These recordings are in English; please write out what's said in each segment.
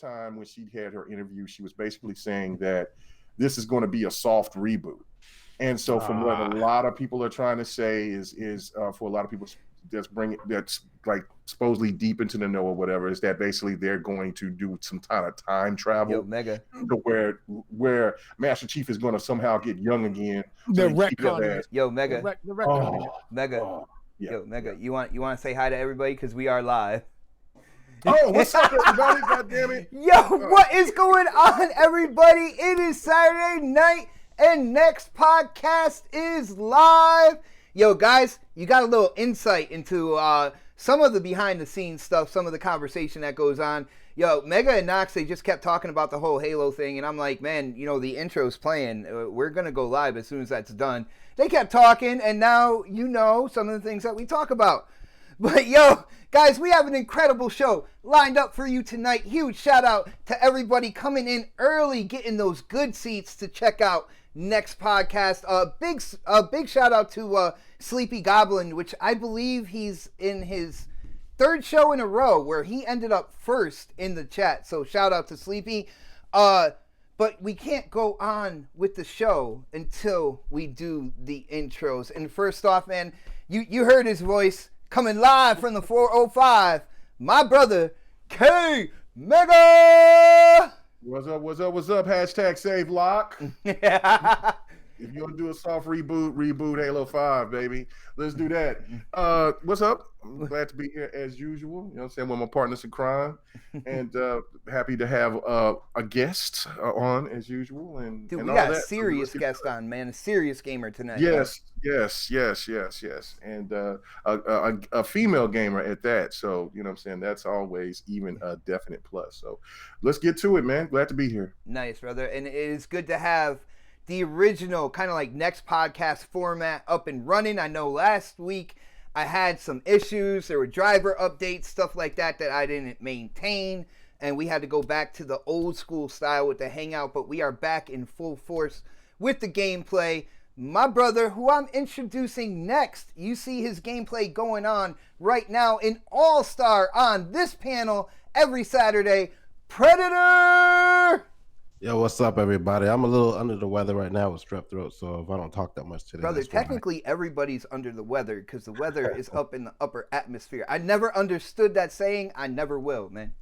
Time when she had her interview, she was basically saying that this is going to be a soft reboot. And so from what a lot of people are trying to say is for a lot of people that's like supposedly deep into the know or whatever, is that basically they're going to do some kind of time travel. Yo, Mega. Where Master Chief is going to somehow get young again. The retcon. Yo, Mega. Mega. Yo, Mega. You want to say hi to everybody because we are live. Oh, what's up, everybody? God damn it. Yo, what is going on, everybody? It is Saturday night, and Knoxx Podcast is live. Yo, guys, you got a little insight into some of the behind-the-scenes stuff, some of the conversation that goes on. Yo, Mega and Knoxx, they just kept talking about the whole Halo thing, and I'm like, man, you know, the intro's playing. We're going to go live as soon as that's done. They kept talking, and now you know some of the things that we talk about. But, yo, guys, we have an incredible show lined up for you tonight. Huge shout out to everybody coming in early, getting those good seats to check out Knoxx Podcast. A big shout out to Sleepy Goblin, which I believe he's in his third show in a row where he ended up first in the chat. So shout out to Sleepy. But we can't go on with the show until we do the intros. And first off, man, you heard his voice. Coming live from the 405, my brother, K Mega. What's up? What's up? What's up? Hashtag save lock. If you want to do a soft reboot Halo 5, baby. Let's do that. What's up? I'm glad to be here as usual. You know what I'm saying? With my partners in crime. And happy to have a guest on as usual. And dude, and we all got that. a serious guest on, man. A serious gamer tonight. Yes. And a female gamer at that. So, you know what I'm saying? That's always even a definite plus. So let's get to it, man. Glad to be here. Nice, brother. And it is good to have the original kind of like Next Podcast format up and running. I know last week I had some issues. There were driver updates, stuff like that I didn't maintain. And we had to go back to the old school style with the Hangout. But we are back in full force with the gameplay. My brother, who I'm introducing next, you see his gameplay going on right now, an all-star on this panel every Saturday, Predator! Yo, what's up, everybody? I'm a little under the weather right now with strep throat, so if I don't talk that much today, brother, technically everybody's under the weather because the weather is up in the upper atmosphere. I never understood that saying. I never will, man.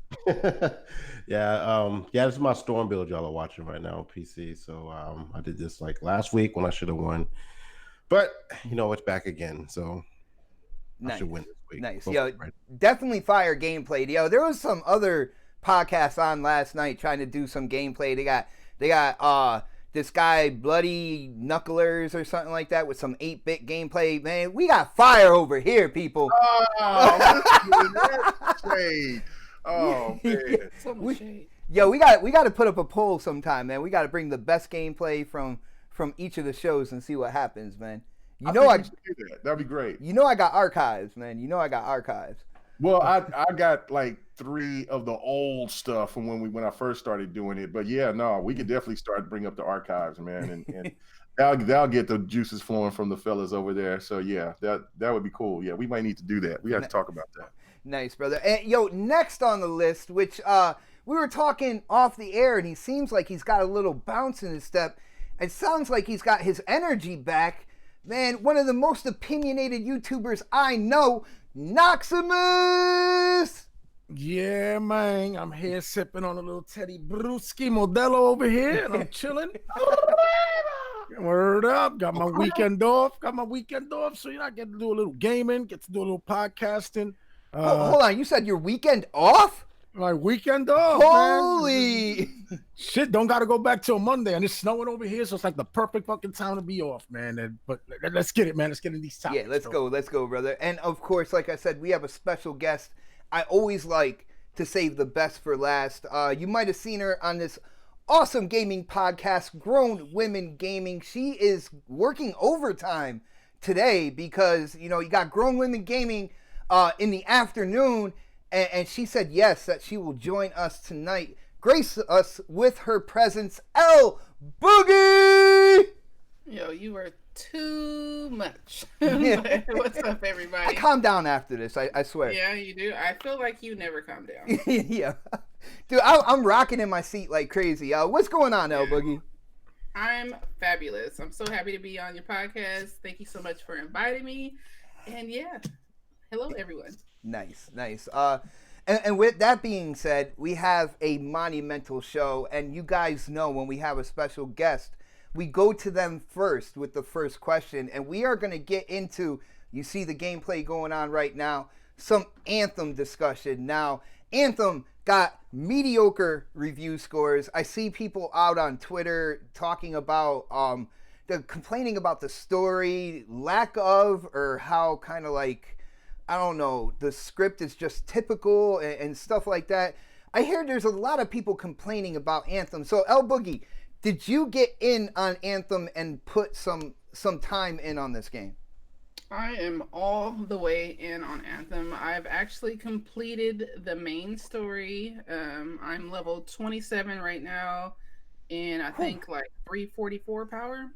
Yeah, this is my storm build y'all are watching right now on PC. So I did this like last week when I should have won, but you know it's back again, so nice. I should win this week. Nice, Hopefully, yo, right? Definitely fire gameplay. Yo, there was some other podcasts on last night trying to do some gameplay. They got this guy Bloody Knucklers or something like that with some 8-bit gameplay. Man, we got fire over here, people. Oh man. So much shade. Yo, we got to put up a poll sometime, man. We got to bring the best gameplay from each of the shows and see what happens, man. I should do that. That'd be great. You know I got archives, man. You know I got archives. Well, I got like 3 of the old stuff from when I first started doing it. But yeah, no, we could definitely start to bring up the archives, man, and that'll get the juices flowing from the fellas over there. So yeah, that would be cool. Yeah, we might need to do that. We have to talk about that. Nice, brother. And yo, next on the list, which we were talking off the air, and he seems like he's got a little bounce in his step. It sounds like he's got his energy back. Man, one of the most opinionated YouTubers I know, Knoxximus! Yeah, man. I'm here sipping on a little Teddy Bruschi Modelo over here, and I'm chilling. Word up. Got my weekend off. So I get to do a little gaming, get to do a little podcasting. Hold on. You said your weekend off? My weekend off, Holy! Man. Shit, don't got to go back till Monday, and it's snowing over here, so it's like the perfect fucking time to be off, man. But let's get it, man. Let's get in these topics. Yeah, let's go, brother. And of course, like I said, we have a special guest. I always like to save the best for last. You might have seen her on this awesome gaming podcast, Grown Women Gaming. She is working overtime today because, you know, you got Grown Women Gaming in the afternoon, and she said yes, that she will join us tonight. Grace us with her presence, LBoogie! Yo, you were too much. What's up, everybody? I calm down after this, I swear. Yeah, you do. I feel like you never calm down. Yeah. Dude, I'm rocking in my seat like crazy. What's going on, LBoogie? I'm fabulous. I'm so happy to be on your podcast. Thank you so much for inviting me. And yeah, hello, everyone. Nice. And with that being said, we have a monumental show, and you guys know when we have a special guest, we go to them first with the first question, and we are going to get into, you see the gameplay going on right now, some Anthem discussion. Now, Anthem got mediocre review scores. I see people out on Twitter talking about, complaining about the story, lack of, or how kind of like, I don't know, the script is just typical and stuff like that. I hear there's a lot of people complaining about Anthem. So, LBoogie, did you get in on Anthem and put some time in on this game? I am all the way in on Anthem. I've actually completed the main story. I'm level 27 right now, and I think like 344 power.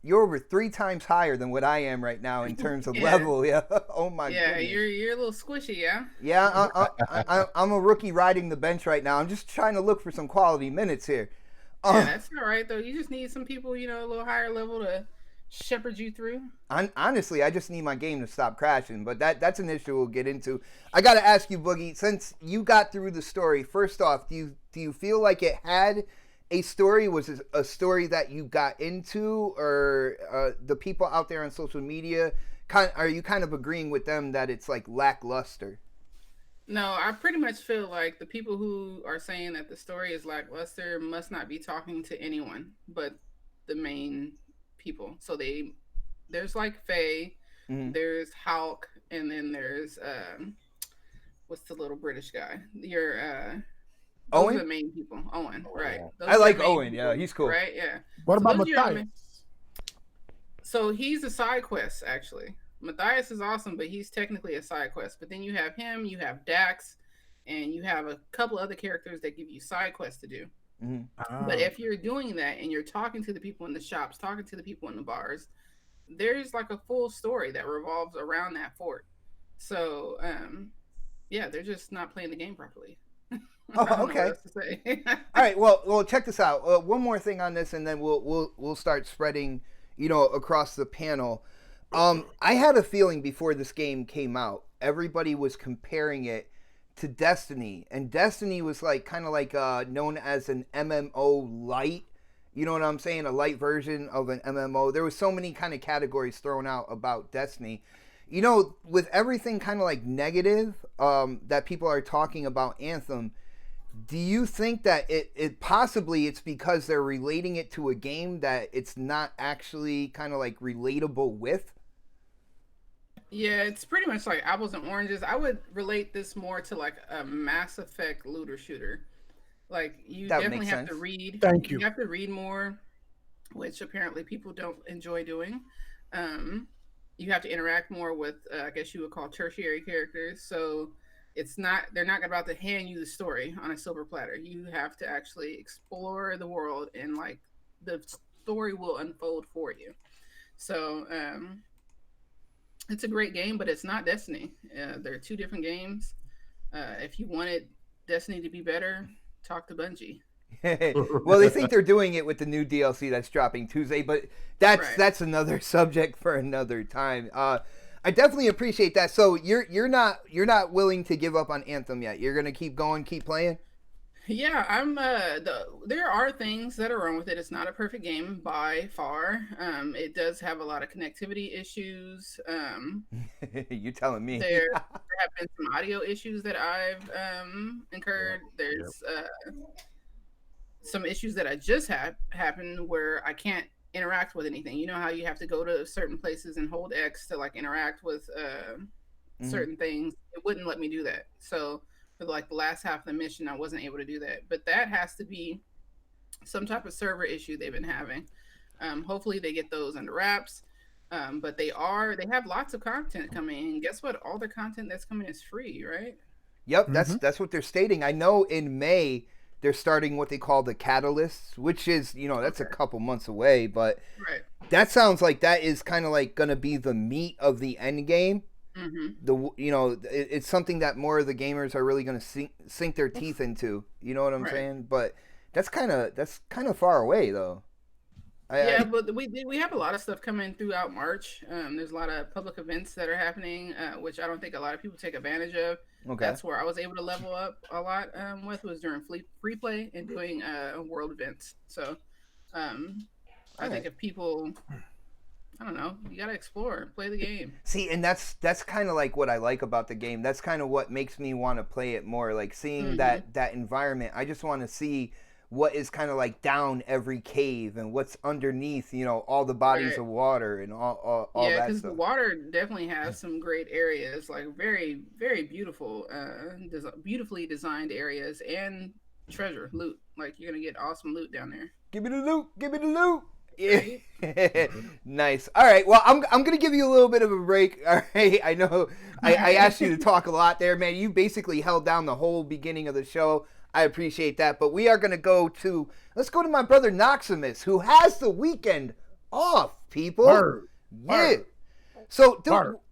You're over 3 times higher than what I am right now in terms of level. Yeah. Oh my. Yeah, goodness. you're a little squishy, yeah. Yeah, I'm a rookie riding the bench right now. I'm just trying to look for some quality minutes here. Yeah, that's all right though. You just need some people, you know, a little higher level to shepherd you through. Honestly, I just need my game to stop crashing, but that's an issue we'll get into. I got to ask you, Boogie, since you got through the story, first off, do you feel like it had a story? Was it a story that you got into, or the people out there on social media, are you kind of agreeing with them that it's like lackluster? No, I pretty much feel like the people who are saying that the story is lackluster must not be talking to anyone but the main people. So there's like Faye, there's Hulk, and then there's what's the little British guy? Those Owen? are the main people. Owen, right? Those I like Owen. People, yeah, he's cool. Right? Yeah. What So about those are your Matthias? So he's a side quest, actually. Matthias is awesome, but he's technically a side quest. But then you have him, you have Dax, and you have a couple other characters that give you side quests to do. But if you're doing that and you're talking to the people in the shops, talking to the people in the bars, there's like a full story that revolves around that fort. So, yeah, they're just not playing the game properly. Oh, okay. All right. Well, check this out. One more thing on this, and then we'll start spreading, across the panel. I had a feeling before this game came out, everybody was comparing it to Destiny, and Destiny was like kind of like known as an MMO light. You know what I'm saying? A light version of an MMO. There was so many kind of categories thrown out about Destiny. With everything kind of like negative that people are talking about Anthem, do you think that it possibly it's because they're relating it to a game that it's not actually kind of like relatable with? Yeah, it's pretty much like apples and oranges. I would relate this more to like a Mass Effect looter shooter. Like you definitely have to read. Thank you. You have to read more, which apparently people don't enjoy doing. You have to interact more with, I guess you would call tertiary characters. So they're not about to hand you the story on a silver platter. You have to actually explore the world, and like the story will unfold for you. So, it's a great game, but it's not Destiny. They're two different games. If you wanted Destiny to be better, talk to Bungie. Well, they think they're doing it with the new DLC that's dropping Tuesday, but that's another subject for another time. I definitely appreciate that. So you're not willing to give up on Anthem yet. You're gonna keep going, keep playing. Yeah, I'm. There are things that are wrong with it. It's not a perfect game by far. It does have a lot of connectivity issues. You telling me? There have been some audio issues that I've incurred. There's some issues that I just had happen where I can't interact with anything. You know how you have to go to certain places and hold X to like interact with certain things. It wouldn't let me do that. So for like the last half of the mission, I wasn't able to do that. But that has to be some type of server issue they've been having. Hopefully they get those under wraps. But they have lots of content coming in. Guess what? All the content that's coming is free, right? Yep, that's what they're stating. I know in May they're starting what they call the Catalysts, which is, that's a couple months away, but that sounds like that is kind of like going to be the meat of the end game. It's something that more of the gamers are really going to sink their teeth into. You know what I'm saying? But that's kind of far away though. But we have a lot of stuff coming throughout March. There's a lot of public events that are happening, which I don't think a lot of people take advantage of. Okay. That's where I was able to level up a lot was during free play and doing world events. So I think if people, I don't know, you gotta explore, play the game. See, and that's kind of like what I like about the game. That's kind of what makes me want to play it more. Like seeing that environment. I just want to see what is kind of like down every cave and what's underneath, all the bodies of water and all that stuff. Yeah, because the water definitely has some great areas, like very, very beautiful, beautifully designed areas and treasure, loot. Like you're gonna get awesome loot down there. Give me the loot. Give me the loot. Yeah. Nice. All right. Well, I'm gonna give you a little bit of a break. All right. I know I asked you to talk a lot there, man. You basically held down the whole beginning of the show. I appreciate that. But we are gonna let's go to my brother Knoxximus, who has the weekend off. People. Word. So,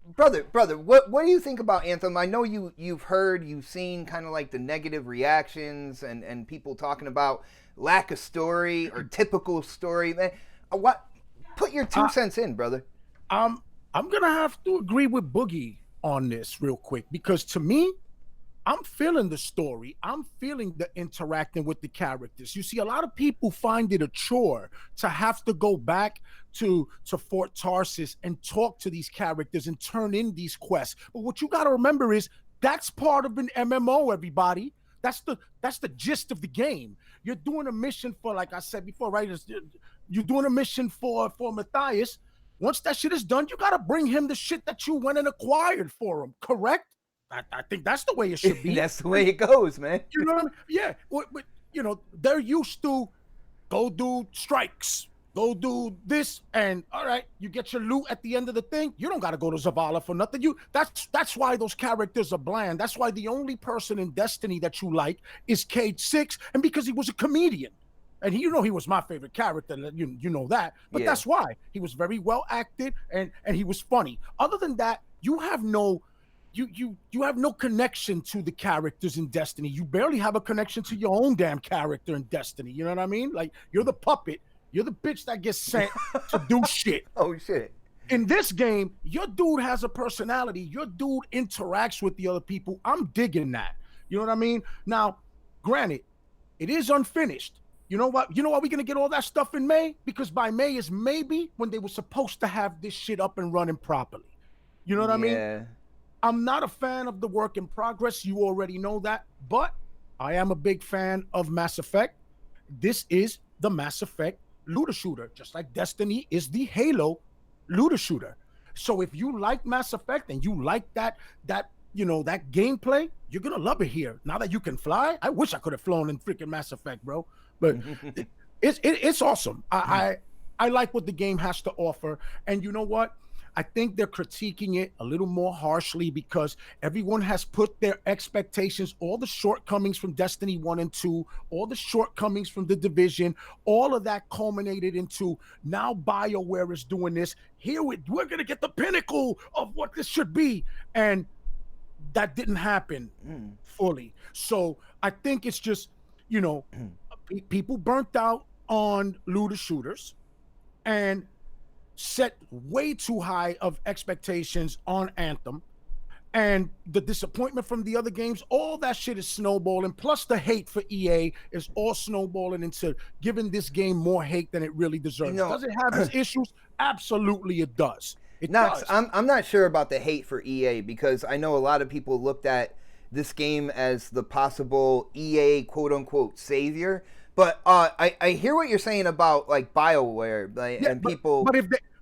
brother, what do you think about Anthem? I know you've seen kind of like the negative reactions and people talking about lack of story or typical story. Man, Put your 2 cents in, brother. I'm gonna have to agree with Boogie on this real quick, because to me, I'm feeling the story. I'm feeling the interacting with the characters. You see, a lot of people find it a chore to have to go back to Fort Tarsis and talk to these characters and turn in these quests. But what you got to remember is that's part of an MMO, everybody. That's the gist of the game. You're doing a mission for, like I said before, right? You're doing a mission for Matthias. Once that shit is done, you got to bring him the shit that you went and acquired for him, correct? I think that's the way it should be. That's the way it goes, man. You know what I mean? Yeah. But, you know, they're used to go do strikes, go do this, and all right, you get your loot at the end of the thing. You don't got to go to Zavala for nothing. That's why those characters are bland. That's why the only person in Destiny that you like is Cage 6, and because he was a comedian. And he was my favorite character. You know that. But that's why. He was very well acted and he was funny. Other than that, you have no connection to the characters in Destiny. You barely have a connection to your own damn character in Destiny. You know what I mean? Like, you're the puppet. You're the bitch that gets sent to do shit. Oh, shit. In this game, your dude has a personality. Your dude interacts with the other people. I'm digging that. You know what I mean? Now, granted, it is unfinished. You know what? You know why we're going to get all that stuff in May? Because by May is maybe when they were supposed to have this shit up and running properly. You know what I mean? I'm not a fan of the work in progress. You already know that. But I am a big fan of Mass Effect. This is the Mass Effect looter shooter, just like Destiny is the Halo looter shooter. So if you like Mass Effect and you like that gameplay, you're going to love it here. Now that you can fly, I wish I could have flown in freaking Mass Effect, bro. But it's awesome. I like what the game has to offer. And you know what? I think they're critiquing it a little more harshly because everyone has put their expectations, all the shortcomings from Destiny 1 and 2, all the shortcomings from The Division, all of that culminated into now BioWare is doing this. Here we're going to get the pinnacle of what this should be. And that didn't happen fully. So I think it's just, people burnt out on looter shooters and set way too high of expectations on Anthem, and the disappointment from the other games, all that shit is snowballing, plus the hate for EA is all snowballing into giving this game more hate than it really deserves. Does it have its issues? Absolutely it does. It Knoxx, does. I'm not sure about the hate for EA, because I know a lot of people looked at this game as the possible EA quote-unquote savior. But I hear what you're saying about like BioWare, and people.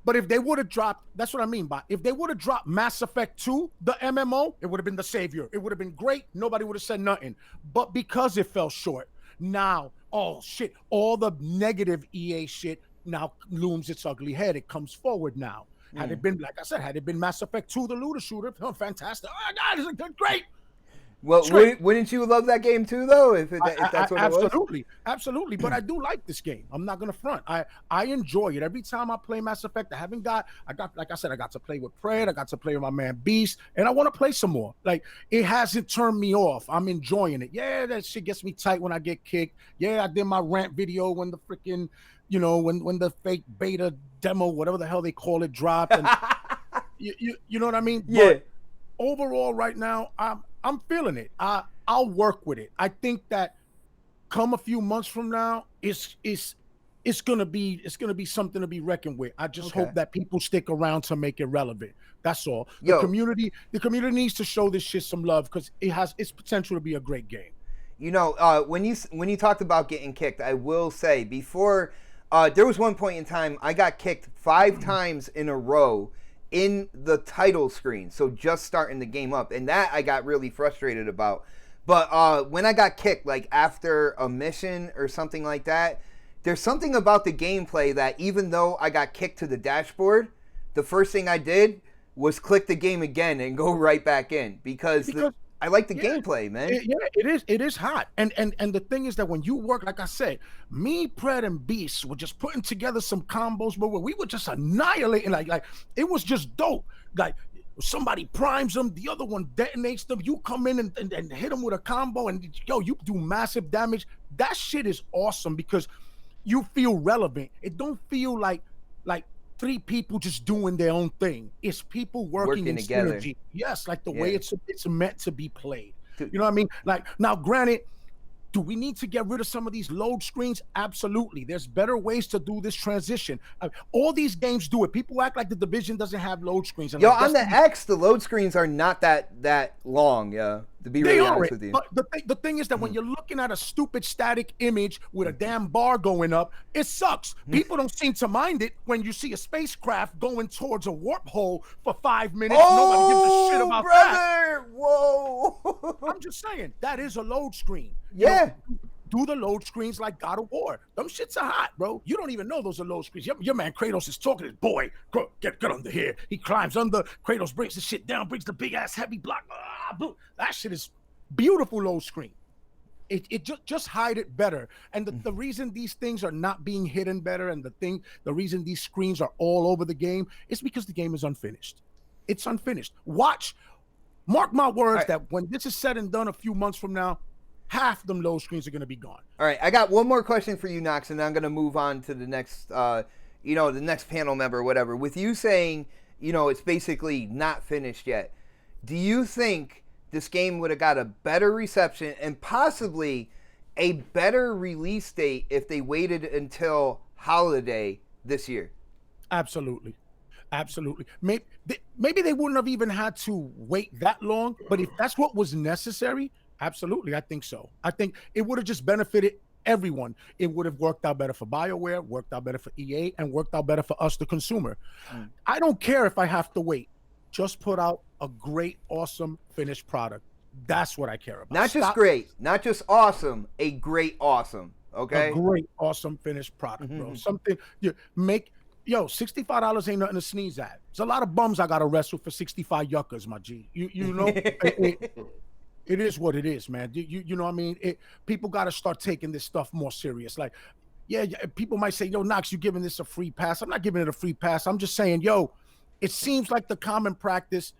But if they would have dropped, that's what I mean by if they would have dropped Mass Effect 2, the MMO, it would have been the savior. It would have been great. Nobody would have said nothing. But because it fell short, now, oh shit, all the negative EA shit now looms its ugly head. It comes forward now. Had it been, like I said, had it been Mass Effect 2, the looter shooter, fantastic. Oh my God, it's great. Well, wouldn't you love that game too, though? If that's what absolutely, it was? Absolutely. But I do like this game. I'm not gonna front. I enjoy it every time I play Mass Effect. I got like I said, I got to play with Pred. I got to play with my man Beast, and I want to play some more. Like, it hasn't turned me off. I'm enjoying it. Yeah, that shit gets me tight when I get kicked. Yeah, I did my rant video when the freaking, when the fake beta demo, whatever the hell they call it, dropped. And you know what I mean? Yeah. But overall, right now, I'm feeling it. I'll work with it. I think that come a few months from now, it's gonna be something to be reckoned with. I just hope that people stick around to make it relevant. That's all. The community needs to show this shit some love because it has its potential to be a great game. When you talked about getting kicked, I will say before there was one point in time I got kicked 5 times in a row in the title screen, so just starting the game up, and that I got really frustrated about. But when I got kicked, like after a mission or something like that, there's something about the gameplay that even though I got kicked to the dashboard, the first thing I did was click the game again and go right back in because I like the gameplay, man. It is hot. And the thing is that when you work, like I said, me, Pred, and Beast were just putting together some combos, but we were just annihilating. Like it was just dope. Like somebody primes them, the other one detonates them. You come in and hit them with a combo, and you do massive damage. That shit is awesome because you feel relevant. It don't feel like three people just doing their own thing. It's people working in together. synergy. Yes, like the way it's meant to be played. Dude. You know what I mean? Like, now, granted, do we need to get rid of some of these load screens? Absolutely. There's better ways to do this transition. All these games do it. People act like the Division doesn't have load screens. And Yo, like, on the X, the load screens are not that long, yeah, to be really honest with you. But the thing is that when you're looking at a stupid static image with a damn bar going up, it sucks. People don't seem to mind it when you see a spacecraft going towards a warp hole for 5 minutes. Nobody gives a shit about that. Whoa. I'm just saying, that is a load screen. Yeah. Do the load screens like God of War. Them shits are hot, bro. You don't even know those are load screens. Your man Kratos is talking to his boy. Get under here. He climbs under. Kratos brings the shit down, brings the big ass heavy block. That shit is beautiful load screen. It just hide it better. And the reason these things are not being hidden better, and the reason these screens are all over the game is because the game is unfinished. It's unfinished. Mark my words that when this is said and done a few months from now, half them load screens are going to be gone. All right, I got one more question for you, Knoxx, and then I'm going to move on to the next, the next panel member or whatever. With you saying, it's basically not finished yet, do you think this game would have got a better reception and possibly a better release date if they waited until holiday this year? Absolutely. Maybe they wouldn't have even had to wait that long, but if that's what was necessary, absolutely, I think so. I think it would have just benefited everyone. It would have worked out better for BioWare, worked out better for EA, and worked out better for us, the consumer. I don't care if I have to wait. Just put out a great, awesome, finished product. That's what I care about. Not just great, not just awesome, a great awesome, okay? A great, awesome, finished product, bro. Something you make... Yo, $65 ain't nothing to sneeze at. There's a lot of bums I got to wrestle for 65 yuccas, my G. You know? It is what it is, man. You know what I mean? People got to start taking this stuff more serious. Like, yeah, people might say, yo, Knoxx, you giving this a free pass. I'm not giving it a free pass. I'm just saying, yo, it seems like the common practice.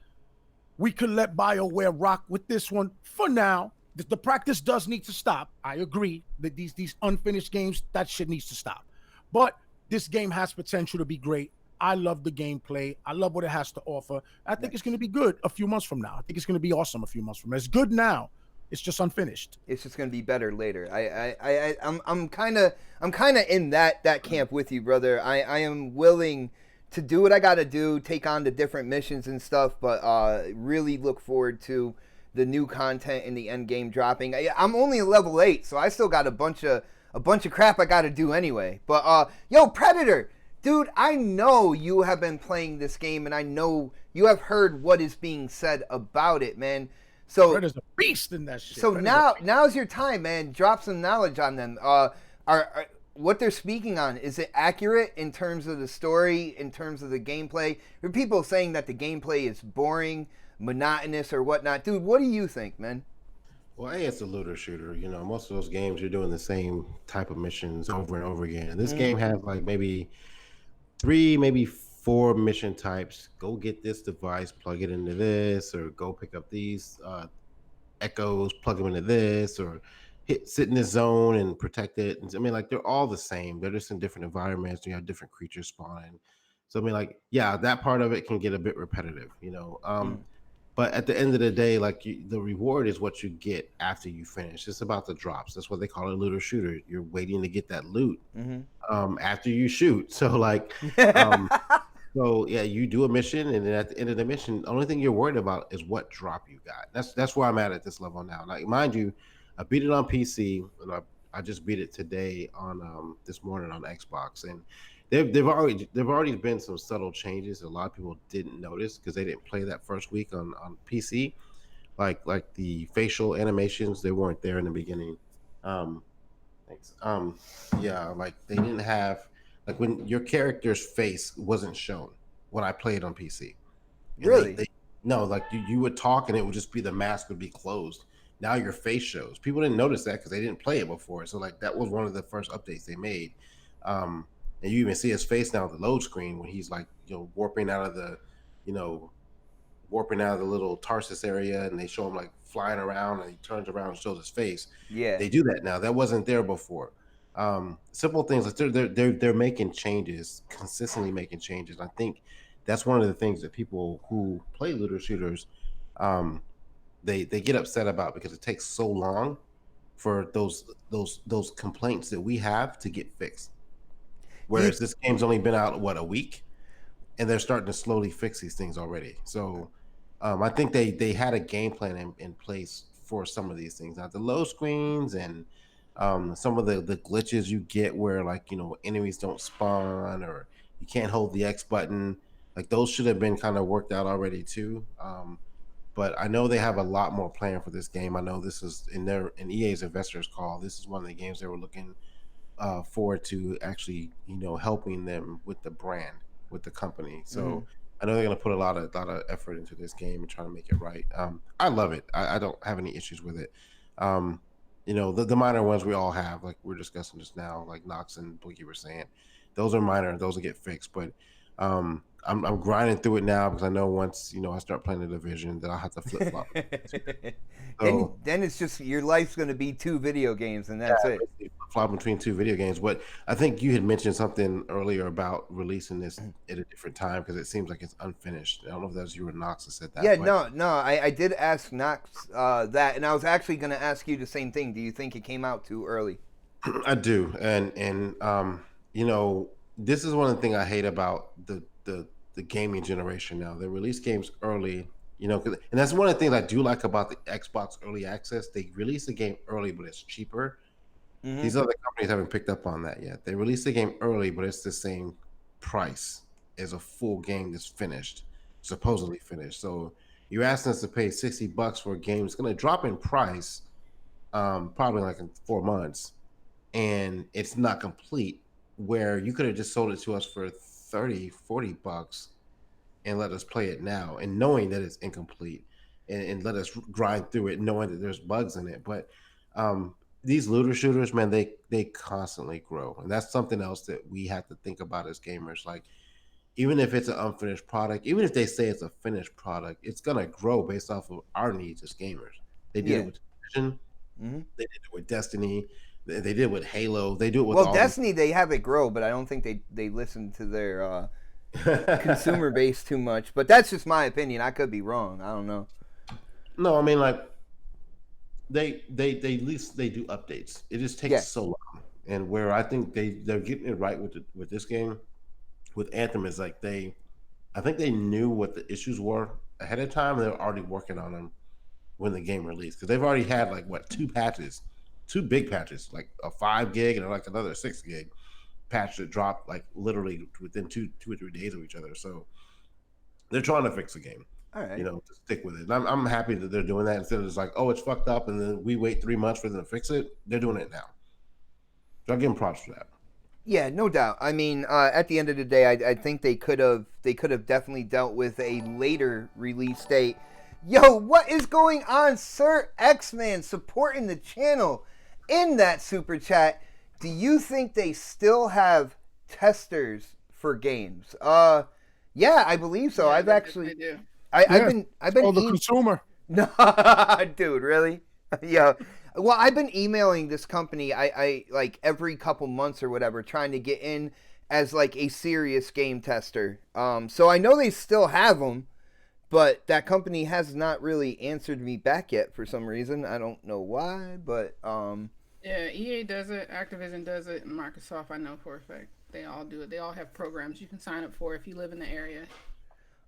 We could let BioWare rock with this one for now. The practice does need to stop. I agree that these unfinished games, that shit needs to stop. But this game has potential to be great. I love the gameplay. I love what it has to offer. I think it's going to be good a few months from now. I think it's going to be awesome a few months from now. It's good now. It's just unfinished. It's just going to be better later. I'm kind of in that camp with you, brother. I am willing to do what I got to do, take on the different missions and stuff, but really look forward to the new content in the end game dropping. I'm only at level 8, so I still got a bunch of crap I got to do anyway. But yo, Predator, dude, I know you have been playing this game, and I know you have heard what is being said about it, man. So Predator's a beast in that shit. So now's your time, man. Drop some knowledge on them. Are what they're speaking on, is it accurate in terms of the story, in terms of the gameplay? There are people saying that the gameplay is boring, monotonous, or whatnot. Dude, what do you think, man? Well, it's a looter shooter. You know, most of those games, you're doing the same type of missions over and over again. This game has like maybe 3, maybe 4 mission types. Go get this device, plug it into this, or go pick up these echoes, plug them into this, or sit in this zone and protect it. I mean, like, they're all the same. They're just in different environments. You have different creatures spawning. So, I mean, like, yeah, that part of it can get a bit repetitive, you know. But at the end of the day, like, the reward is what you get after you finish. It's about the drops. That's what they call a looter shooter. You're waiting to get that loot after you shoot. So, like, so yeah, you do a mission, and then at the end of the mission, the only thing you're worried about is what drop you got. That's where I'm at this level now. Like, mind you, I beat it on PC, and I just beat it today on this morning on Xbox, and They've already been some subtle changes a lot of people didn't notice because they didn't play that first week on PC, like the facial animations, they weren't there in the beginning. Yeah, like they didn't have, like, when your character's face wasn't shown when I played on PC. And really? No, like you would talk and it would just be the mask would be closed. Now your face shows. People didn't notice that because they didn't play it before. So like that was one of the first updates they made. And you even see his face now on the load screen when he's like, you know, warping out of the little Tarsus area, and they show him like flying around, and he turns around and shows his face. Yeah, they do that now. That wasn't there before. Simple things like they're making changes, consistently making changes. I think that's one of the things that people who play looter shooters, um, they get upset about because it takes so long for those complaints that we have to get fixed. Whereas this game's only been out what, a week, and they're starting to slowly fix these things already. So I think they had a game plan in place for some of these things. Now the low screens and some of the glitches you get where, like, enemies don't spawn or you can't hold the X button, like those should have been kind of worked out already too. But I know they have a lot more planned for this game. I know this is in EA's investors call. This is one of the games they were looking forward to actually, helping them with the brand, with the company. So I know they're going to put a lot of effort into this game and trying to make it right. I love it. I don't have any issues with it. The minor ones we all have, like we're discussing just now, like Knoxx and Boogie were saying, those are minor and those will get fixed. But I'm grinding through it now because I know once I start playing the division that I'll have to flip flop. So, then it's just your life's going to be 2 video games and that's it. Flop between 2 video games. But I think you had mentioned something earlier about releasing this at a different time because it seems like it's unfinished. I don't know if that was you or Knoxx that said that. Yeah, no. I did ask Knoxx that, and I was actually going to ask you the same thing. Do you think it came out too early? I do, and this is one of the things I hate about the gaming generation now. They release games early. And that's one of the things I do like about the Xbox Early Access. They release the game early, but it's cheaper. These other companies haven't picked up on that yet. They release the game early, but it's the same price as a full game that's finished, supposedly finished. So you're asking us to pay $60 for a game. It's going to drop in price probably like in 4 months, and it's not complete, where you could have just sold it to us for $30-$40 and let us play it now, and knowing that it's incomplete, and let us grind through it, knowing that there's bugs in it. But these looter shooters, man, they constantly grow, and that's something else that we have to think about as gamers. Like, even if it's an unfinished product, even if they say it's a finished product, it's gonna grow based off of our needs as gamers. They did it with Division, they did it with Destiny, they did it with Halo, they do it with Destiny. They have it grow, but I don't think they listen to their consumer base too much, but that's just my opinion. I could be wrong. I don't know. No, I mean, like, they at least they do updates. It just takes so long, and where I think they're getting it right with this game, with Anthem, is like I think they knew what the issues were ahead of time, and they were already working on them when the game released, because they've already had like 2 big patches, like a 5 gig and like another 6 gig patch that dropped like literally within 2 or 3 days of each other. So they're trying to fix the game. All right. To stick with it. And I'm happy that they're doing that, instead of just like, oh, it's fucked up and then we wait 3 months for them to fix it. They're doing it now. So I'll give them props for that. Yeah, no doubt. I mean, at the end of the day, I think they could have definitely dealt with a later release date. Yo, what is going on, Sir X-Man, supporting the channel in that super chat? Do you think they still have testers for games? Yeah, I believe so. Yeah, I've actually, they do. I've been the consumer. No, dude, really? Yeah. Well, I've been emailing this company, I like every couple months or whatever, trying to get in as like a serious game tester. So I know they still have them, but that company has not really answered me back yet for some reason. I don't know why, but yeah, EA does it, Activision does it, and Microsoft, I know for a fact. They all do it. They all have programs you can sign up for if you live in the area.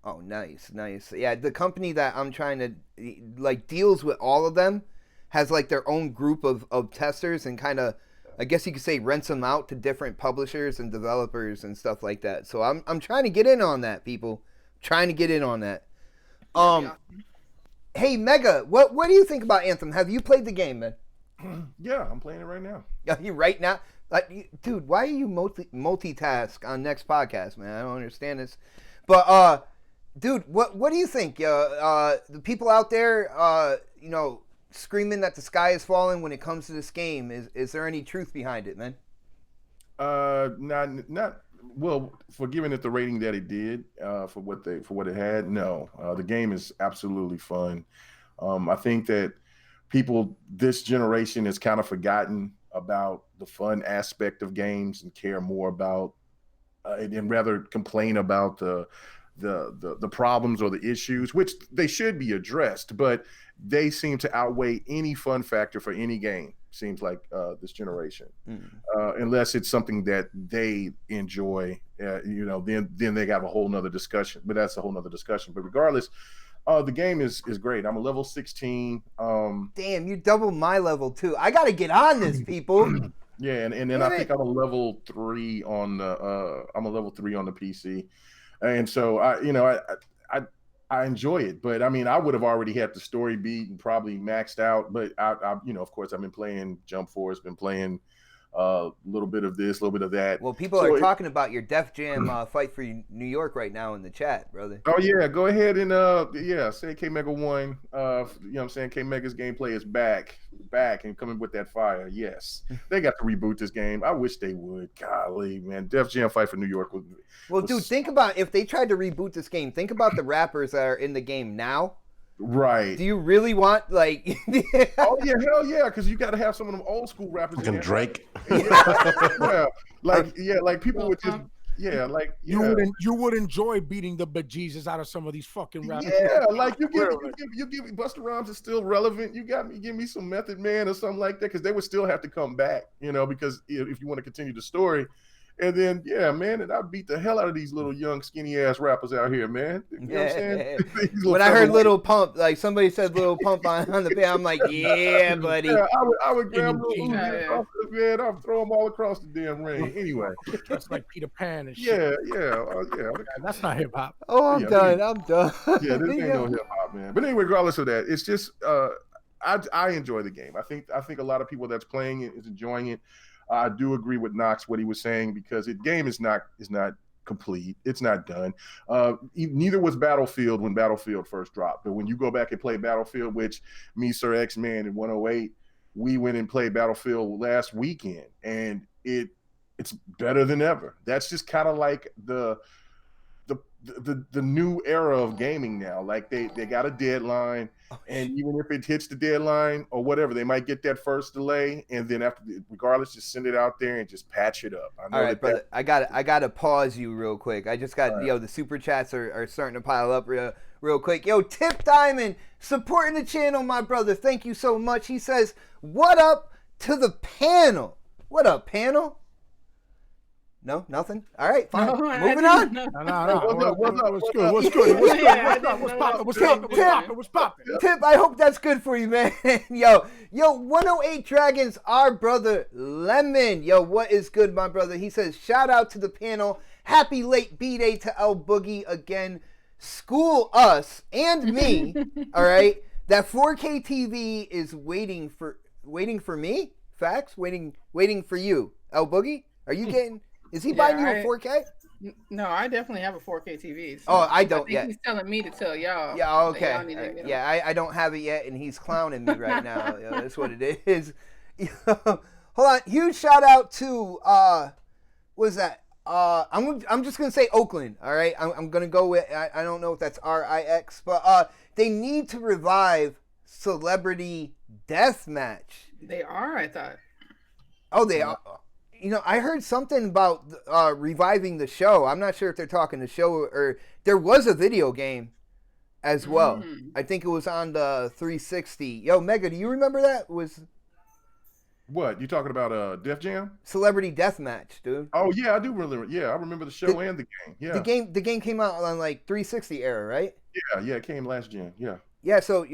Oh, nice. Yeah, the company that I'm trying to like deals with all of them has like their own group of testers, and kind of, I guess you could say, rents them out to different publishers and developers and stuff like that. So I'm trying to get in on that, people. Trying to get in on that. Hey, Mega, what do you think about Anthem? Have you played the game, man? Yeah, I'm playing it right now. Are you right now? Dude, why are you multitask on next podcast, man? I don't understand this. But dude, what do you think? The people out there, screaming that the sky is falling when it comes to this game, is there any truth behind it, man? Not well, for giving it the rating that it did, for what it had. No, the game is absolutely fun. I think that people this generation has kind of forgotten about the fun aspect of games and care more about and rather complain about the problems or the issues, which they should be addressed, but they seem to outweigh any fun factor for any game, seems like this generation. Unless it's something that they enjoy, then they have a whole nother discussion, but that's a whole nother discussion. But regardless, the game is great. I'm a level 16. Damn, you doubled my level too. I gotta get on this, people. Yeah, and then I think I'm a level 3 on the PC. And so I enjoy it, but I mean, I would have already had the story beat and probably maxed out. But I of course, I've been playing Jump Force, been playing a little bit of this, a little bit of that. Well, people are talking about your Def Jam fight for New York right now in the chat, brother. Oh yeah, go ahead and say K Mega 1. You know what I'm saying? K Mega's gameplay is back and coming with that fire. Yes, they got to reboot this game. I wish they would. Golly, man, Def Jam fight for New York was. Well, dude, think about if they tried to reboot this game. Think about the rappers that are in the game now. Right. Do you really want like? Oh yeah, hell yeah! Because you got to have some of them old school rappers. And Drake. Like people would just. Yeah, like you would enjoy beating the bejesus out of some of these fucking rappers. Yeah, like you give me Busta Rhymes is still relevant. Give me some Method Man or something like that, because they would still have to come back, because if you want to continue the story. And then, yeah, man, and I beat the hell out of these little young skinny ass rappers out here, man. You know what I'm saying? When I heard Lil Pump, like somebody said Lil Pump on the band, I'm like, yeah, buddy. Yeah, I would grab Lil Uzi off the bed, I'd throw them all across the damn ring. Anyway, that's like Peter Pan and shit. Yeah. That's not hip hop. Oh, I'm done. Yeah, this ain't no hip hop, man. But anyway, regardless of that, it's just I enjoy the game. I think a lot of people that's playing it is enjoying it. I do agree with Knoxx what he was saying, because the game is not complete. It's not done. Neither was Battlefield when Battlefield first dropped. But when you go back and play Battlefield, which me, Sir X-Man, and 108, we went and played Battlefield last weekend, and it's better than ever. That's just kind of like the new era of gaming now. Like they got a deadline, and even if it hits the deadline or whatever, they might get that first delay, and then regardless, just send it out there and just patch it up. All right, brother. I gotta pause you real quick. I just got the super chats are starting to pile up real quick. Yo, Tip Diamond supporting the channel, my brother. Thank you so much. He says, "What up to the panel? What up, panel?" No, nothing. All right, fine. Moving on. No. What's good? What's poppin'? Tip, I hope that's good for you, man. Yo, 108 Dragons, our brother Lemon. Yo, what is good, my brother? He says, shout out to the panel. Happy late B-Day to LBoogie again. School us and me, all right? That 4K TV is waiting for me? Facts? Waiting for you. LBoogie? Are you getting... Is he buying you a 4K? No, I definitely have a 4K TV. So I don't yet. He's telling me to tell y'all. Yeah, okay. I don't have it yet, and he's clowning me right now. That's what it is. Hold on. Huge shout out to what is that? I'm just gonna say Oakland. All right. I'm gonna go with. I don't know if that's RIX, but they need to revive Celebrity Deathmatch. They are. I thought. Oh, they are. I heard something about reviving the show. I'm not sure if they're talking the show or there was a video game as well. I think it was on the 360. Yo, Mega, do you remember that? What you talking about? Def Jam? Celebrity Deathmatch, dude. Oh yeah, I do remember. Yeah, I remember the show and the game. Yeah, the game came out on like 360 era, right? Yeah, it came last gen. Yeah. Yeah, so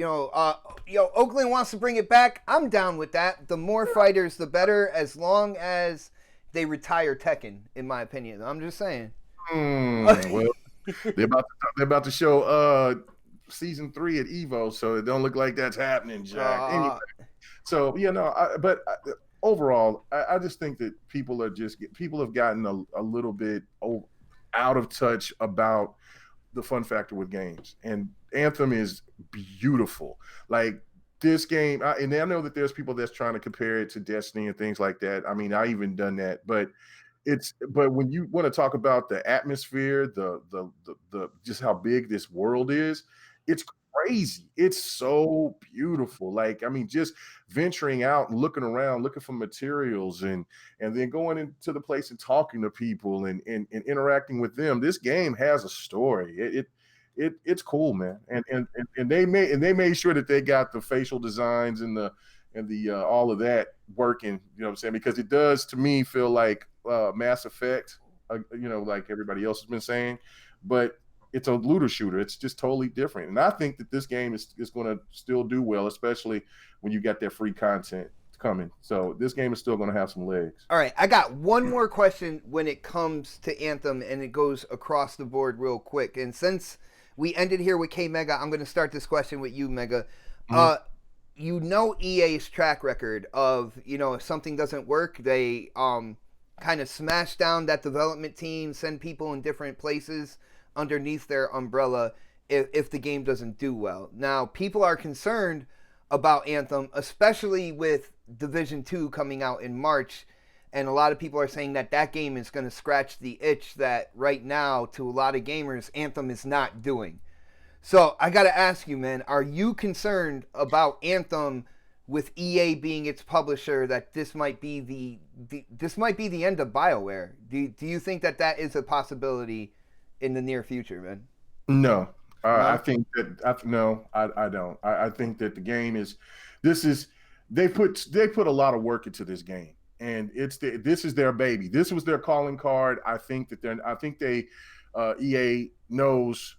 Oakland wants to bring it back. I'm down with that. The more fighters, the better, as long as they retire Tekken, in my opinion. I'm just saying. Well, they're about to show season 3 at Evo, so it don't look like that's happening, Jack. Anyway, so overall, I just think that people have gotten a little bit out of touch about the fun factor with games, and Anthem is beautiful. Like this game, and I know that there's people that's trying to compare it to Destiny and things like that. I mean, I even done that, but when you want to talk about the atmosphere, the just how big this world is, it's crazy. It's so beautiful. Like, I mean, just venturing out and looking around, looking for materials, and then going into the place and talking to people and interacting with them. This game has a story. It's cool, man. And they made sure that they got the facial designs and the all of that working. You know what I'm saying? Because it does, to me, feel like Mass Effect. You know, like everybody else has been saying, but it's a looter shooter. It's just totally different. And I think that this game is going to still do well, especially when you got that free content coming. So this game is still going to have some legs. All right, I got one more question when it comes to Anthem, and it goes across the board real quick. And since we ended here with K Mega, I'm going to start this question with you, Mega. You know EA's track record of, you know, if something doesn't work, they kind of smash down that development team, send people in different places underneath their umbrella if the game doesn't do well. Now, people are concerned about Anthem, especially with Division 2 coming out in March, and a lot of people are saying that that game is going to scratch the itch that right now, to a lot of gamers, Anthem is not doing. So I got to ask you, man, are you concerned about Anthem with EA being its publisher, that this might be the end of BioWare? Do you think that is a possibility in the near future, man? No, I think that I don't. I think that the game is they put a lot of work into this game, and this is their baby. This was their calling card. I think that EA knows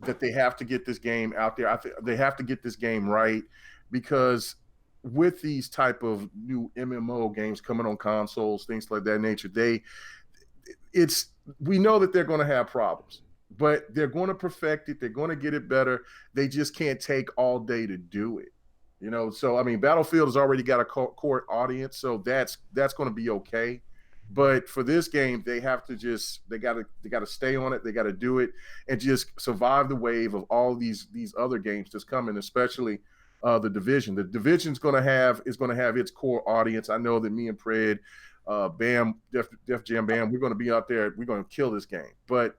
that they have to get this game out there. They have to get this game right, because with these type of new MMO games coming on consoles, things like that nature, we know that they're going to have problems, but they're going to perfect it. They're going to get it better. They just can't take all day to do it. You know, so I mean, Battlefield has already got a core audience, so that's going to be okay. But for this game, they got to stay on it. They got to do it and just survive the wave of all these other games that's coming, especially the Division. The Division's going to have its core audience. I know that me and Pred, Bam, Def Jam Bam, we're going to be out there. We're going to kill this game. But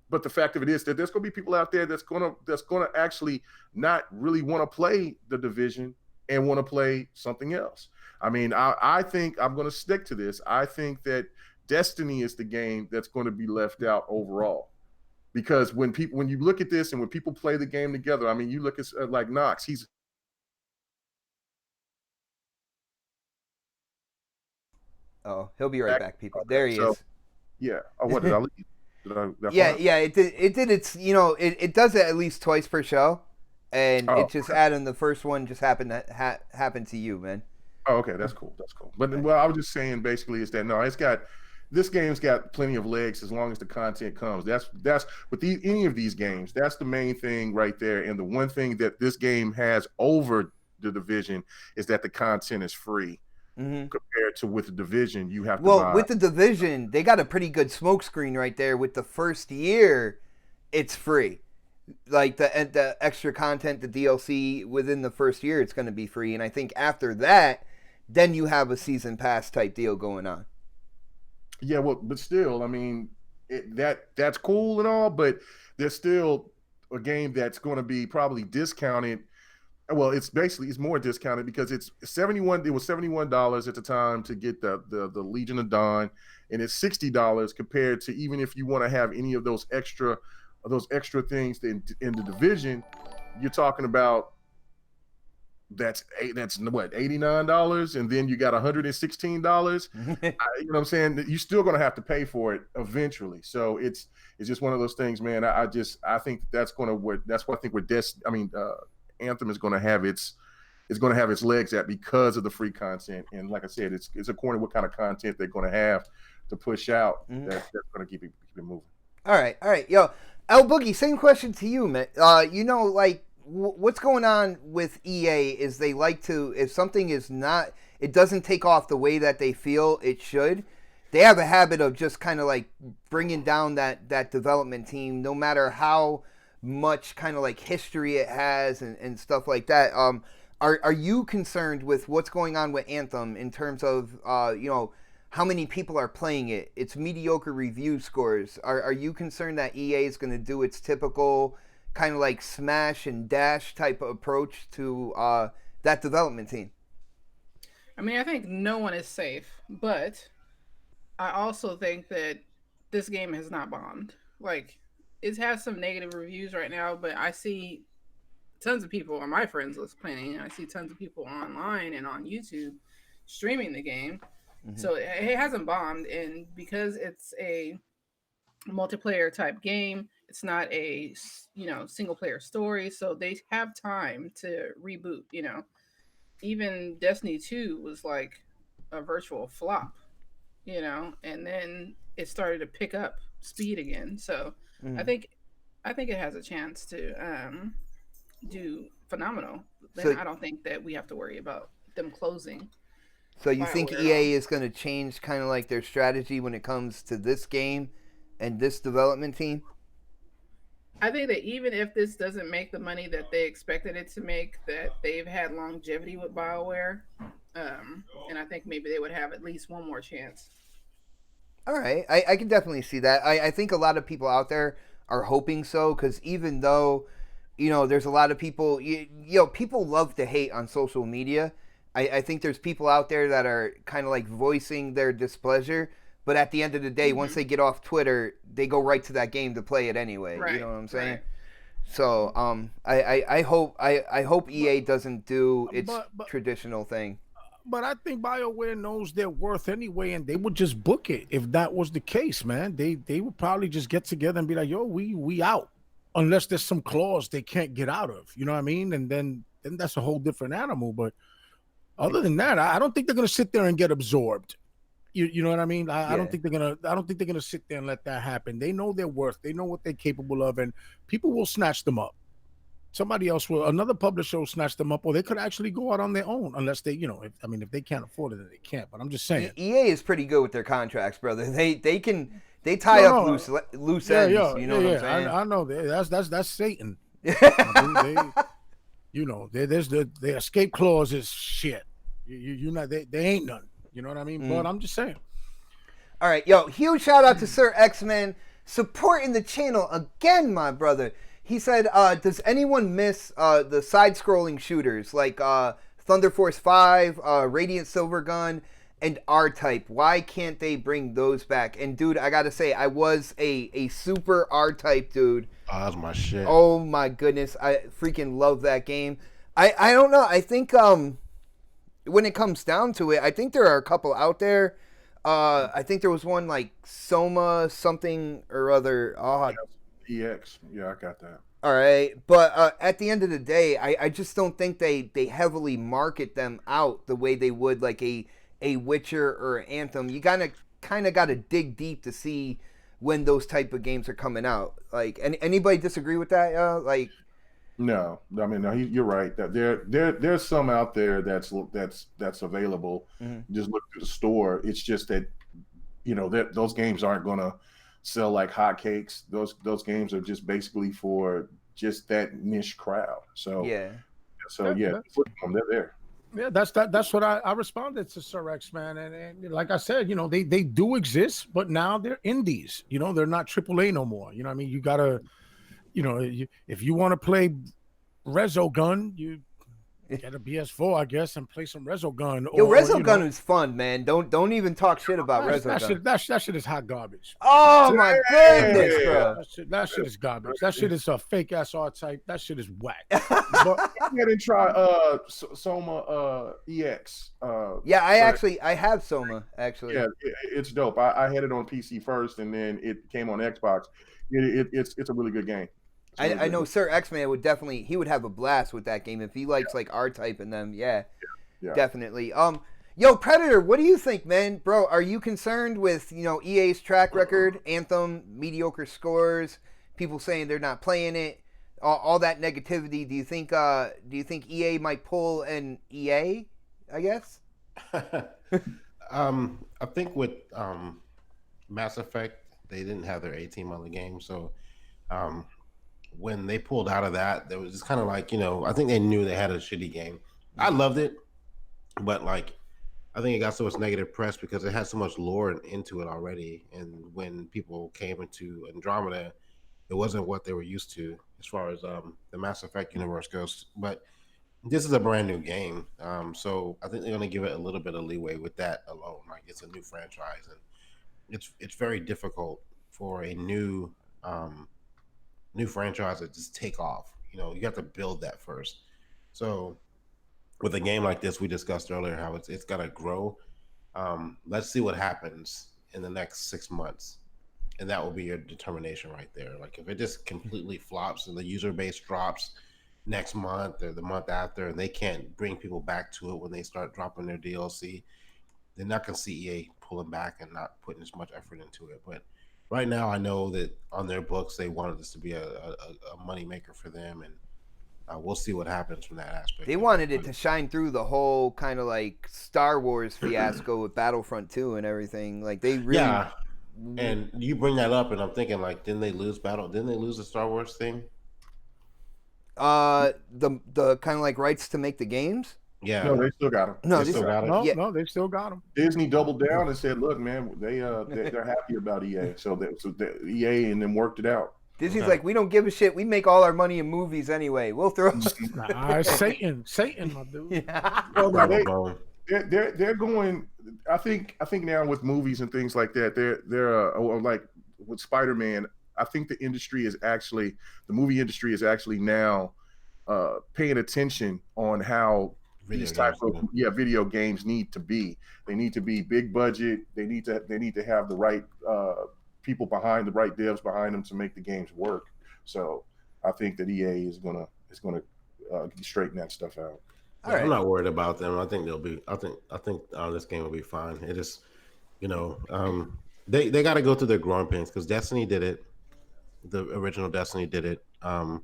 the fact of it is that there's going to be people out there that's going to actually not really want to play the Division and want to play something else. I mean, I think I'm going to stick to this. I think that Destiny is the game that's going to be left out overall, because when you look at this and when people play the game together, I mean, you look at like Knoxx. He'll be right back, people. There he is. Yeah. Oh, what did I leave? Yeah. It did. It's, you know, it does it at least twice per show, and it just added the first one just happened to happen to you, man. Oh, okay, that's cool. But I was just saying basically is that this game's got plenty of legs as long as the content comes. That's with any of these games. That's the main thing right there. And the one thing that this game has over the Division is that the content is free. Compared to with the Division, you have to buy. With the Division, they got a pretty good smokescreen right there. With the first year, it's free. Like the extra content, the DLC within the first year, it's going to be free. And I think after that, then you have a season pass type deal going on. Yeah, well, but still, I mean, that's cool and all, but there's still a game that's going to be probably discounted. Well, it's more discounted because it's $71. It was $71 at the time to get the Legion of Dawn, and it's $60 compared to, even if you want to have any of those extra things in the Division, you're talking about that's what, $89, and then you got $116. You know what I'm saying? You're still going to have to pay for it eventually. So it's just one of those things, man. I think that's what I think Anthem is going to have its legs at, because of the free content. And like I said, it's according to what kind of content they're going to have to push out. That's going to keep it moving. All right, yo, LBoogie, same question to you, man. You know, like, what's going on with EA is they like to, if something is not, it doesn't take off the way that they feel it should, they have a habit of just kind of like bringing down that development team, no matter how much kind of like history it has and stuff like that. Are you concerned with what's going on with Anthem in terms of, you know, how many people are playing it? It's mediocre review scores. Are you concerned that EA is going to do its typical kind of like smash and dash type of approach to that development team? I mean, I think no one is safe, but I also think that this game has not bombed. Like, it has some negative reviews right now, but I see tons of people on my friends list playing, and I see tons of people online and on YouTube streaming the game. Mm-hmm. So it hasn't bombed, and because it's a multiplayer type game, it's not a single player story, so they have time to reboot. Even Destiny 2 was like a virtual flop, and then it started to pick up speed again. So I think it has a chance to do phenomenal. So, I don't think that we have to worry about them closing. So you think EA is going to change kind of like their strategy when it comes to this game and this development team? I think that even if this doesn't make the money that they expected it to make, that they've had longevity with BioWare, and I think maybe they would have at least one more chance. All right, I can definitely see that. I think a lot of people out there are hoping so, because even though, there's a lot of people, people love to hate on social media. I think there's people out there that are kind of like voicing their displeasure, but at the end of the day, once they get off Twitter, they go right to that game to play it anyway. Right. You know what I'm saying? Right. So I hope EA doesn't do its traditional thing. But I think BioWare knows their worth anyway, and they would just book it if that was the case, man. They would probably just get together and be like, "Yo, we out," unless there's some clause they can't get out of. You know what I mean? And then that's a whole different animal. But other than that, I don't think they're gonna sit there and get absorbed. You know what I mean? I don't think they're gonna sit there and let that happen. They know their worth. They know what they're capable of, and people will snatch them up. Somebody else another publisher will snatch them up, or they could actually go out on their own, unless they, if they can't afford it, then they can't. But I'm just saying, EA is pretty good with their contracts, brother. They tie up loose ends. You know what I'm saying? I know that's Satan. I mean, there's the escape clause is shit. They ain't none. You know what I mean? But I'm just saying. All right, huge shout out to Sir X-Men supporting the channel again, my brother. He said, does anyone miss the side-scrolling shooters like Thunder Force 5, Radiant Silvergun, and R-Type? Why can't they bring those back? And, dude, I got to say, I was a super R-Type dude. Oh, that's my shit. Oh, my goodness. I freaking love that game. I don't know. I think when it comes down to it, I think there are a couple out there. I think there was one like Soma something or other. EX. Yeah, I got that. All right. But at the end of the day, I just don't think they heavily market them out the way they would like a Witcher or Anthem. You kind of got to dig deep to see when those type of games are coming out. Like, anybody disagree with that? No, I mean, no, you're right. That there's some out there that's available. Mm-hmm. Just look through the store. It's just that, those games aren't gonna sell like hotcakes. Those games are just basically for just that niche crowd. So yeah, they're there. Yeah, that's what I responded to Sir X, man, and like I said, they do exist, but now they're indies. They're not AAA no more. You know what I mean? You gotta. If you want to play Resogun, you get a PS4, I guess, and play some Resogun. Resogun is fun, man. Don't even talk shit about Resogun. That shit is hot garbage. Oh my goodness, bro. That shit is garbage. That shit is a fake ass R-Type. That shit is whack. But you gotta try Soma EX. I have Soma actually. Yeah, it's dope. I had it on PC first, and then it came on Xbox. It's a really good game. I know Sir X-Man would have a blast with that game if he likes like R-Type and them. Yeah, definitely. Predator, what do you think, man? Bro, are you concerned with EA's track record, Anthem, mediocre scores, people saying they're not playing it, all that negativity? Do you think EA might pull an EA? I guess. I think with Mass Effect, they didn't have their A team on the game, so when they pulled out of that, there was just kind of like, I think they knew they had a shitty game. I loved it, but like, I think it got so much negative press because it had so much lore into it already. And when people came into Andromeda, It wasn't what they were used to as far as the Mass Effect universe goes. But this is a brand new game, so I think they're going to give it a little bit of leeway with that alone. Like it's a new franchise, and it's very difficult for a new franchise to just take off. You know, you have to build that first. So with a game like this, we discussed earlier how it's got to grow. Let's see what happens in the next 6 months, and that will be your determination right there. Like if it just completely flops and the user base drops next month or the month after, and they can't bring people back to it when they start dropping their DLC, they're not going to see EA pulling back and not putting as much effort into it. But right now, I know that on their books, they wanted this to be a money maker for them, and we'll see what happens from that aspect. They wanted it to shine through the whole kind of like Star Wars fiasco with Battlefront 2 and everything. Like they really, yeah. And you bring that up, and I'm thinking like, didn't they lose the Star Wars thing? The kind of like rights to make the games. Yeah, no, they still got them. No, they still got it. No, Yeah. no, they still got them. Disney doubled down and said, "Look, man, they're happy about EA." So EA and then worked it out. Disney's like, we don't give a shit. We make all our money in movies anyway. We'll throw. Nah, Satan, my dude. Yeah. Well, no, they're going. I think now with movies and things like that, they're like with Spider-Man. I think the movie industry is actually now paying attention on how these types of video games need to be. They need to be big budget. They need to have the right people behind, the right devs behind them to make the games work. So I think that EA is gonna straighten that stuff out. All right. I'm not worried about them. I think they'll be. I think this game will be fine. It is, they got to go through their growing pains because Destiny did it. The original Destiny did it. The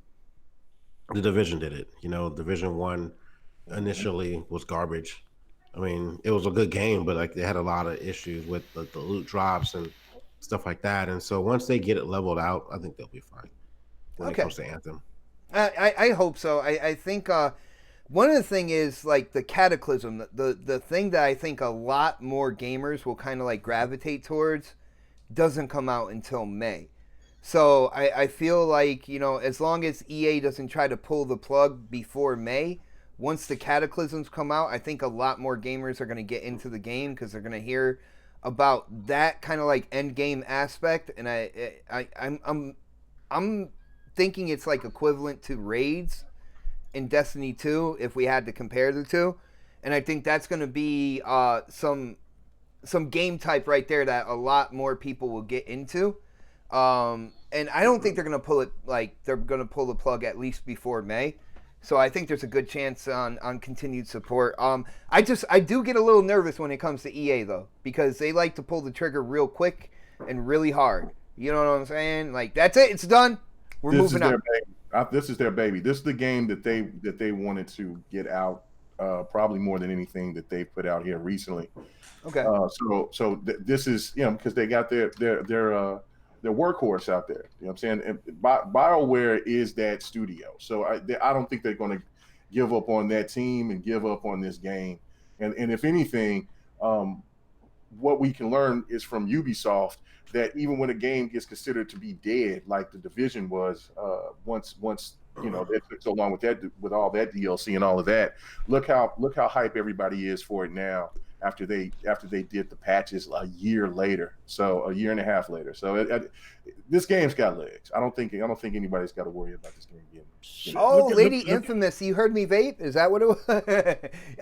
Division did it. Division 1 initially was garbage. I mean, it was a good game, but like they had a lot of issues with the loot drops and stuff like that. And so once they get it leveled out, I think they'll be fine when it comes to Anthem. I hope so. I think one of the thing is like the Cataclysm. The thing that I think a lot more gamers will kind of like gravitate towards doesn't come out until May. So I feel like, as long as EA doesn't try to pull the plug before May, once the Cataclysms come out, I think a lot more gamers are going to get into the game because they're going to hear about that kind of like end game aspect. And I'm thinking it's like equivalent to raids in Destiny 2 if we had to compare the two. And I think that's going to be some game type right there that a lot more people will get into. And I don't think they're going to pull it they're going to pull the plug at least before May. So I think there's a good chance on continued support. I do get a little nervous when it comes to EA though, because they like to pull the trigger real quick and really hard. You know what I'm saying? Like that's it, it's done. We're moving on. This is their baby. This is the game that they wanted to get out, probably more than anything that they put out here recently. Okay. This is because they got their workhorse out there. You know what I'm saying? And BioWare is that studio. So I don't think they're going to give up on that team and give up on this game. And if anything, what we can learn is from Ubisoft that even when a game gets considered to be dead, like the Division was, once they took so long with all that DLC and all of that, look how hype everybody is for it now. After they did the patches a year later, so a year and a half later. So this game's got legs. I don't think anybody's got to worry about this game again. Oh, Lady Infamous, you heard me vape? Is that what it was?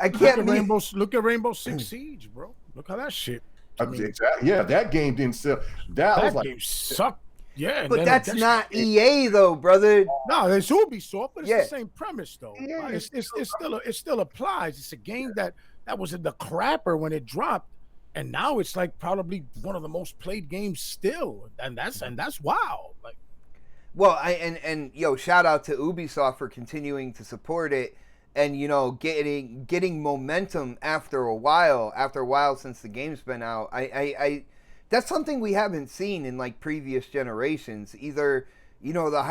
I can't. Look at Rainbow Six Siege, bro. Look how that shit. Exactly. Yeah, that game didn't sell. That game sucked. Yeah, but that's not EA though, brother. No, it's Ubisoft, but it's the same premise though. Yeah. It still applies. It's a game that was in the crapper when it dropped, and now it's like probably one of the most played games still, and that's wow. Like, well, shout out to Ubisoft for continuing to support it, and getting momentum after a while since the game's been out. I that's something we haven't seen in like previous generations. Either the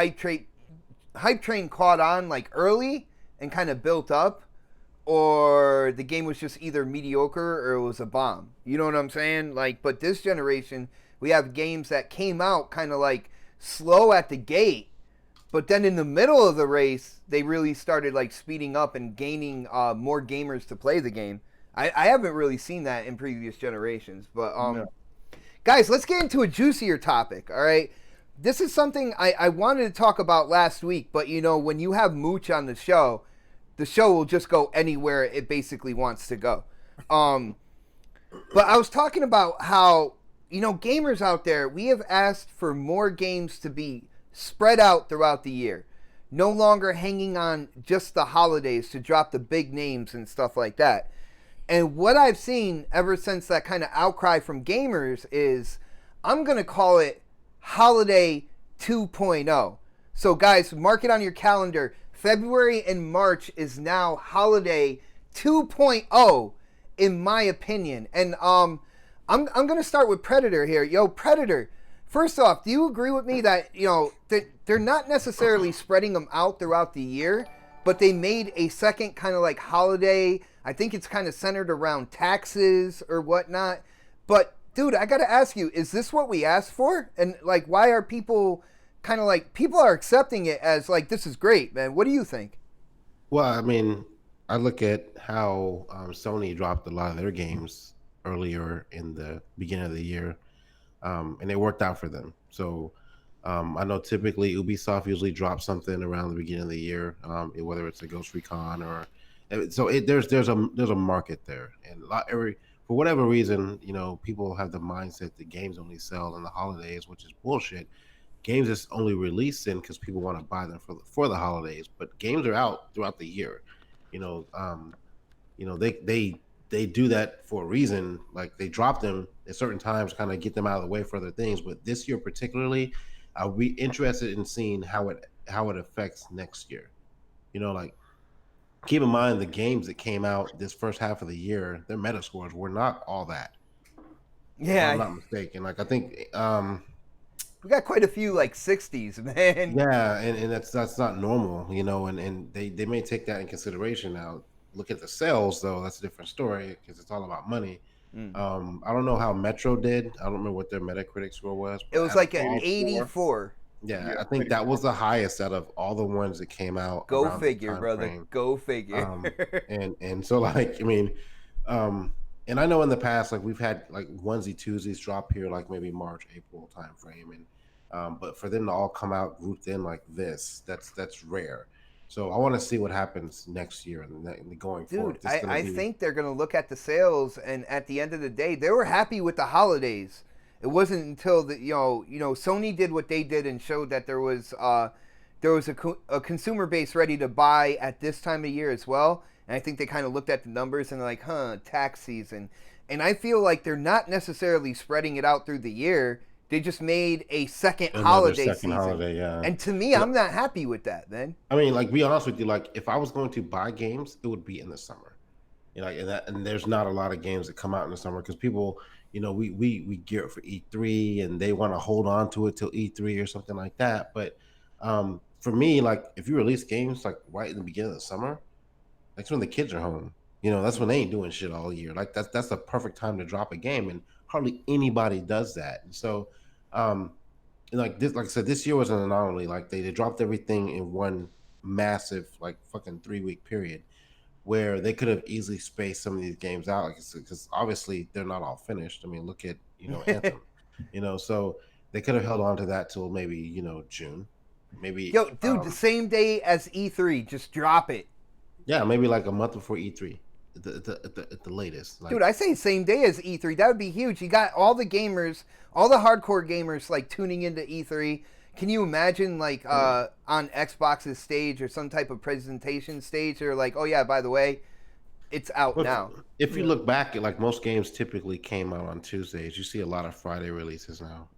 hype train caught on like early and kind of built up, or the game was just either mediocre or it was a bomb. You know what I'm saying? Like, but this generation, we have games that came out kind of like slow at the gate, but then in the middle of the race, they really started like speeding up and gaining more gamers to play the game. I haven't really seen that in previous generations, but guys, let's get into a juicier topic. All right, this is something I wanted to talk about last week, but you know, when you have Mooch on the show will just go anywhere it basically wants to go. But I was talking about how, you know, gamers out there, we have asked for more games to be spread out throughout the year, no longer hanging on just the holidays to drop the big names and stuff like that. And what I've seen ever since that kind of outcry from gamers is, I'm going to call it Holiday 2.0. So guys, mark it on your calendar. February and March is now Holiday 2.0, in my opinion. And I'm going to start with Predator here. Yo, Predator, first off, do you agree with me that, you know, that they're not necessarily spreading them out throughout the year, but they made a second kind of like holiday? I think it's kind of centered around taxes or whatnot. But, dude, I got to ask you, is this what we asked for? And, like, why are people kind of like, people are accepting it as, like, this is great, man. What do you think? Well, I mean, I look at how Sony dropped a lot of their games earlier in the beginning of the year, and it worked out for them. So I know typically Ubisoft usually drops something around the beginning of the year, whether it's a Ghost Recon or so. There's a market there, and for whatever reason, you know, people have the mindset that games only sell in the holidays, which is bullshit. Games is only releasing because people want to buy them for the holidays, but games are out throughout the year. You know, they do that for a reason. Like, they drop them at certain times, kind of get them out of the way for other things. But this year particularly, I'll be interested in seeing how it affects next year. You know, like, keep in mind the games that came out this first half of the year, their meta scores were not all that. Yeah, if I'm not mistaken. Like, I think we got quite a few like 60s, man. Yeah, and that's not normal, you know, and they may take that in consideration. Now, look at the sales, though. That's a different story because it's all about money. I don't know how Metro did. I don't remember what their Metacritic score was. It was like an 84. Yeah, I think that was the highest out of all the ones that came out. Go figure, brother. Frame. Go figure. And so, like, I mean, and I know in the past, like, we've had like onesie twosies drop here, like maybe March, April time frame, and but for them to all come out grouped in like this, that's rare. So I want to see what happens next year and going forward. Dude, I think they're going to look at the sales, and at the end of the day, they were happy with the holidays. It wasn't until the you know Sony did what they did and showed that there was a consumer base ready to buy at this time of year as well. And I think they kind of looked at the numbers and they're like, tax season. And I feel like they're not necessarily spreading it out through the year. They just made a another holiday season. Yeah. And to me, I'm not happy with that, man. I mean, like, be honest with you, like, if I was going to buy games, it would be in the summer. You know, and there's not a lot of games that come out in the summer because people, you know, we gear up for E3 and they want to hold on to it till E3 or something like that. But for me, like, if you release games like right in the beginning of the summer, that's when the kids are home. You know, that's when they ain't doing shit all year. Like, that's the perfect time to drop a game, and hardly anybody does that. And so, like I said, this year was an anomaly. Like, they dropped everything in one massive, like, fucking 3-week period, where they could have easily spaced some of these games out, like, because obviously they're not all finished. I mean, look at, you know, Anthem, you know, so they could have held on to that till maybe, you know, June, maybe. Yo, dude, the same day as E3, just drop it. Yeah, maybe like a month before E3 at the latest. Like, dude, I say same day as E3. That would be huge. You got all the gamers, all the hardcore gamers, like, tuning into E3. Can you imagine, like, on Xbox's stage or some type of presentation stage, they're like, oh, yeah, by the way, it's out now. If you look back at, like, most games typically came out on Tuesdays. You see a lot of Friday releases now,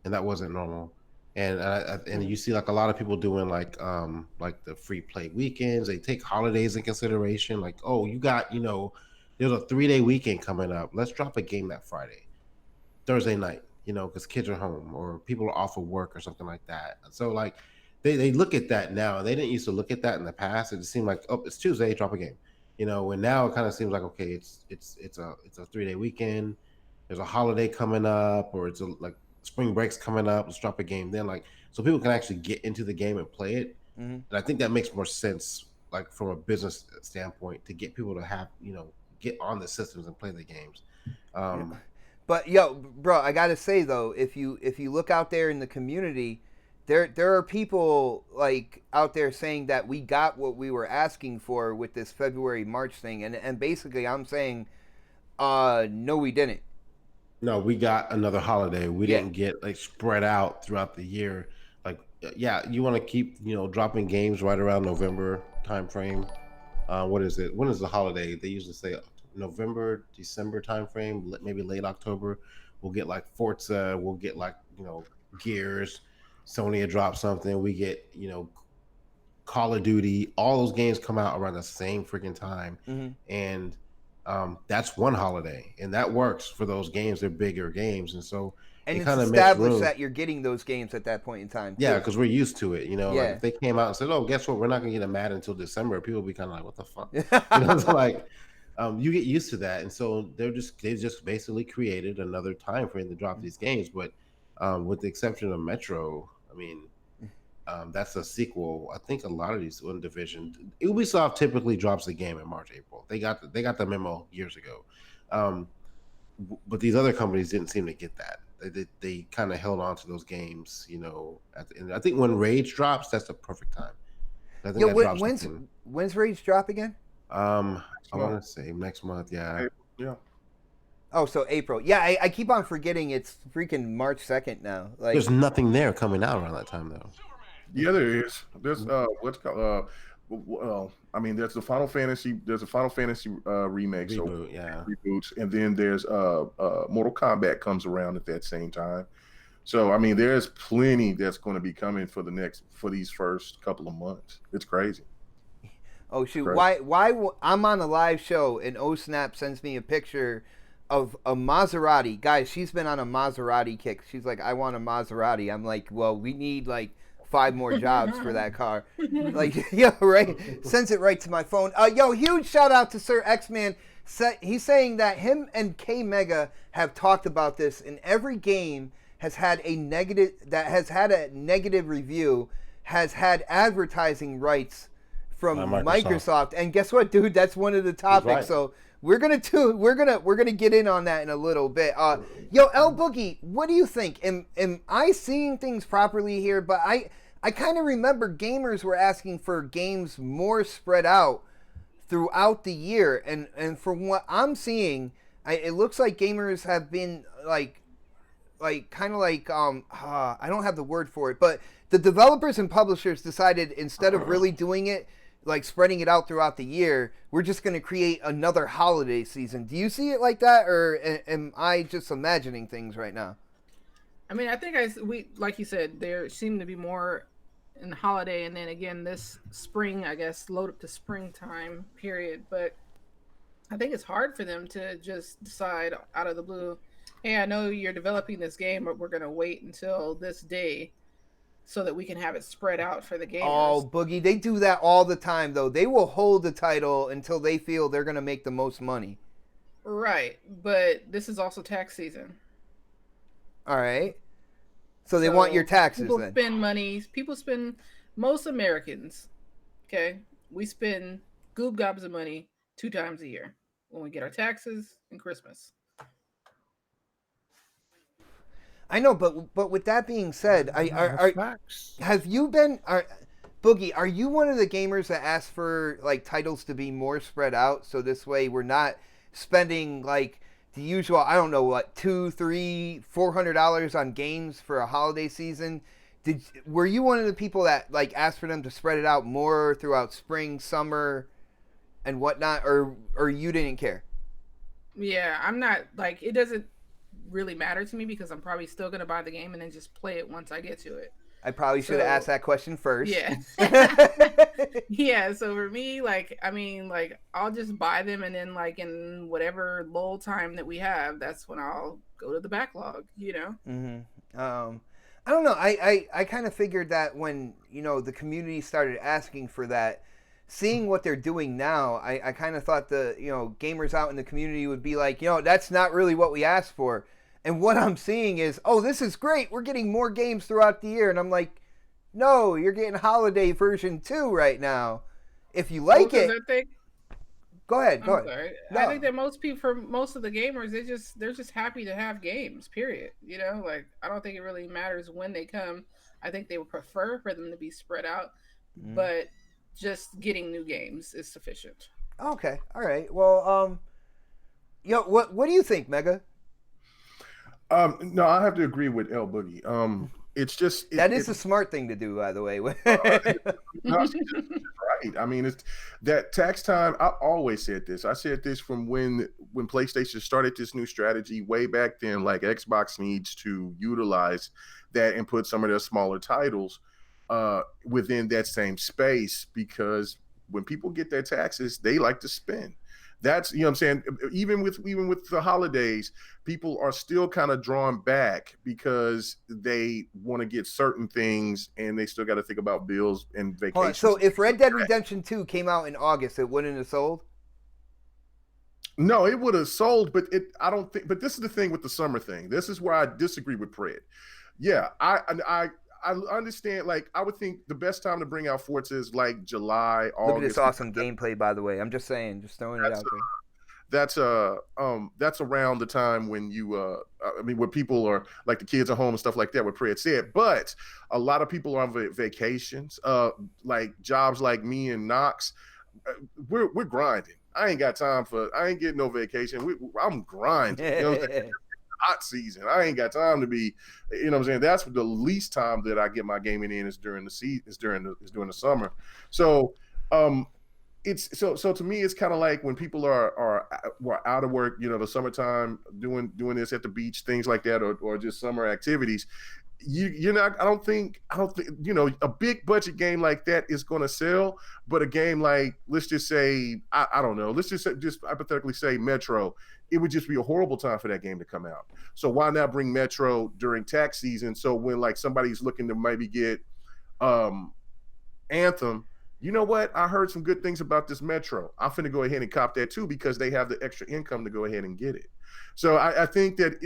and that wasn't normal. And you see, like, a lot of people doing like the free play weekends. They take holidays in consideration. Like, oh, you got, you know, there's a 3-day weekend coming up. Let's drop a game that Friday, Thursday night, you know, because kids are home or people are off of work or something like that. So, like, they look at that now. They didn't used to look at that in the past. It just seemed like, oh, it's Tuesday, drop a game, you know. And now it kind of seems like, okay, it's a 3-day weekend. There's a holiday coming up, or it's like spring break's coming up. Let's drop a game then, like so people can actually get into the game and play it. Mm-hmm. And I think that makes more sense, like from a business standpoint, to get people to have get on the systems and play the games. But yo, bro, I gotta say though, if you look out there in the community, there are people like out there saying that we got what we were asking for with this February March thing, and basically I'm saying, no, we didn't. No, we got another holiday. We didn't get like spread out throughout the year. Like, yeah, you want to keep dropping games right around November timeframe. What is it? When is the holiday? They usually say November, December timeframe, maybe late October. We'll get like Forza. We'll get like Gears. Sony will drop something. We get Call of Duty. All those games come out around the same freaking time, and that's one holiday, and that works for those games. They're bigger games, and so and it it's kind of established that you're getting those games at that point in time. Yeah, because we're used to it. Yeah. Like if they came out and said, "Oh, guess what? We're not gonna get a Madden until December," people would be kind of like, "What the fuck?" So like, you get used to that, and so they just basically created another time frame to drop these games. But with the exception of Metro, I mean, that's a sequel. I think a lot of these one division, Ubisoft typically drops a game in March, April. They got the memo years ago, but these other companies didn't seem to get that. They kind of held on to those games, at the end. I think when Rage drops, that's the perfect time. I think when's Rage drop again? I want to say next month. Yeah. Yeah. Oh, so April. Yeah, I keep on forgetting it's freaking March 2nd now. Like, there's nothing there coming out around that time though. Yeah, there is. There's what's called I mean, there's the Final Fantasy. There's a Final Fantasy remake, reboots, and then there's Mortal Kombat comes around at that same time. So I mean, there's plenty that's going to be coming for these first couple of months. It's crazy. Oh shoot! Why I'm on a live show and Snap sends me a picture of a Maserati. Guys, she's been on a Maserati kick. She's like, I want a Maserati. I'm like, well, we need like 5 more jobs for that car. Like, yeah, right. Sends it right to my phone. Huge shout out to Sir X-Man. He's saying that him and K Mega have talked about this, and every game has had a negative review, has had advertising rights from Microsoft. And guess what, dude? That's one of the topics. Right. So we're gonna get in on that in a little bit. LBoogie, what do you think? Am I seeing things properly here? But I kind of remember gamers were asking for games more spread out throughout the year, and from what I'm seeing, it looks like gamers have been I don't have the word for it, but the developers and publishers decided instead of really doing it, like spreading it out throughout the year, we're just going to create another holiday season. Do you see it like that, or am I just imagining things right now? I mean, I think we like you said, there seem to be more in the holiday, and then again this spring, I guess, load up to springtime period. But I think it's hard for them to just decide out of the blue, hey, I know you're developing this game, but we're going to wait until this day so that we can have it spread out for the gamers. Oh, Boogie, they do that all the time, though. They will hold the title until they feel they're going to make the most money. Right, but this is also tax season. All right. So they want your taxes people then. Spend money. People spend, most Americans, okay, we spend goob gobs of money 2 times a year when we get our taxes and Christmas. I know, but with that being said, have you been, Boogie, are you one of the gamers that asked for like titles to be more spread out, so this way we're not spending like the usual, I don't know what, $200, $300, $400 on games for a holiday season? Were you one of the people that like asked for them to spread it out more throughout spring, summer, and whatnot, or you didn't care? Yeah, I'm not like, it doesn't really matter to me because I'm probably still gonna buy the game and then just play it once I get to it. I probably should have asked that question first. Yeah. Yeah, so for me, like, I mean, like, I'll just buy them, and then like in whatever lull time that we have, that's when I'll go to the backlog, Mm-hmm. I don't know. I kind of figured that when the community started asking for that, seeing what they're doing now, I kind of thought the gamers out in the community would be like, that's not really what we asked for. And what I'm seeing is, oh, this is great. We're getting more games throughout the year. And I'm like, no, you're getting holiday version 2 right now. If you like it, go ahead. Sorry. No. I think that most people, for most of the gamers, they're just happy to have games. Period. You know, like I don't think it really matters when they come. I think they would prefer for them to be spread out, but just getting new games is sufficient. Okay, all right. Well, what do you think, Mega? No, I have to agree with LBoogie. It's just that is a smart thing to do, by the way. Right. I mean, it's that tax time. I always said this. I said this from when PlayStation started this new strategy way back then. Like Xbox needs to utilize that and put some of their smaller titles within that same space, because when people get their taxes, they like to spend. That's, you know what I'm saying? Even with the holidays, people are still kind of drawn back because they want to get certain things and they still got to think about bills and vacations. So if Red Dead Redemption 2 came out in August, it wouldn't have sold? No, it would have sold, but I don't think. But this is the thing with the summer thing. This is where I disagree with Pred. Yeah, I understand. Like, I would think the best time to bring out Forza is like July, August. Look at this awesome gameplay, by the way. I'm just saying, just throwing it out there. That's around the time when when people are like the kids are home and stuff like that. What Pred said, but a lot of people are on vacations. Like jobs like me and Knoxx, we're grinding. I ain't got time I ain't getting no vacation. I'm grinding. You know what I'm saying? Hot season. I ain't got time to be, you know what I'm saying? That's the least time that I get my gaming in is during the season, is during the summer. So it's so to me it's kind of like when people are out of work, you know, the summertime doing this at the beach, things like that, or just summer activities. You're not, I don't think, you know, a big budget game like that is going to sell, but a game like, let's just say, I don't know, let's just hypothetically say Metro, it would just be a horrible time for that game to come out. So why not bring Metro during tax season? So when like somebody's looking to maybe get Anthem, you know what? I heard some good things about this Metro. I'm finna go ahead and cop that too, because they have the extra income to go ahead and get it. So I think that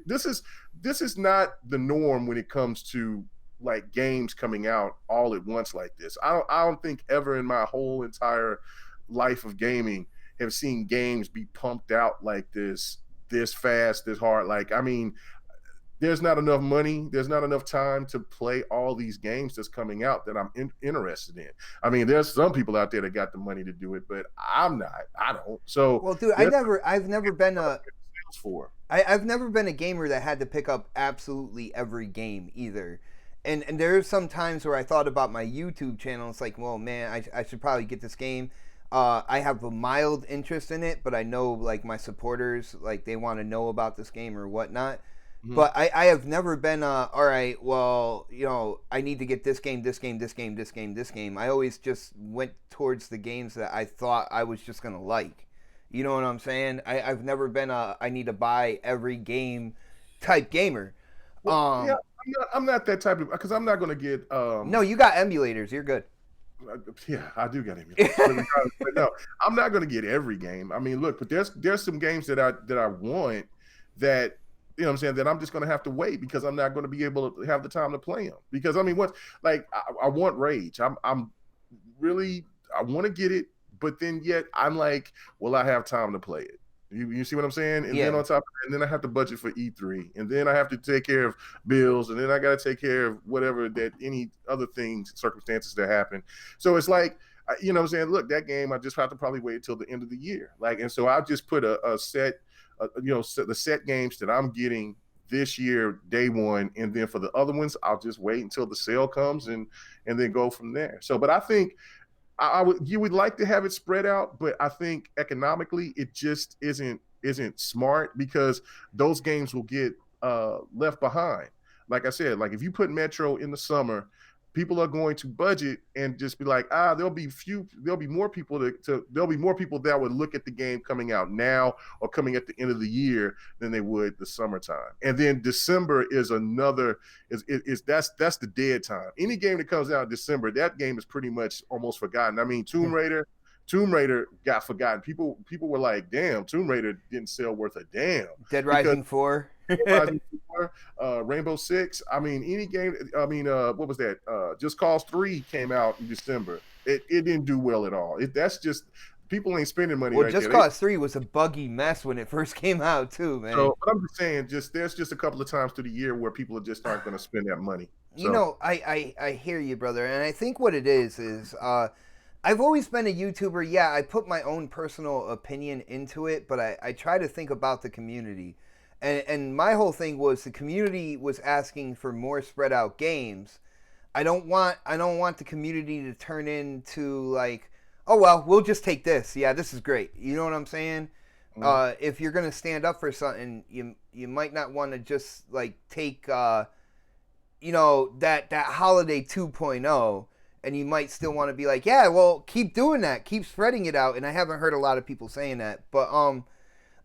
this is not the norm when it comes to like games coming out all at once like this. I don't think ever in my whole entire life of gaming have seen games be pumped out like this fast, this hard. Like, I mean, there's not enough money, there's not enough time to play all these games that's coming out that I'm interested in. I mean, there's some people out there that got the money to do it, but I'm not. I don't. So, well, dude, I've never been I've never been a gamer that had to pick up absolutely every game either. And there's some times where I thought about my YouTube channel. It's like, well, man, I should probably get this game. I have a mild interest in it, but I know like my supporters, like they want to know about this game or whatnot. Mm-hmm. But I have never been all right, well, you know, I need to get this game. I always just went towards the games that I thought I was just gonna like. You know what I'm saying? I've never been I need to buy every game type gamer. Yeah, I'm not that type of, because I'm not gonna get No, you got emulators, you're good. Yeah, I do got emulators. But no, I'm not gonna get every game. I mean, look, but there's some games that I want that, you know what I'm saying, that I'm just going to have to wait because I'm not going to be able to have the time to play them. Because, I mean, I want Rage. I'm really, I want to get it, but then yet I'm like, will I have time to play it? You see what I'm saying? And then on top of that, and then I have to budget for E3, and then I have to take care of bills, and then I got to take care of whatever that any other things, circumstances that happen. So it's like, you know what I'm saying? Look, that game, I just have to probably wait till the end of the year. Like, and so I just put a set, you know, the set games that I'm getting this year, day one, and then for the other ones, I'll just wait until the sale comes and then go from there. So, but I think you would like to have it spread out, but I think economically it just isn't smart, because those games will get left behind. Like I said, like if you put Metro in the summer, people are going to budget and just be like, there'll be more people that would look at the game coming out now or coming at the end of the year than they would the summertime. And then December is that's the dead time. Any game that comes out in December, that game is pretty much almost forgotten. I mean, Tomb Raider Tomb Raider got forgotten. People were like, "Damn, Tomb Raider didn't sell worth a damn." Dead Rising 4. Rainbow Six. I mean, any game. I mean, what was that? Just Cause 3 came out in December. It didn't do well at all. That's just people ain't spending money. Well, right Just there. Cause 3 was a buggy mess when it first came out too, man. So, but I'm just saying, there's just a couple of times through the year where people just aren't going to spend that money. So. You know, I hear you, brother, and I think what it is I've always been a YouTuber. Yeah, I put my own personal opinion into it, but I try to think about the community. And my whole thing was the community was asking for more spread out games. I don't want the community to turn into like, oh well, we'll just take this. Yeah, this is great. You know what I'm saying? Mm-hmm. If you're gonna stand up for something, you might not want to just like take that holiday 2.0, and you might still want to be like, yeah, well, keep doing that, keep spreading it out. And I haven't heard a lot of people saying that, but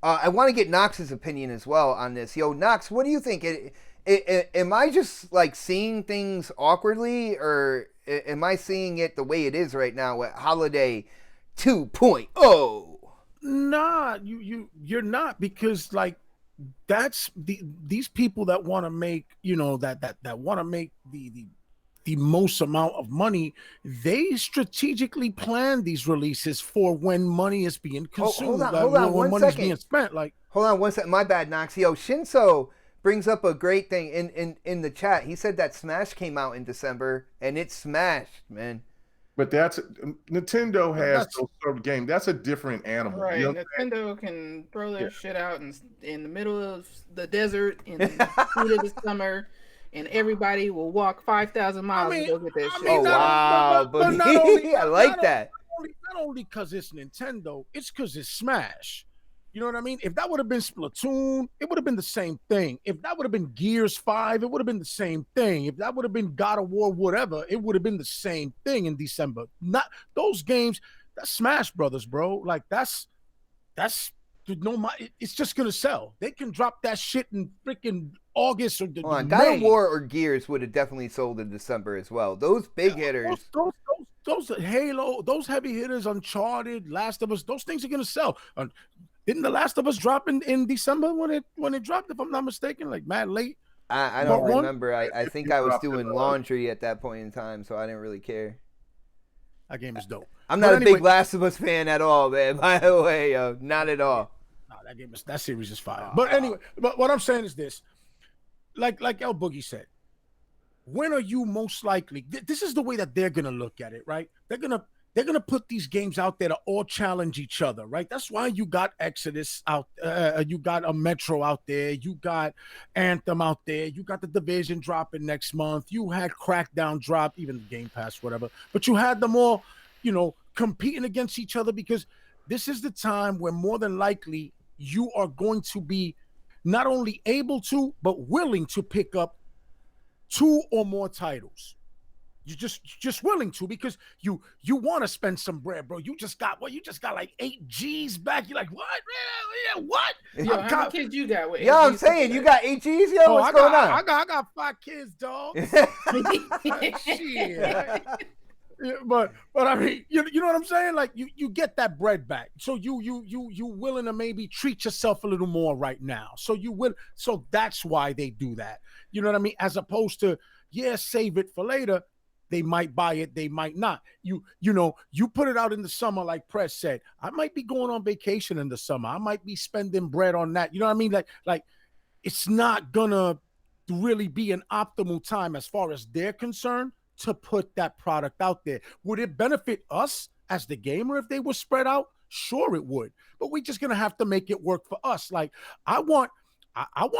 I want to get Knox's opinion as well on this. Yo, Knoxx, what do you think? Am I just like seeing things awkwardly, or am I seeing it the way it is right now at Holiday 2.0? Nah, you're not, because like that's these people that want to make that want to make the most amount of money. They strategically plan these releases for when money is being consumed. Hold on, when money's being spent. Hold on one second. My bad, Knoxx. Yo, Shinso brings up a great thing in the chat. He said that Smash came out in December, and it smashed, man. But Nintendo has those sort of games. That's a different animal. Right. You know Nintendo can throw their shit out in the middle of the desert in the heat of the summer, and everybody will walk 5,000 miles to go get that shit. Oh, wow. But not only, I like that. Not only because it's Nintendo, it's because it's Smash. You know what I mean? If that would have been Splatoon, it would have been the same thing. If that would have been Gears 5, it would have been the same thing. If that would have been God of War, whatever, it would have been the same thing in December. Not those games. That's Smash Brothers, bro. Like that's it's just gonna sell. They can drop that shit in freaking August or May. God of War or Gears would have definitely sold in December as well. Those big hitters. Those Halo, those heavy hitters, Uncharted, Last of Us, those things are gonna sell. Didn't The Last of Us drop in December when it dropped, if I'm not mistaken, like mad late? I don't remember. I think I was doing laundry at that point in time, so I didn't really care. That game is dope. I'm not a big Last of Us fan at all, man. By the way, not at all. No, that series is fire. But anyway, but what I'm saying is this: like LBoogie said, when are you most likely? This is the way that they're gonna look at it, right? They're gonna put these games out there to all challenge each other, right? That's why you got Exodus out, you got a Metro out there, you got Anthem out there, you got the Division dropping next month, you had Crackdown drop, even the Game Pass, whatever. But you had them all, competing against each other, because this is the time where more than likely you are going to be not only able to, but willing to pick up 2 or more titles. You're just willing to, because you want to spend some bread, bro. You just got like 8 G's back. You're like, what? Yeah, what? Yo, how many kids you got? Yo, I'm saying you got 8 G's, yo. What's going on? I got 5 kids, dog. Shit. But I mean, you know what I'm saying? Like you get that bread back, so you willing to maybe treat yourself a little more right now. So that's why they do that. You know what I mean? As opposed to save it for later. They might buy it, they might not. You put it out in the summer, like Press said. I might be going on vacation in the summer. I might be spending bread on that. You know what I mean? Like it's not gonna really be an optimal time as far as they're concerned to put that product out there. Would it benefit us as the gamer if they were spread out? Sure, it would. But we're just gonna have to make it work for us. Like I want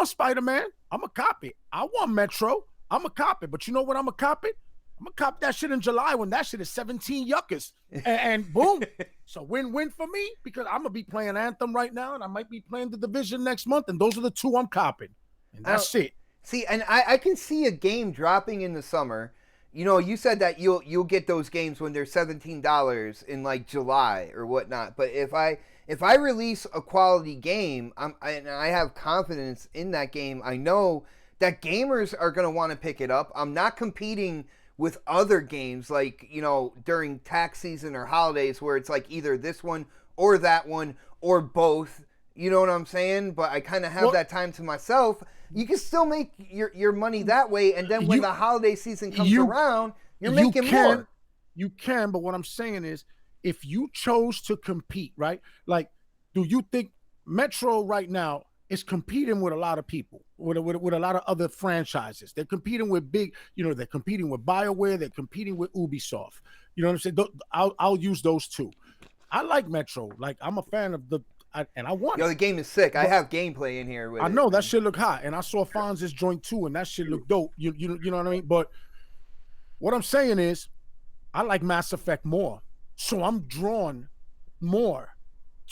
Spider-Man. I'm a cop it. I want Metro. I'm a cop it. But you know what? I'm a cop it. I'm gonna cop that shit in July when that shit is 17 yuccas, and boom. So win-win for me, because I'm gonna be playing Anthem right now, and I might be playing the Division next month, and those are the 2 I'm copping, and that's it. See, and I can see a game dropping in the summer. You said that you'll get those games when they're $17 in like July or whatnot. But if I release a quality game, and I have confidence in that game, I know that gamers are gonna want to pick it up. I'm not competing with other games, like, you know, during tax season or holidays, where it's like either this one or that one or both. You know what I'm saying? But I kind of have that time to myself. You can still make your money that way, and then when the holiday season comes around, you're making more. You can, but what I'm saying is, if you chose to compete, right? Like, do you think Metro right now is competing with a lot of people, with a lot of other franchises? They're competing with big, you know, they're competing with BioWare, they're competing with Ubisoft. You know what I'm saying? I'll use those two. I like Metro. Like, I'm a fan of and I want. Yo, the game is sick. I have gameplay in here with I know that shit look hot, and I saw Fonz's joint too, and that shit look dope. You know what I mean? But what I'm saying is, I like Mass Effect more. So I'm drawn more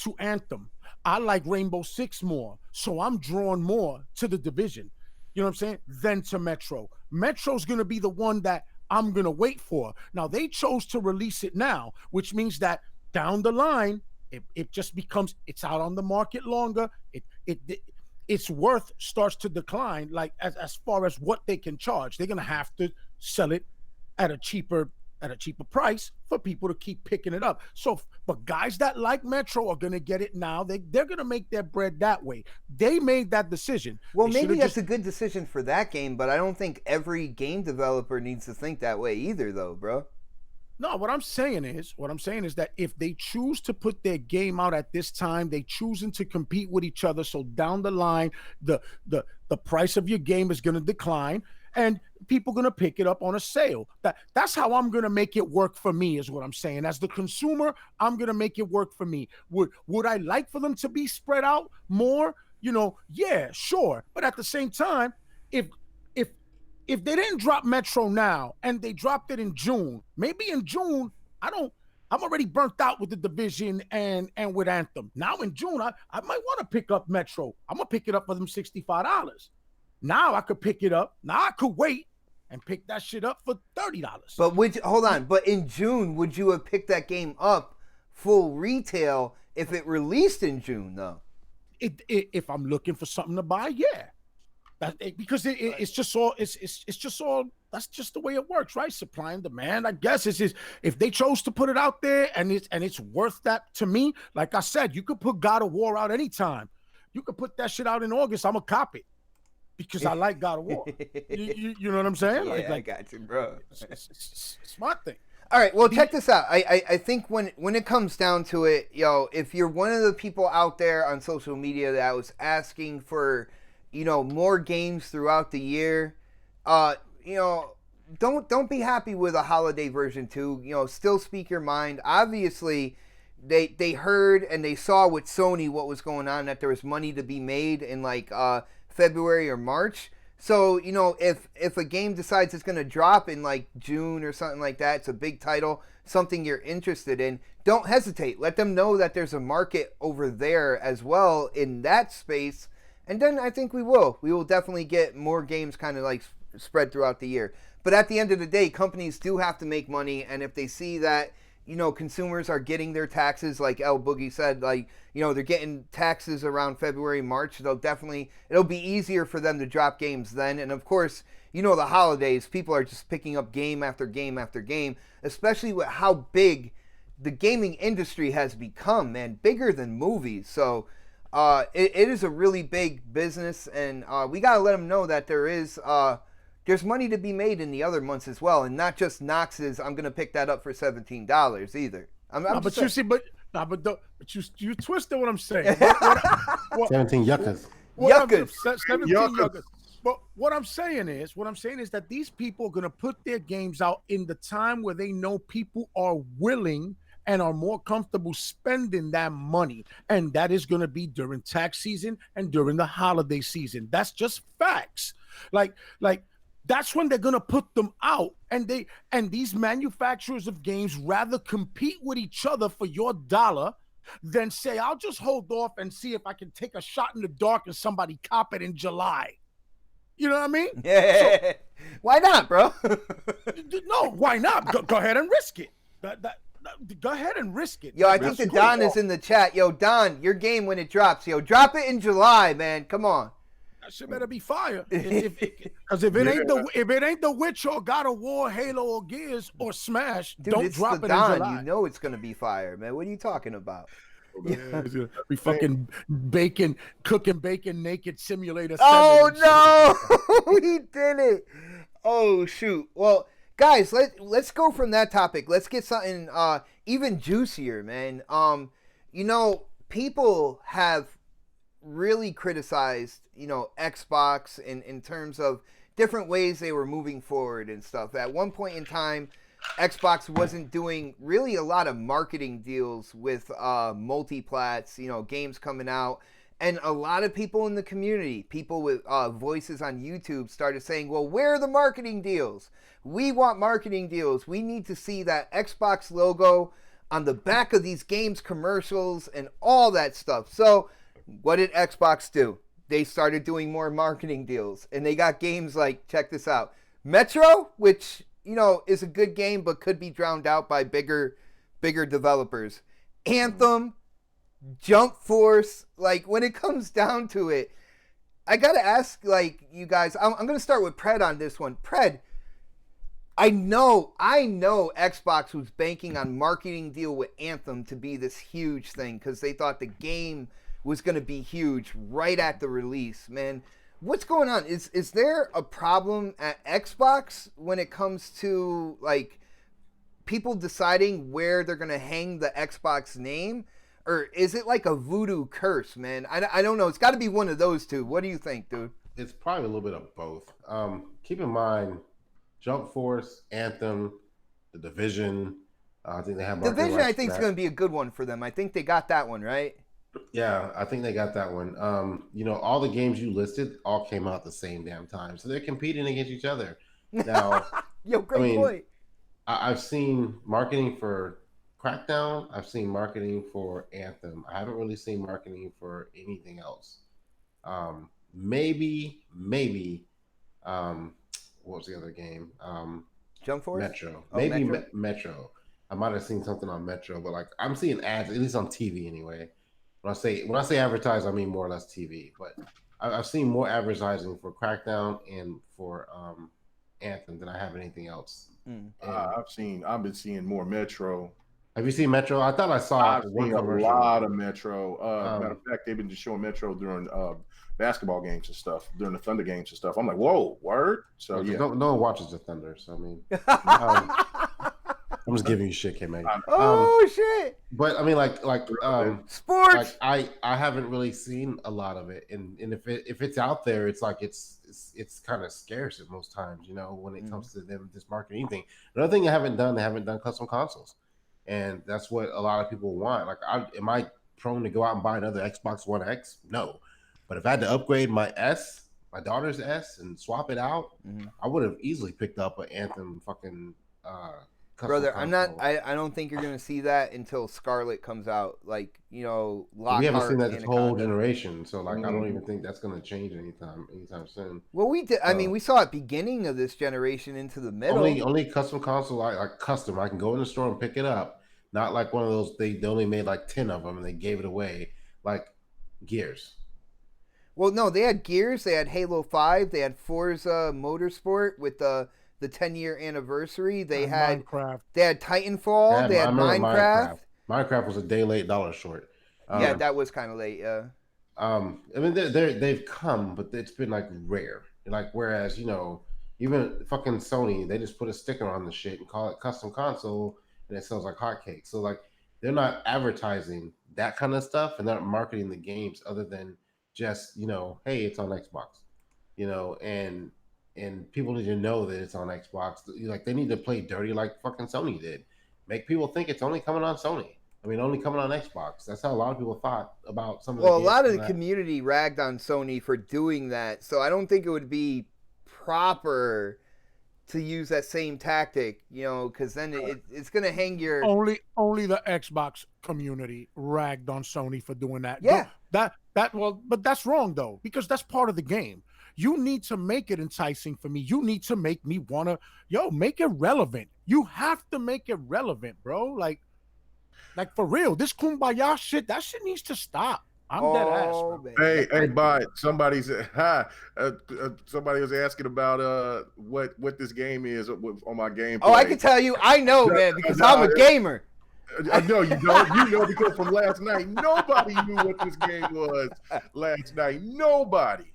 to Anthem. I like Rainbow Six more. So I'm drawn more to The Division. You know what I'm saying? Than to Metro. Metro's going to be the one that I'm going to wait for. Now, they chose to release it now, which means that down the line, it just becomes, it's out on the market longer. Its worth starts to decline, like as far as what they can charge. They're going to have to sell it at a cheaper price for people to keep picking it up. So, but guys that like Metro are going to get it now. They're going to make their bread that way. They made that decision. Well, maybe that's a good decision for that game, but I don't think every game developer needs to think that way either, though, bro. No, what I'm saying is that if they choose to put their game out at this time, they choosing to compete with each other. So down the line, the price of your game is going to decline, and people going to pick it up on a sale. That's how I'm going to make it work for me, is what I'm saying. As the consumer, I'm going to make it work for me. Would I like for them to be spread out more? You know, yeah, sure. But at the same time, if they didn't drop Metro now and they dropped it in June, maybe in June, I'm already burnt out with The Division and with Anthem. Now in June, I might want to pick up Metro. I'm going to pick it up for them $65. Now I could pick it up. Now I could wait and pick that shit up for $30. But hold on. But in June, would you have picked that game up full retail if it released in June, though? If I'm looking for something to buy, yeah. Because it's just all that's just the way it works, right? Supply and demand. I guess it's just, if they chose to put it out there and it's worth that to me. Like I said, you could put God of War out anytime. You could put that shit out in August. I'm gonna cop it because I like God of War. You know what I'm saying? Yeah, like I got you, bro. It's my thing. All right, well, check this out. I think when it comes down to it, yo, if you're one of the people out there on social media that was asking for, you know, more games throughout the year, you know, don't be happy with a holiday version 2. You know, still speak your mind. Obviously, they heard and they saw with Sony what was going on, that there was money to be made in like February or March. So, you know, if a game decides it's going to drop in like June or something like that, it's a big title, something you're interested in, don't hesitate. Let them know that there's a market over there as well in that space. And then I think we will definitely get more games kind of like spread throughout the year. But at the end of the day, companies do have to make money. And if they see that, you know, consumers are getting their taxes, like LBoogie said, like, you know, they're getting taxes around February, March, it'll be easier for them to drop games then. And of course, you know, the holidays, people are just picking up game after game after game, especially with how big the gaming industry has become, man, bigger than movies. So, it is a really big business, and we gotta let them know that there's money to be made in the other months as well, and not just Knoxx's. I'm gonna pick that up for $17 either. But you twisted what I'm saying. 17 yuccas. 17 yuccas. But what I'm saying is that these people are gonna put their games out in the time where they know people are willing and are more comfortable spending that money. And that is going to be during tax season and during the holiday season. That's just facts. Like that's when they're going to put them out. And these manufacturers of games rather compete with each other for your dollar than say, I'll just hold off and see if I can take a shot in the dark and somebody cop it in July. You know what I mean? Yeah. So, why not, bro? No, why not? Go ahead and risk it. Go ahead and risk it. Yo, I think Don is in the chat. Yo, Don, your game when it drops. Yo, drop it in July, man. Come on. That shit better be fire. Because if it ain't the Witch or God of War, Halo or Gears or Smash, Dude, don't it's drop the it Dawn. in July. You know it's gonna be fire, man. What are you talking about? Yeah, we fucking cooking bacon naked simulator. Oh no, he did it. Oh shoot. Well, guys, let's go from that topic. Let's get something even juicier, man. People have really criticized, Xbox in terms of different ways they were moving forward and stuff. At one point in time, Xbox wasn't doing really a lot of marketing deals with multi-plats, games coming out. And a lot of people in the community, people with voices on YouTube started saying, well, where are the marketing deals? We want marketing deals. We need to see that Xbox logo on the back of these games commercials and all that stuff. So what did Xbox do? They started doing more marketing deals. And they got games like, check this out, Metro, which, is a good game but could be drowned out by bigger developers. Anthem, Jump Force. Like, when it comes down to it, I gotta ask, you guys, I'm gonna start with Pred on this one. Pred, I know Xbox was banking on marketing deal with Anthem to be this huge thing because they thought the game was gonna be huge right at the release. Man, what's going on? Is there a problem at Xbox when it comes to people deciding where they're gonna hang the Xbox name? Or is it like a voodoo curse, man? I don't know. It's got to be one of those two. What do you think, dude? It's probably a little bit of both. Keep in mind, Jump Force, Anthem, The Division. I think they have Division. I think is going to be a good one for them. I think they got that one right. Yeah, I think they got that one. All the games you listed all came out at the same damn time, so they're competing against each other. Now, great point. I've seen marketing for Crackdown. I've seen marketing for Anthem. I haven't really seen marketing for anything else. Maybe what was the other game? Jump Force? Metro. Oh, Maybe Metro? Metro. I might have seen something on Metro, but I'm seeing ads, at least on TV anyway. When I say advertise, I mean more or less TV. But I've seen more advertising for Crackdown and for Anthem than I have anything else. I've been seeing more Metro. Have you seen Metro? I thought I saw I've seen a lot of Metro. Matter of fact, they've been just showing Metro during basketball games and stuff, during the Thunder games and stuff. I'm like, whoa, word? So yeah, no one watches the Thunder. So I mean, I'm just giving you shit, man. Shit! But I mean, sports. I haven't really seen a lot of it, and if it's out there, it's it's kind of scarce at most times, when it comes to them just marketing anything. Another thing they haven't done custom consoles. And that's what a lot of people want. Am I prone to go out and buy another Xbox One X? No. But if I had to upgrade my daughter's S, and swap it out, I would have easily picked up an Anthem fucking Brother, console. I don't think you're gonna see that until Scarlet comes out. We haven't seen that this whole generation, so I don't even think that's gonna change anytime soon. Well, we did. I mean, we saw it beginning of this generation into the middle. Only custom console, like custom. I can go in the store and pick it up. Not like one of those. They only made 10 of them and they gave it away. Like Gears. Well, no, they had Gears. They had Halo 5. They had Forza Motorsport with the 10-year anniversary. They had Minecraft. They had Titanfall. They had Minecraft. Minecraft was a day late, $1 short. Yeah, that was kind of late. Yeah. I mean, they've come, but it's been rare. Whereas even fucking Sony, they just put a sticker on the shit and call it custom console, and it sells like hotcakes. So they're not advertising that kind of stuff, and they're not marketing the games other than just hey, it's on Xbox, and people need to know that it's on Xbox. They need to play dirty like fucking Sony did, make people think it's only coming on Sony. I mean, only coming on Xbox. That's how a lot of people thought about some of the games. Well, a lot of the community ragged on Sony for doing that, so I don't think it would be proper to use that same tactic, because then it's going to hang your... Only the Xbox community ragged on Sony for doing that. Yeah. But that's wrong, though, because that's part of the game. You need to make it enticing for me. You need to make me want to, make it relevant. You have to make it relevant, bro. Like for real, this kumbaya shit, that shit needs to stop. I'm dead ass. Bro. Hey, bud. Somebody was asking about what this game is on my gameplay. Oh, I can tell you, I know, man, because I'm a gamer. I know you don't. You know because from last night, nobody knew what this game was last night. Nobody.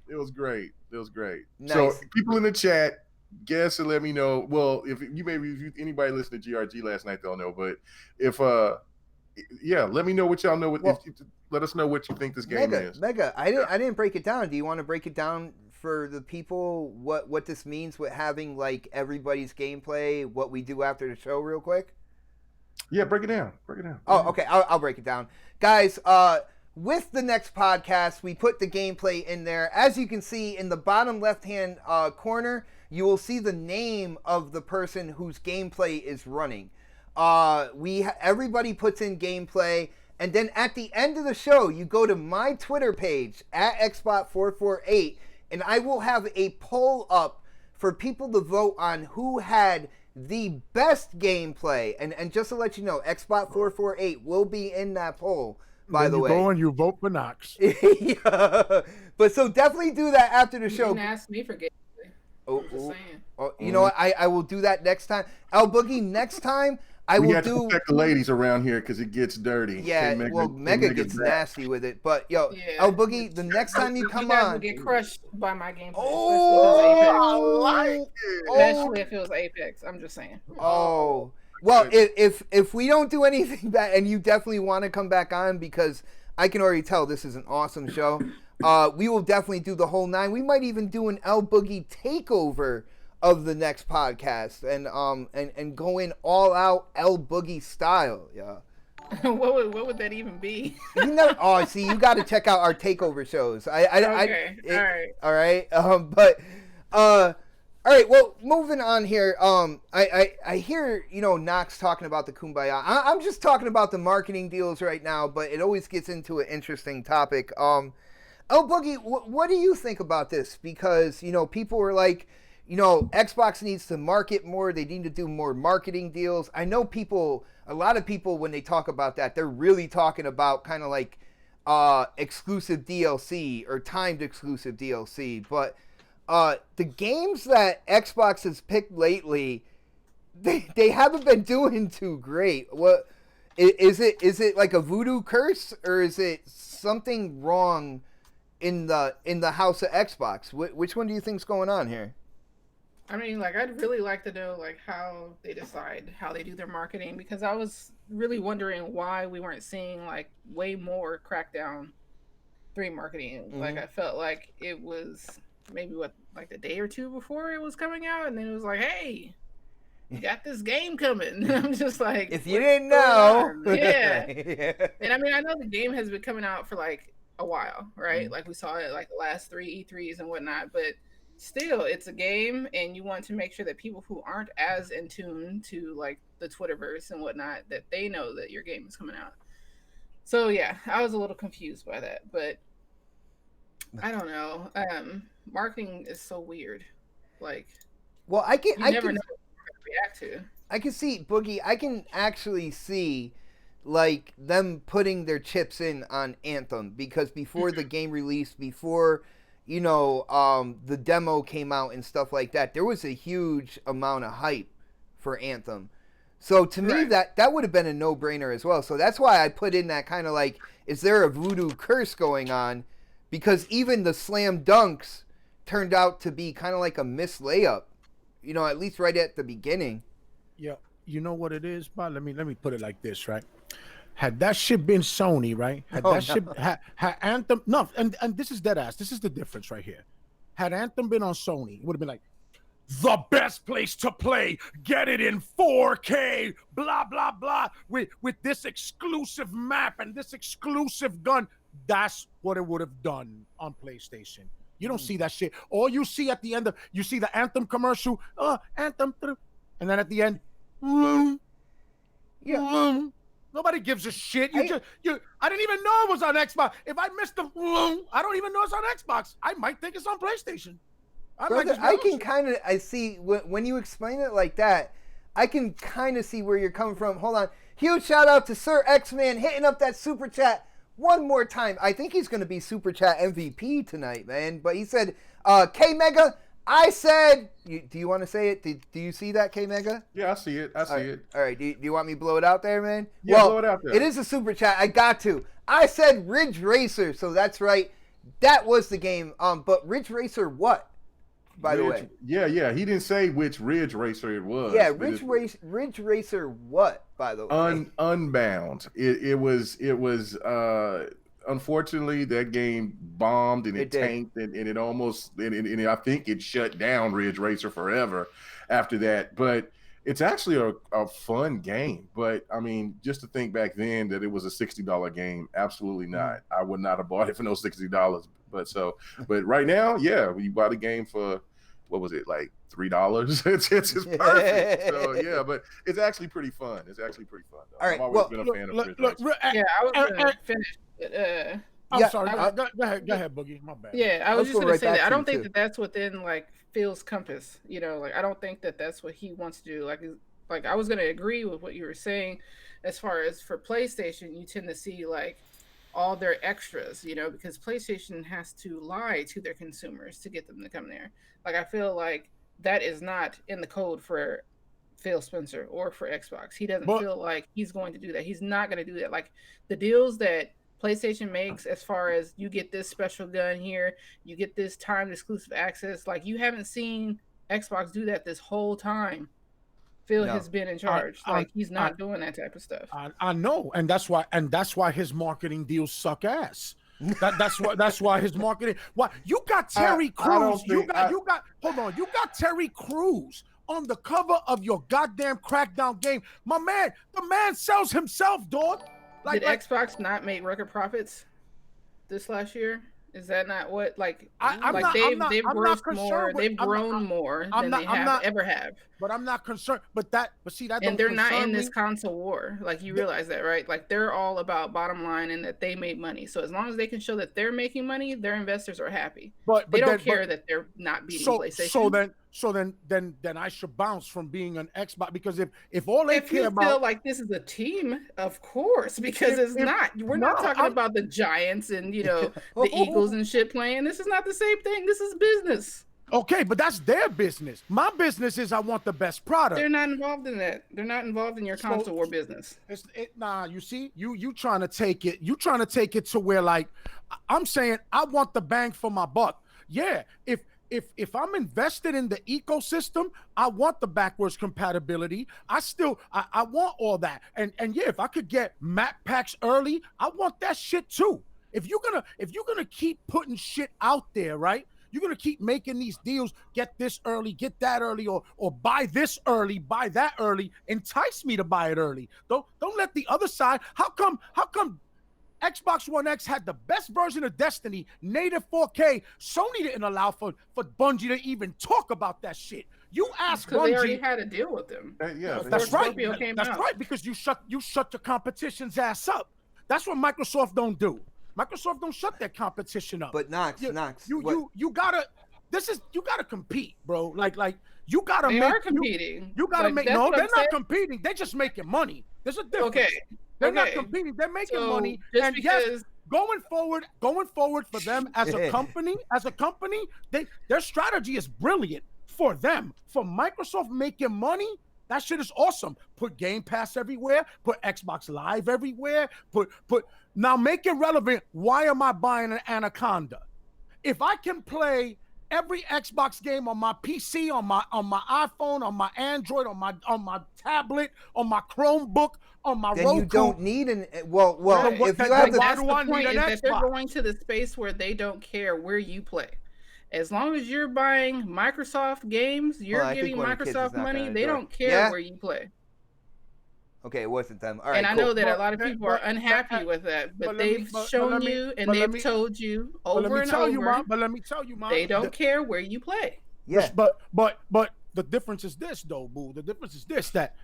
It was great. Nice. So people in the chat, guess and let me know. Well, if anybody listened to GRG last night, they'll know. But if let me know what y'all know. Let us know what you think this game is. Mega, I didn't break it down. Do you want to break it down for the people? What this means with having like everybody's gameplay, what we do after the show, real quick. Yeah, break it down. Oh, okay. I'll break it down, guys. With the next podcast, we put the gameplay in there. As you can see in the bottom left-hand corner, you will see the name of the person whose gameplay is running. Everybody puts in gameplay, and then at the end of the show, you go to my Twitter page at Xbot448, and I will have a poll up for people to vote on who had the best gameplay. And just to let you know, Xbot448 will be in that poll. By the way, you go and you vote for Knoxx. Yeah. But so definitely do that after the show. You didn't ask me for gameplay. You know what? I will do that next time. LBoogie, next time we have to protect the ladies around here because it gets dirty. Yeah, Mega gets nasty with it. But LBoogie, the next time you come on, will get crushed by my gameplay. Oh, I like it. Especially if it was Apex. I'm just saying. Oh. Well, if we don't do anything bad, and you definitely want to come back on, because I can already tell this is an awesome show, we will definitely do the whole 9. We might even do an LBoogie takeover of the next podcast, and go in all out LBoogie style. Yeah. What would that even be? You got to check out our takeover shows. Okay. All right. All right, well, moving on here. I hear, Knoxx talking about the Kumbaya. I'm just talking about the marketing deals right now, but it always gets into an interesting topic. LBoogie, what do you think about this? Because, people were like, Xbox needs to market more. They need to do more marketing deals. I know a lot of people, when they talk about that, they're really talking about kind of like exclusive DLC or timed exclusive DLC, but the games that Xbox has picked lately, they haven't been doing too great. What is it? Is it like a voodoo curse, or is it something wrong in the house of Xbox? Which one do you think's going on here? I mean, I'd really like to know how they decide how they do their marketing, because I was really wondering why we weren't seeing way more Crackdown 3 marketing. Mm-hmm. I felt like it was maybe the day or two before it was coming out, and then it was like, hey, you got this game coming. I'm just like, if you didn't know. Yeah. And I mean, I know the game has been coming out for a while, right? Mm-hmm. We saw it the last 3 E3s and whatnot, but still, it's a game, and you want to make sure that people who aren't as in tune to the Twitterverse and whatnot, that they know that your game is coming out. So yeah, I was a little confused by that, but I don't know. Marketing is so weird. Well, I never know what to react to. I can see, Boogie, I can actually see them putting their chips in on Anthem, because before the game released, before the demo came out and stuff like that, there was a huge amount of hype for Anthem. So to me, that would have been a no-brainer as well. So that's why I put in that kind of is there a voodoo curse going on? Because even the slam dunks turned out to be kind of like a missed layup, at least right at the beginning. Yeah, you know what it is, but let me put it like this, right? Had that shit been Sony, right? Had Anthem, no, and this is dead ass. This is the difference right here. Had Anthem been on Sony, it would have been the best place to play, get it in 4K, blah blah blah, with this exclusive map and this exclusive gun. That's what it would have done on PlayStation. You don't see that shit. All you see at the end you see the Anthem commercial, Anthem, and then at the end, nobody gives a shit. I didn't even know it was on Xbox. If I missed the, I don't even know it's on Xbox. I might think it's on PlayStation. I can kind of, I see when you explain it like that, I can kind of see where you're coming from. Hold on. Huge shout out to Sir X-Man hitting up that super chat one more time. I think he's going to be Super Chat MVP tonight, man. But he said, K Mega, I said, do you want to say it? Do you see that, K Mega? Yeah, I see it. I see it. All right. Do you want me to blow it out there, man? Yeah, well, blow it out there. It is a Super Chat. I got to. I said Ridge Racer, so that's right. That was the game. But Ridge Racer what? By the way. Yeah. He didn't say which Ridge Racer it was. Yeah, Ridge Racer what, by the way? Unbound. It was unfortunately that game bombed and it tanked and it almost and I think it shut down Ridge Racer forever after that. But it's actually a fun game. But I mean, just to think back then that it was a $60 game, absolutely not. I would not have bought it for no $60. But right now, yeah, when you buy the game for what was it, like $3? It's perfect. So yeah, but it's actually pretty fun. It's actually pretty fun. Though. All right, I've always been a fan of Ridge Racer. Yeah, I was gonna finish. I'm sorry. Go ahead, Boogie. My bad. Yeah, I was just gonna say that I don't think too. that's within like Phil's compass. Like I don't think that's what he wants to do. Like I was gonna agree with what you were saying, as far as for PlayStation, you tend to see like all their extras, because PlayStation has to lie to their consumers to get them to come there. Like I feel like that is not in the code for Phil Spencer or for Xbox. He doesn't feel like he's going to do that. He's not going to do that. Like the deals that PlayStation makes, as far as you get this special gun here, you get this timed exclusive access, like you haven't seen Xbox do that this whole time. Phil has been in charge. He's not doing that type of stuff. I know, and that's why his marketing deals suck ass. That's why his marketing. Why you got Terry Crews? You got Terry Crews on the cover of your goddamn Crackdown game. The man sells himself, dog. Did Xbox not make record profits this last year? Is that not what they've grossed more, they've grown more than they ever have. But I'm not concerned. But see that. And they're not in this console war. Like you realize that, right? Like they're all about bottom line and that they made money. So as long as they can show that they're making money, their investors are happy. But they don't care that they're not beating PlayStation. So then I should bounce from being an Xbox, because if all they care about, if you feel like this is a team, of course, because we're not talking about the Giants and the Eagles and shit playing. This is not the same thing. This is business. Okay, but that's their business. My business is I want the best product. They're not involved in that. They're not involved in your console war business. You see, you trying to take it. You trying to take it to where, like, I'm saying I want the bang for my buck. Yeah, if I'm invested in the ecosystem, I want the backwards compatibility. I want all that. And yeah, if I could get map packs early, I want that shit too. If you're gonna keep putting shit out there, right? You're gonna keep making these deals, get this early, get that early, or buy this early, buy that early, entice me to buy it early. Don't let the other side. How come Xbox One X had the best version of Destiny, native 4K. Sony didn't allow for Bungie to even talk about that shit. You asked Bungie. They already had to deal with them. That's right. That's right, because you shut the competition's ass up. That's what Microsoft don't do. Microsoft don't shut their competition up. But Knoxx, you gotta compete, bro. Like you gotta They are competing. You gotta make. No, they're not competing. They're just making money. There's a difference. Okay. They're not competing. They're making money. And yes, going forward for them as a company, their strategy is brilliant for them. For Microsoft making money, that shit is awesome. Put Game Pass everywhere. Put Xbox Live everywhere. Now make it relevant. Why am I buying an Anaconda? If I can play every Xbox game on my PC, on my iPhone, on my Android, on my tablet, on my Chromebook, on my Roku. Then you don't need if you have the point is that they're going to the space where they don't care where you play. As long as you're buying Microsoft games, you're giving Microsoft money. They don't care where you play. Okay, it wasn't them. All right, and I know that a lot of people are unhappy with that, but they've shown you and they've told you over and over. But let me tell you, they don't care where you play. Yeah. But the difference is this, though, boo. The difference is this: that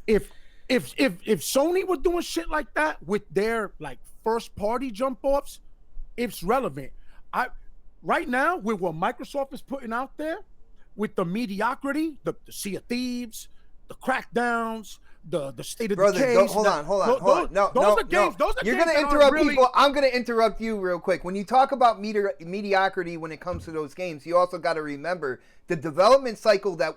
if Sony were doing shit like that with their like first party jump offs, it's relevant. Right now, with what Microsoft is putting out there, with the mediocrity, the Sea of Thieves, the crackdowns, the state of Brother, decay. hold on. No. Those are games You're going to interrupt people. I'm going to interrupt you real quick. When you talk about mediocrity when it comes to those games, you also got to remember the development cycle that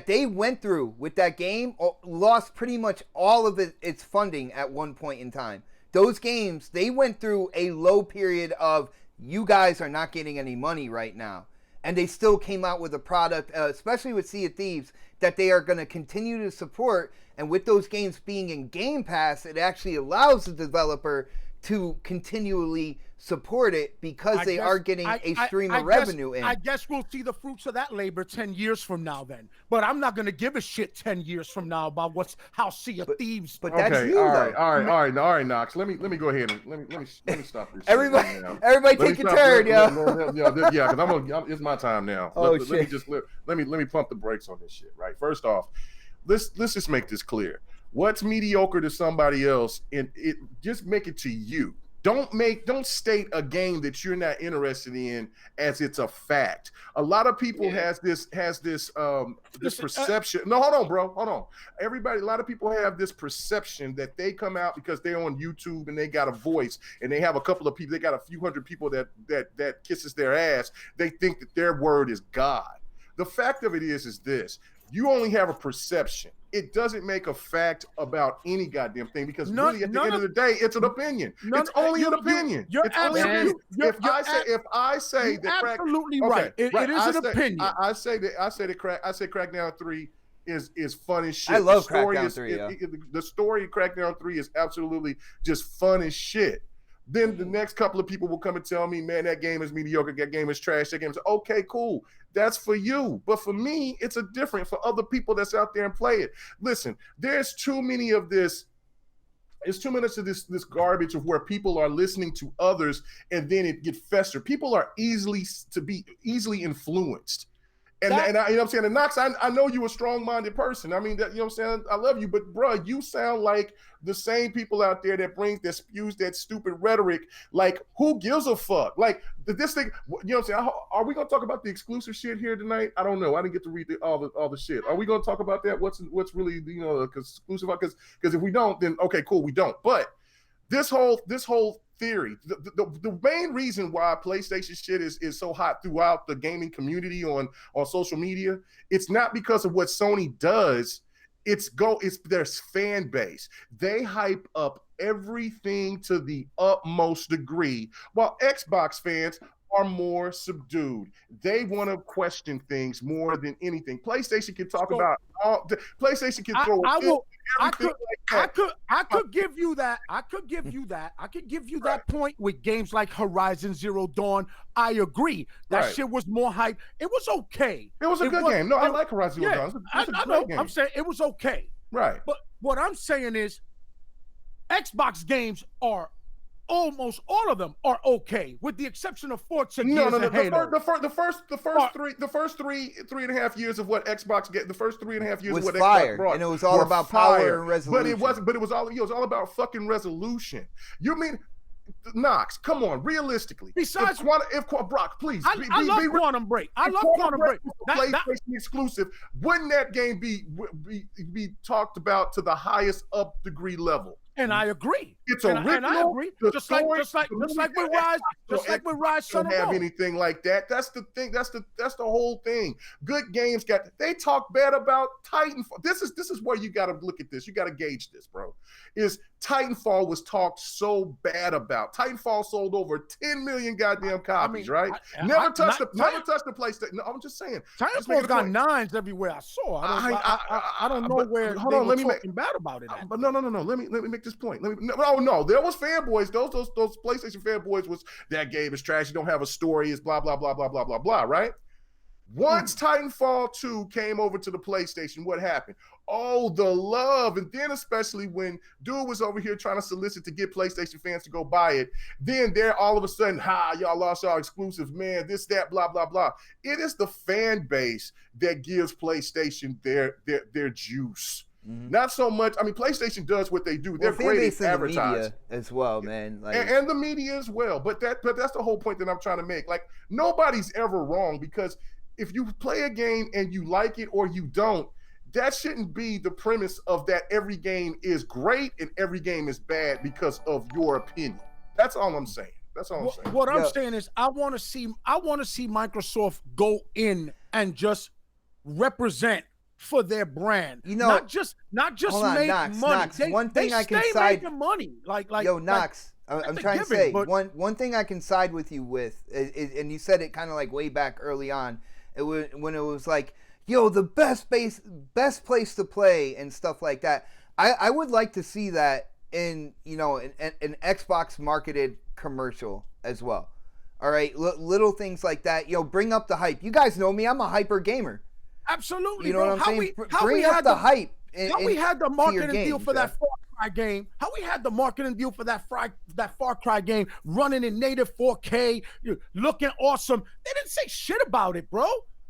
they went through with that game lost pretty much all of its funding at one point in time. Those games, they went through a low period of, you guys are not getting any money right now. And they still came out with a product, especially with Sea of Thieves, that they are going to continue to support. And with those games being in Game Pass, it actually allows the developer to continually support it because they are getting a stream of revenue in. I guess we'll see the fruits of that labor 10 years from now then. But I'm not going to give a shit 10 years from now about how Sea of Thieves. But that's okay, you, all though. right, Knoxx. Let me go ahead and let me stop this. Everybody take a turn, yo. Yeah, because it's my time now. Let me pump the brakes on this shit. Right. First off, let's just make this clear. What's mediocre to somebody else, and it just make it to you. Don't state a game that you're not interested in as it's a fact. A lot of people has this perception. No, hold on, bro. Hold on. A lot of people have this perception that they come out because they're on YouTube and they got a voice and they have a couple of people, they got a few hundred people that kisses their ass. They think that their word is God. The fact of it is this. You only have a perception. It doesn't make a fact about any goddamn thing because really at the end of the day, it's an opinion. It's only an opinion. You're absolutely right. It is an opinion. I say Crackdown 3 is fun as shit. I love Crackdown 3. The story of Crackdown 3 is absolutely just fun as shit. Then the next couple of people will come and tell me, man, that game is mediocre, that game is trash, that game is okay, cool. That's for you. But for me, it's a different for other people that's out there and play it. Listen, there's too many of this. It's too much of this garbage of where people are listening to others and then it gets festered. People are easily influenced. And I, you know what I'm saying? And Knoxx, I know you're a strong-minded person. I mean, you know what I'm saying? I love you, but bro, you sound like the same people out there that spews that stupid rhetoric. Like, who gives a fuck? Like, this thing, you know what I'm saying? Are we gonna talk about the exclusive shit here tonight? I don't know. I didn't get to read all the shit. Are we gonna talk about that? What's really, you know, exclusive? Because if we don't, then okay, cool, we don't. But this whole theory, the main reason why PlayStation shit is so hot throughout the gaming community on social media, it's not because of what Sony does. It's their fan base. They hype up everything to the utmost degree, while Xbox fans are more subdued. They want to question things more than anything. PlayStation can talk about PlayStation can throw. I could give you that. I could give you that point with games like Horizon Zero Dawn. I agree. That shit was more hype. It was okay. It was a good game. No, I like Horizon Zero Dawn. I know. Game. I'm saying it was okay. Right. But what I'm saying is, Xbox games are almost all of them are okay, with the exception of Forza. The first three and a half years of what Xbox get, the first 3.5 years was of what fire, Xbox brought, and it was all about power and resolution. But it was all about fucking resolution. You mean, Knoxx, come on, realistically. Besides, if Brock, please, I love Quantum Break. I love Quantum Break. PlayStation exclusive. Wouldn't that game be talked about to the highest up degree level? And I agree. It's original. And I agree. Just like with Rise, Son of Don't have anything like that. That's the thing. That's the whole thing. Good games they talk bad about Titanfall. This is where you got to look at this. You got to gauge this, bro. Is Titanfall was talked so bad about. Titanfall sold over 10 million goddamn copies, right? Never touched the PlayStation. No, I'm just saying. Titanfall's got 9s everywhere I saw. I don't know where they were talking bad about it. But no. Let me make this point. No, there was fanboys. Those PlayStation fanboys was that game is trash. You don't have a story. It's blah blah blah blah blah blah blah. Right? Once Titanfall 2 came over to the PlayStation, what happened? Oh, the love. And then especially when dude was over here trying to solicit to get PlayStation fans to go buy it, then they're all of a sudden, y'all lost y'all exclusives, man, this, that, blah, blah, blah. It is the fan base that gives PlayStation their juice. Mm-hmm. Not so much. I mean, PlayStation does what they do. They're great at advertising as well, man. Like, and the media as well. But that's the whole point that I'm trying to make. Like, nobody's ever wrong, because if you play a game and you like it or you don't, that shouldn't be the premise of that every game is great and every game is bad because of your opinion. That's all I'm saying. That's all I'm saying. What I'm saying is I want to see Microsoft go in and just represent for their brand. You know, not just make money. Knoxx, one thing I can side making money. Like Knoxx, I'm trying to say one thing I can side with you with is, and you said it kind of like way back early on. When it was like, yo, the best place to play and stuff like that. I would like to see that in an Xbox marketed commercial as well. All right, little things like that. Bring up the hype. You guys know me. I'm a hyper gamer. Absolutely. You know what I'm saying? Bring up the hype. How we had the marketing deal for that Far Cry game? How we had the marketing deal for that Far Cry game running in native 4K, looking awesome? They didn't say shit about it, bro.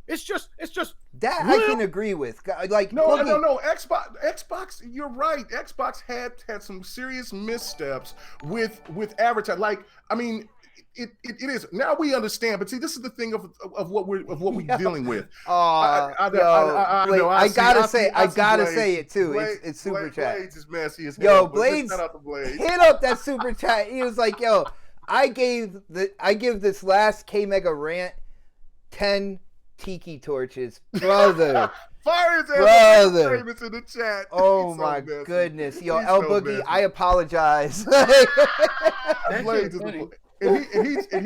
It's just that real. I can agree with. Like no. Xbox. You're right. Xbox had some serious missteps with advertising. Like, I mean, it is now we understand. But see, this is the thing of what we're dealing with. I gotta say it too. It's super chat. Blades is messy as hell. Yo, Blades, hit up that super chat. He was like, yo, I give this last K Mega rant 10 tiki torches, brother. Fire brother. In the chat. Oh my goodness, yo, LBoogie, I apologize. Blades is and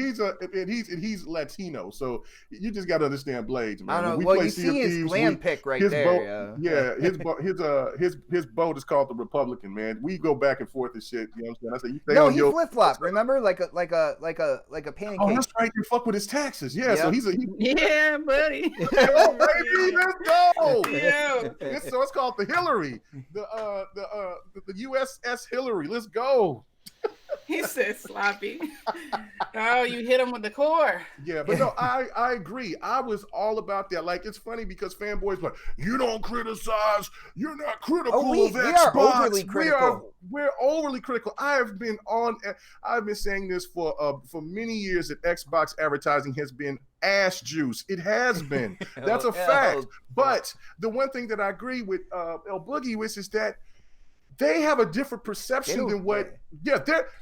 he's Latino, so you just got to understand Blades, man. I don't know. Well, you see his glam pick right there. His boat is called the Republican, man. We go back and forth and shit. You know what I'm saying? I say he flip flop. Remember, like a pancake. Oh, that's right. You fuck with his taxes. Yeah. So yeah, buddy. Yo, baby, let's go. Yeah. So it's called the Hillary, the USS Hillary. Let's go. He said sloppy. Oh, you hit him with the core. Yeah, but no, I agree. I was all about that. Like, it's funny because fanboys like, you don't criticize. You're not critical of Xbox. We are overly critical. We're overly critical. I've been saying this for many years that Xbox advertising has been ass juice. It has been. That's a fact. But the one thing that I agree with LBoogie with is that they have a different perception than what. Yeah,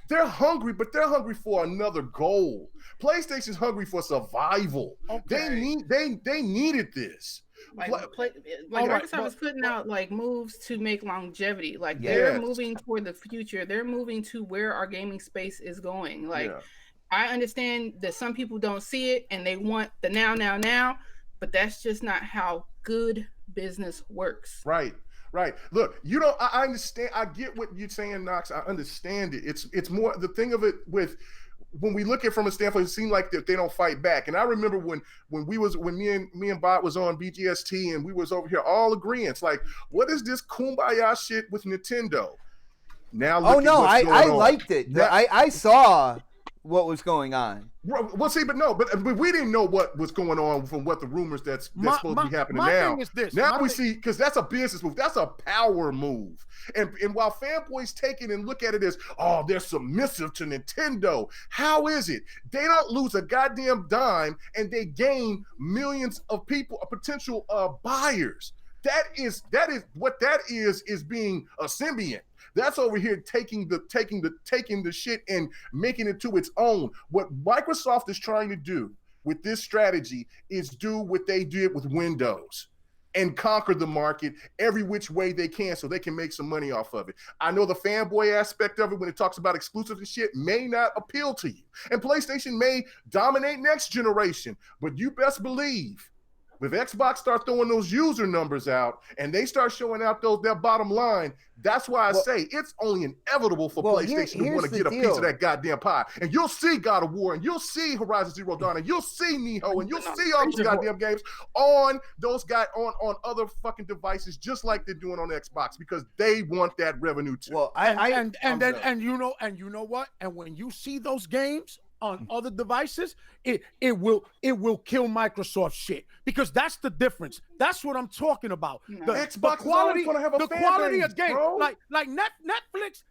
they're hungry, but they're hungry for another goal. PlayStation's hungry for survival. Okay. They needed this. Microsoft was putting out like moves to make longevity. Like they're moving toward the future. They're moving to where our gaming space is going. Like I understand that some people don't see it and they want the now, but that's just not how good business works. Right. Look, I understand. I get what you're saying, Knoxx. I understand it. It's more the thing of it with when we look at it from a standpoint, it seemed like that they don't fight back. And I remember when me and Bob was on BGST and we was over here all agreeing. It's like, what is this kumbaya shit with Nintendo? Now, I liked it. I saw what was going on. Well, see, but we didn't know what was going on from what the rumors that's supposed to be happening now. Thing is this. Now we see, because that's a business move. That's a power move. And while fanboys take it and look at it as, oh, they're submissive to Nintendo. How is it? They don't lose a goddamn dime and they gain millions of people, potential buyers. That is what that is being a symbiont. That's over here taking the shit and making it to its own. What Microsoft is trying to do with this strategy is do what they did with Windows and conquer the market every which way they can so they can make some money off of it. I know the fanboy aspect of it when it talks about exclusives and shit may not appeal to you. And PlayStation may dominate next generation, but you best believe if Xbox start throwing those user numbers out and they start showing out their bottom line, that's why I say it's only inevitable for PlayStation to want to get a piece of that goddamn pie. And you'll see God of War, and you'll see Horizon Zero Dawn, and you'll see Nioh, and you'll see all these goddamn games on on other fucking devices, just like they're doing on Xbox, because they want that revenue too. Well, and you know what? And when you see those games on other devices, it will kill Microsoft shit, because that's the difference. That's what I'm talking about. The Xbox quality, the quality of game. Bro. Like Netflix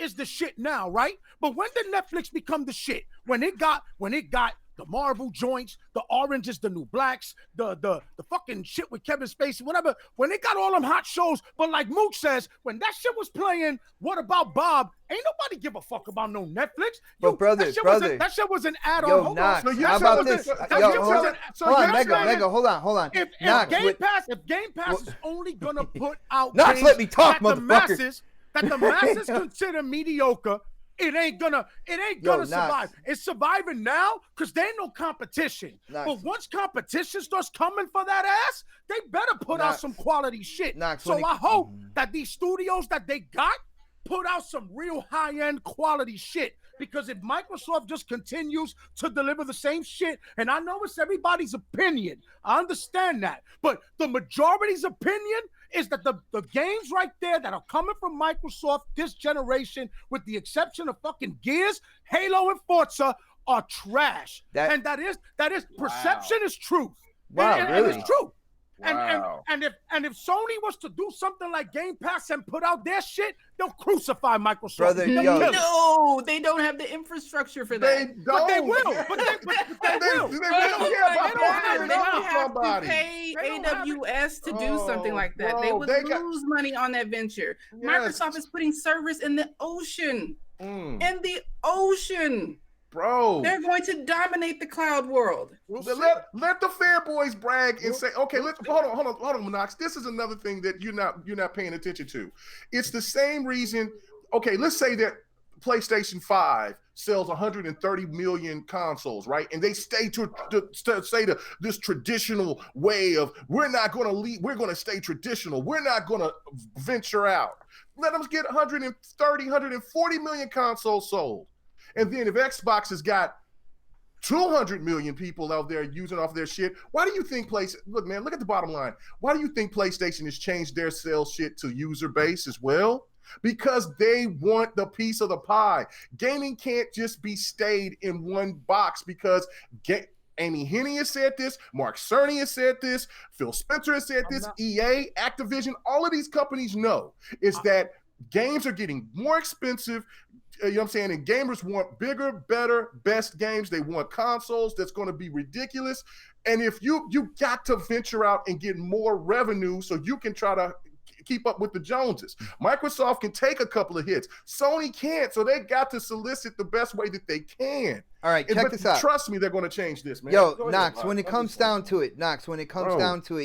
is the shit now, right? But when did Netflix become the shit? When it got the Marvel joints, the orange is the new blacks, the fucking shit with Kevin Spacey, whatever. When they got all them hot shows, but like Mook says, when that shit was playing, What About Bob? Ain't nobody give a fuck about no Netflix. But brother, that shit was an add-on. Yo, Knoxx, So how about this? Hold on, Mega, hold on. If Game Pass is only gonna put out Knoxx, games let me talk, that motherfucker. the masses consider mediocre, it ain't gonna survive. It's surviving now because there ain't no competition. Knoxx. But once competition starts coming for that ass, they better put out some quality shit. Knoxx, so I hope that these studios that they got put out some real high-end quality shit. Because if Microsoft just continues to deliver the same shit, and I know it's everybody's opinion, I understand that, but the majority's opinion is that the games right there that are coming from Microsoft this generation, with the exception of fucking Gears, Halo, and Forza, are trash. And that is perception is truth. Wow, and really? it's true. Wow. And if Sony was to do something like Game Pass and put out their shit, they'll crucify Microsoft. Brother, They'll yo. kill it. No, they don't have the infrastructure for that. They don't. But they will. But they will. They will. Yeah, They don't have somebody. to pay They don't have AWS to do something like that. bro, They would they got- lose money on that venture. Yes. Microsoft is putting servers in the ocean. Mm, In the ocean. bro. They're going to dominate the cloud world. Let the fanboys brag and say, okay, hold on, Knoxx. This is another thing that you're not paying attention to. It's the same reason. Okay, let's say that PlayStation 5 sells 130 million consoles, right? And they stay to say this traditional way of we're not going to leave, we're going to stay traditional. We're not going to venture out. Let them get 130, 140 million consoles sold. And then if Xbox has got 200 million people out there using off their shit, why do you think look at the bottom line. Why do you think PlayStation has changed their sales shit to user base as well? Because they want the piece of the pie. Gaming can't just be stayed in one box because Amy Hennig has said this, Mark Cerny has said this, Phil Spencer has said this, EA, Activision, all of these companies know is that games are getting more expensive. You know what I'm saying? And gamers want bigger, better, best games. They want consoles that's going to be ridiculous. And if you got to venture out and get more revenue so you can try to keep up with the Joneses. Microsoft can take a couple of hits. Sony can't, so they got to solicit the best way that they can. All right, check this out. Trust me, they're going to change this, man. Yo, Knoxx, when it comes down to it,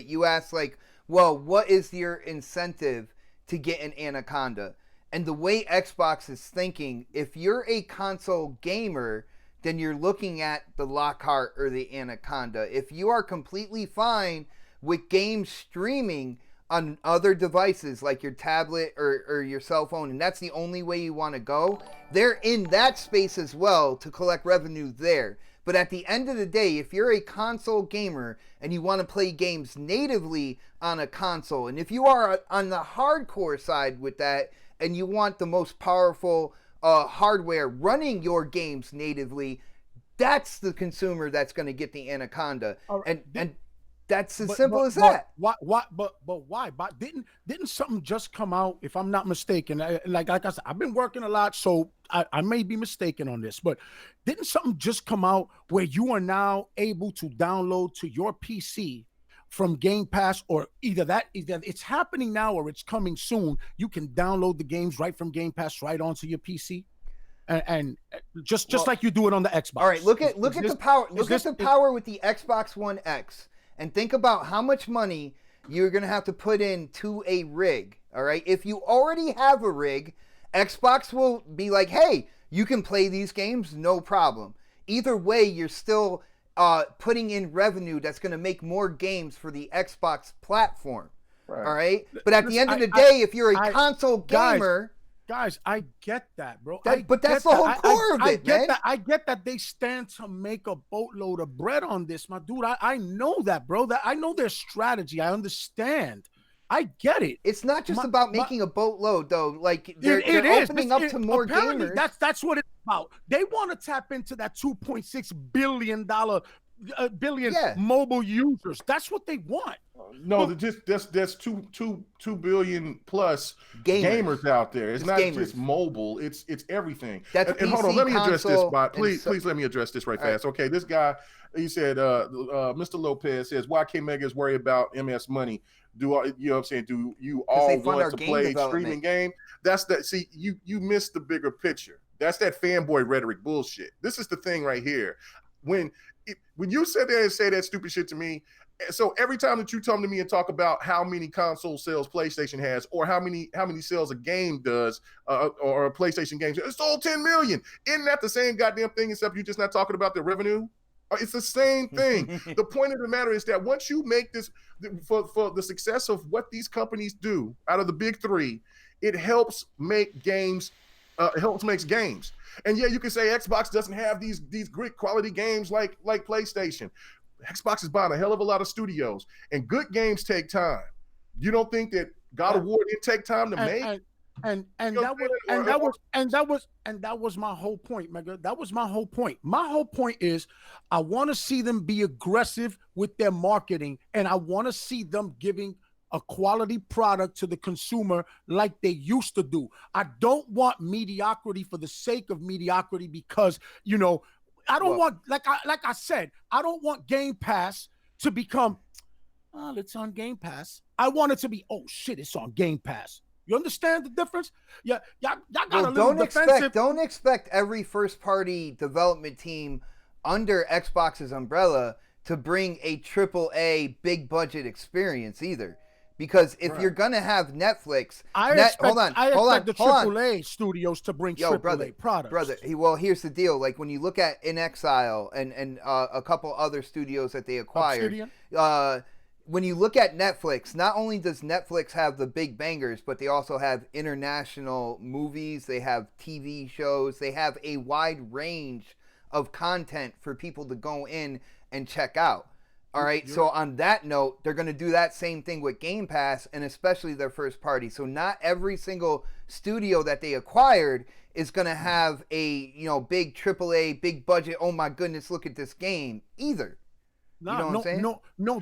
you ask like, well, what is your incentive to get an Anaconda? And the way Xbox is thinking, if you're a console gamer, then you're looking at the Lockhart or the Anaconda. If you are completely fine with game streaming on other devices like your tablet or your cell phone, and that's the only way you want to go, they're in that space as well to collect revenue there. But at the end of the day, if you're a console gamer and you want to play games natively on a console, and if you are on the hardcore side with that, and you want the most powerful hardware running your games natively, that's the consumer that's going to get the Anaconda. And that's as simple as that. Why? But why? But didn't something just come out? If I'm not mistaken, like I said, I've been working a lot, so I may be mistaken on this. But didn't something just come out where you are now able to download to your PC from Game Pass, or either it's happening now or it's coming soon? You can download the games right from Game Pass right onto your PC, and just like you do it on the Xbox. All right, look at the power. Look at the power with the Xbox One X, and think about how much money you're gonna have to put into a rig. All right, if you already have a rig, Xbox will be like, hey, you can play these games, no problem. Either way, you're still putting in revenue that's going to make more games for the Xbox platform. Right. All right. But at the end of the day, if you're a console gamer. Guys, I get that, bro. But that's the whole core of it, man. I get that they stand to make a boatload of bread on this, my dude. I know that, bro. That I know their strategy. I understand. I get it. It's not just about making a boatload, though. Like they're opening up to more gamers. That's what it's about. They want to tap into that $2.6 billion mobile users. That's what they want. No, there's 2 billion plus gamers out there. It's not just mobile. It's everything. That's and hold on, let me address this, Bot. Please let me address this right fast. Okay, this guy, he said, Mr. Lopez says, why can't Megas worry about MS money? You know what I'm saying? Do you all want to play streaming game? That's that. See, you missed the bigger picture. That's that fanboy rhetoric bullshit. This is the thing right here. When you sit there and say that stupid shit to me, so every time that you come to me and talk about how many console sales PlayStation has, or how many sales a game does, or a PlayStation game, it's sold 10 million. Isn't that the same goddamn thing? Except you're just not talking about the revenue. It's the same thing. The point of the matter is that once you make this for the success of what these companies do out of the big three, it helps make games. Makes games. And yeah, you can say Xbox doesn't have these great quality games like PlayStation. Xbox is buying a hell of a lot of studios, and good games take time. You don't think that God of War didn't take time to make? That was my whole point, Mega. That was my whole point. My whole point is I want to see them be aggressive with their marketing, and I want to see them giving a quality product to the consumer like they used to do. I don't want mediocrity for the sake of mediocrity, because, you know, I don't want, like I said, I don't want Game Pass to become, it's on Game Pass. I want it to be, oh shit, it's on Game Pass. You understand the difference? Yeah, y'all got a little defensive. Don't expect every first-party development team under Xbox's umbrella to bring a AAA big-budget experience either. Because if you're gonna have Netflix, I expect the AAA studios to bring AAA products. Brother, well, here's the deal. Like when you look at In Exile and a couple other studios that they acquired, when you look at Netflix, not only does Netflix have the big bangers, but they also have international movies. They have TV shows. They have a wide range of content for people to go in and check out. All right, so on that note, they're going to do that same thing with Game Pass, and especially their first party. So not every single studio that they acquired is going to have a, big AAA, big budget, oh my goodness, look at this game either. No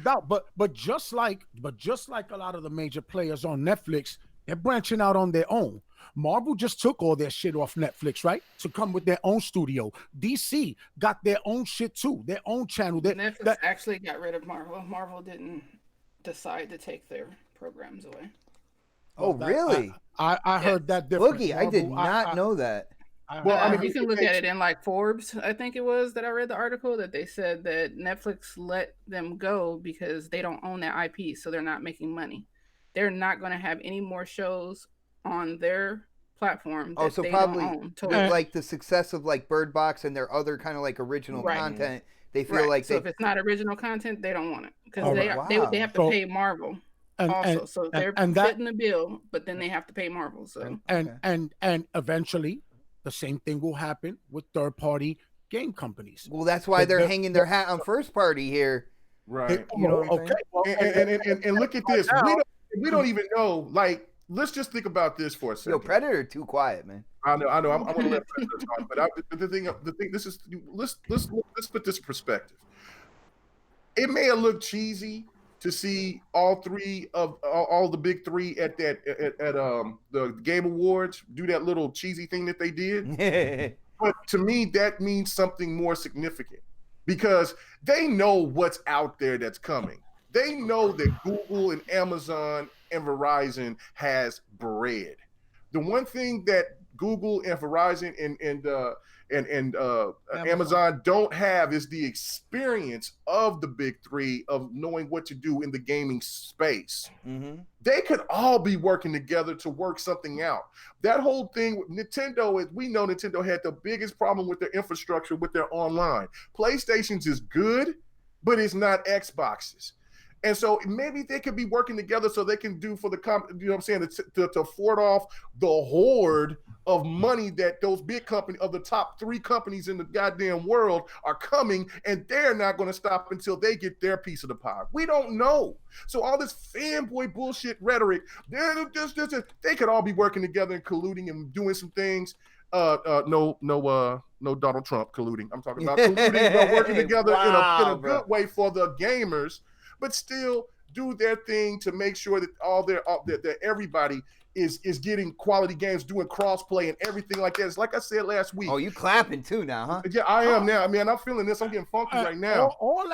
doubt. But just like a lot of the major players on Netflix, they're branching out on their own. Marvel just took all their shit off Netflix, right? To come with their own studio. DC got their own shit too, their own channel. Netflix actually got rid of Marvel. Marvel didn't decide to take their programs away. Oh, really? I heard that different. Boogie, I did not know that. You can look at it in like Forbes, I think it was, that I read the article that they said that Netflix let them go because they don't own that IP, so they're not making money. They're not going to have any more shows on their platform that so they probably don't own. With like the success of like Bird Box and their other kind of like original content, they feel like if it's not original content, they don't want it because they have to pay Marvel also. So they're fitting the bill, but then they have to pay Marvel. So and eventually the same thing will happen with third party game companies. Well, that's why they're hanging their hat on first party here. Right. You know what I'm saying? And look at this. We don't even know, like, let's just think about this for a second. Yo, Predator too quiet, man. I know. I'm gonna let Predator talk, but the thing. This is let's put this in perspective. It may have looked cheesy to see all the big three at the Game Awards do that little cheesy thing that they did. But to me, that means something more significant because they know what's out there that's coming. They know that Google and Amazon and Verizon has bread. The one thing that Google and Verizon and Amazon don't have is the experience of the big three of knowing what to do in the gaming space. Mm-hmm. They could all be working together to work something out. That whole thing with Nintendo, we know Nintendo had the biggest problem with their infrastructure, with their online. PlayStation's is good, but it's not Xbox's. And so maybe they could be working together so they can do for the, you know what I'm saying, to ford off the horde of money that those big companies of the top three companies in the goddamn world are coming, and they're not going to stop until they get their piece of the pie. We don't know. So all this fanboy bullshit rhetoric, they could all be working together and colluding and doing some things. No Donald Trump colluding. I'm talking about colluding, working together in a good way for the gamers. But still, do their thing to make sure that that everybody is getting quality games, doing cross-play and everything like that. It's like I said last week. Oh, you clapping too now, huh? Yeah, I am now. I mean, I'm feeling this. I'm getting funky right now. All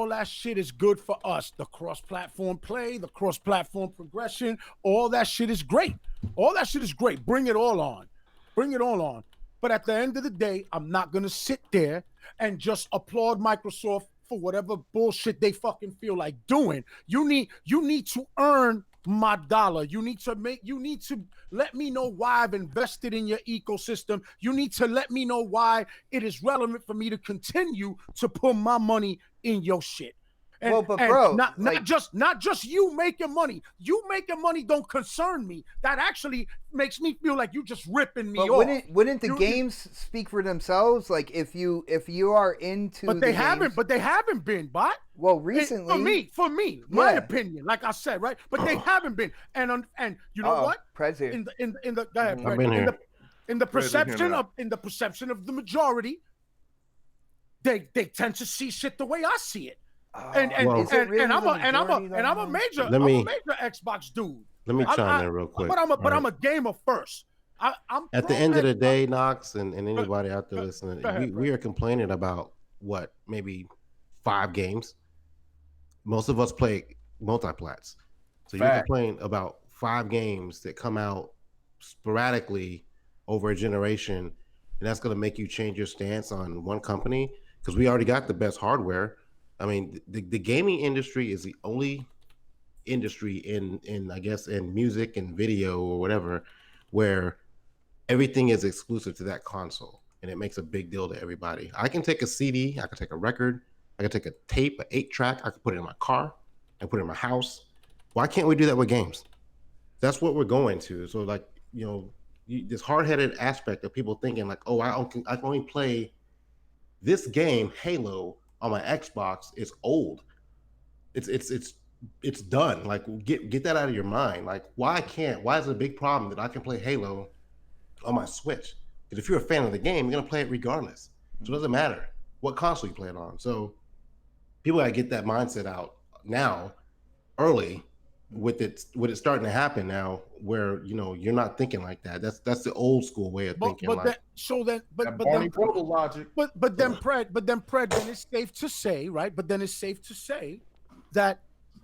that shit is good for us. The cross-platform play, the cross-platform progression, all that shit is great. All that shit is great. Bring it all on. Bring it all on. But at the end of the day, I'm not gonna sit there and just applaud Microsoft for whatever bullshit they fucking feel like doing. You need to earn my dollar. You need to let me know why I've invested in your ecosystem. You need to let me know why it is relevant for me to continue to put my money in your shit. And, well, but bro, not just you making money. You making money don't concern me. That actually makes me feel like you just ripping me off. Wouldn't the games speak for themselves? Like if you are into, but they haven't been, but well, recently for me, my opinion, like I said, right? But they haven't been, and you know what? Prez here. In the perception of the majority, they tend to see shit the way I see it. I'm a major Xbox dude. Let me chime in real quick. But I'm a gamer first. I'm at the end of the day, Knoxx and anybody out there listening, we are complaining about what, maybe 5 games. Most of us play multiplats. So you complain about 5 games that come out sporadically over a generation, and that's going to make you change your stance on one company because we already got the best hardware. I mean, the gaming industry is the only industry in I guess in music and video or whatever where everything is exclusive to that console, and it makes a big deal to everybody. I can take a CD, I can take a record, I can take a tape, an 8-track, I can put it in my car, I can put it in my house. Why can't we do that with games? That's what we're going to. So like, you know, this hard-headed aspect of people thinking like, oh, I can only play this game, Halo, on my Xbox is old. It's done. Like get that out of your mind. Like why is it a big problem that I can play Halo on my Switch? Because if you're a fan of the game, you're gonna play it regardless. So it doesn't matter what console you play it on. So people gotta get that mindset out now, early, with it starting to happen now, where you know you're not thinking like that. That's the old school way of thinking. But then it's safe to say, right? But then it's safe to say that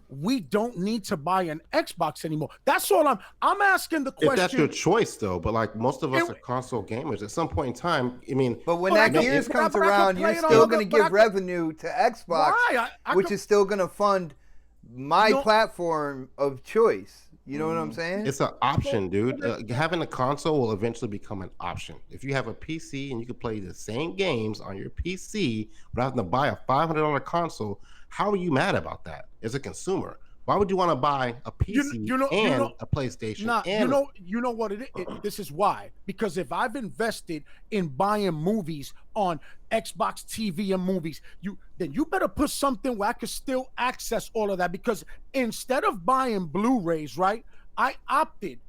we don't need to buy an Xbox anymore. That's all I'm asking the question. If that's your choice, though, but like most of us are console gamers. At some point in time, I mean, but when that Gears comes around, you're still going to give revenue to Xbox, which is still going to fund my platform of choice. You know what I'm saying? It's an option, dude. Having a console will eventually become an option. If you have a PC and you can play the same games on your PC without having to buy a $500 console, how are you mad about that as a consumer? Why would you want to buy a PC and a PlayStation? You know what it is? This is why. Because if I've invested in buying movies on Xbox TV and movies, then you better put something where I can still access all of that. Because instead of buying Blu-rays, right, I opted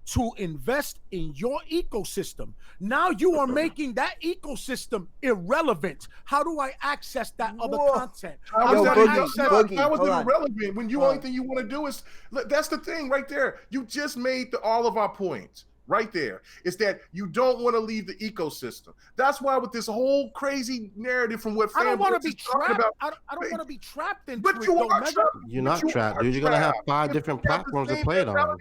to invest in your ecosystem. Now you are making that ecosystem irrelevant. How do I access that other content? How is it irrelevant when only thing you want to do is, that's the thing right there. You just made all of our points. Right there is that you don't want to leave the ecosystem. That's why with this whole crazy narrative from what I don't want to be trapped. I don't want to be trapped in. But you are trapped. You're not trapped, dude. You're gonna have 5 different platforms to play it on.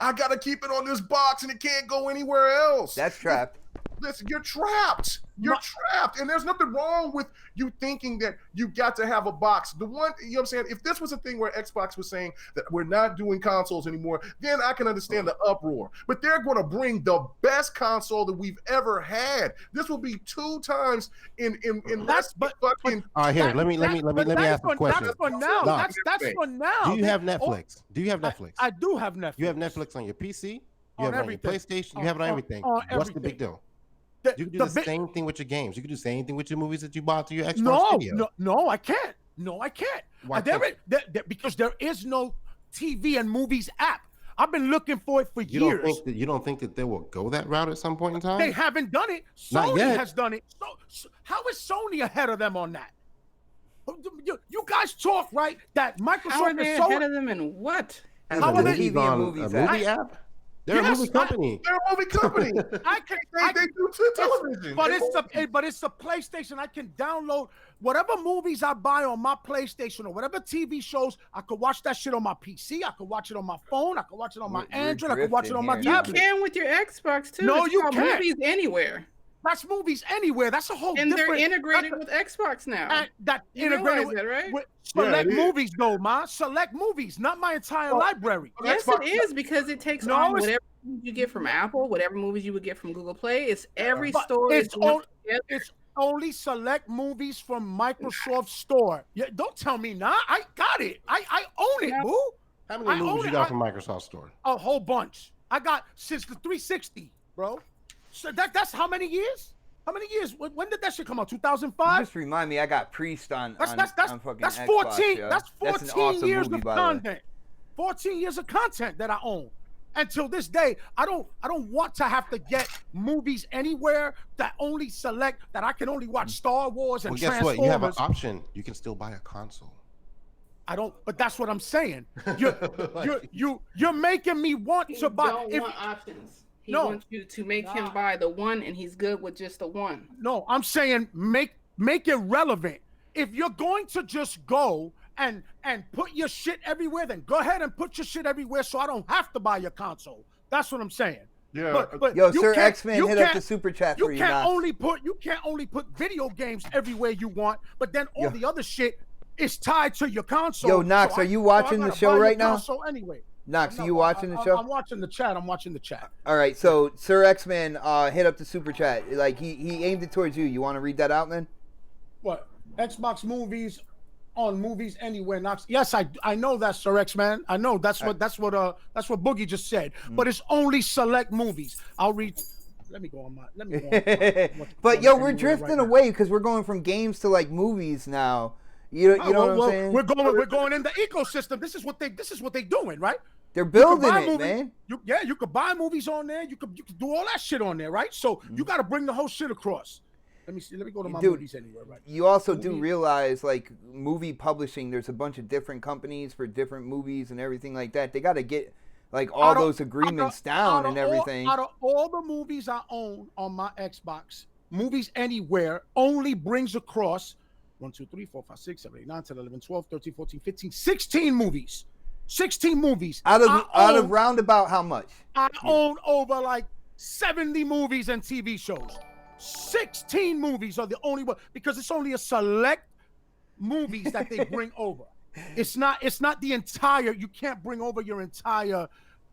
I gotta keep it on this box and it can't go anywhere else. That's trapped. Listen, you're trapped. You're trapped. And there's nothing wrong with you thinking that you got to have a box. The one, you know what I'm saying? If this was a thing where Xbox was saying that we're not doing consoles anymore, then I can understand the uproar. But they're going to bring the best console that we've ever had. This will be 2 times in less fucking. All right, here. Let me ask a question. That's for now. That's for now. Do you have Netflix? I do have Netflix. You have Netflix on your PC? You have it on your PlayStation? You have it on everything. What's the big deal? You can do the same thing with your games. You can do the same thing with your movies that you bought through your Xbox Video. No, I can't. Why because there is no TV and movies app. I've been looking for it for years. You don't think that they will go that route at some point in time? They haven't done it. Sony has done it. So how is Sony ahead of them on that? You guys talk, right? That Microsoft How are they is so ahead of them in what? How are they TV and movies a movie app? They're a movie company. They're a movie company. They do television. But it's the PlayStation. I can download whatever movies I buy on my PlayStation or whatever TV shows. I could watch that shit on my PC. I could watch it on my phone. I could watch it on my Android. I could watch it on my You tablet. can with your Xbox too. No, It's you called can't. Movies Anywhere. That's movies anywhere. That's a whole And different. they're integrated with Xbox now. That You integrated realize that, right? with select it is. movies, though, ma. Select movies, not my entire library. Yes, Xbox- it is because it takes No, on it's- whatever you get from Apple, whatever movies you would get from Google Play. It's every But store. it's is lumped on- together. It's only select movies from Microsoft Store. Yeah, don't tell me nah. I got it. I own it, boo. How I many own movies it. you got from Microsoft Store? A whole bunch. I got since the 360, bro. So that's how many years? How many years? When did that shit come out? 2005? Just remind me, I got Priest on That's on fucking that's Xbox, 14. yo. That's 14 an awesome years movie, of by the way. content. 14 years of content that I own. Until this day, I don't want to have to get movies anywhere that only select that I can only watch Star Wars and Well, guess Transformers. what? You have an option. You can still buy a console. I don't, but that's what I'm saying. You're making me want He to buy. don't want options. He No. wants you to make him buy the one, and he's good with just the one. No, I'm saying make it relevant. If you're going to just go and put your shit everywhere, then go ahead and put your shit everywhere so I don't have to buy your console. That's what I'm saying. Yeah. But Yo, you Sir can't- X-Man you hit up can't- the super chat You for you, can't Knox. only put video games everywhere you want, but then all Yo. the other shit is tied to your console. Yo, Knox, are you watching the show right now? So anyway, Knox, No, are you watching the show? I'm watching the chat. I'm watching the chat. All right, so Sir X-Man hit up the super chat. Like he aimed it towards you. You want to read that out, man? What? Xbox movies on Movies Anywhere, Knox. Yes, I know that, Sir X-Man. I know that's what Boogie just said. But it's only select movies. I'll read. Let me go on my. But yo, we're drifting away because we're going from games to like movies now. You know what I'm saying? We're going in the ecosystem. This is what they doing, right? They're building buy it, movies. man. You could buy movies on there. You could do all that shit on there, right? So you got to bring the whole shit across. Let me see. Let me go to my Dude, Movies Anywhere, right? You also do realize, like, movie publishing, there's a bunch of different companies for different movies and everything like that. They got to get, like, all those agreements down and everything. Out of all the movies I own on my Xbox, Movies Anywhere only brings across 1, 2, 3, 4, 5, 6, 7, 8, 9, 10, 11, 12, 13, 14, 15, 16 movies. 16 movies. Out of roundabout how much? I own over like 70 movies and TV shows. 16 movies are the only one because it's only a select movies that they bring over. It's not the entire. You can't bring over your entire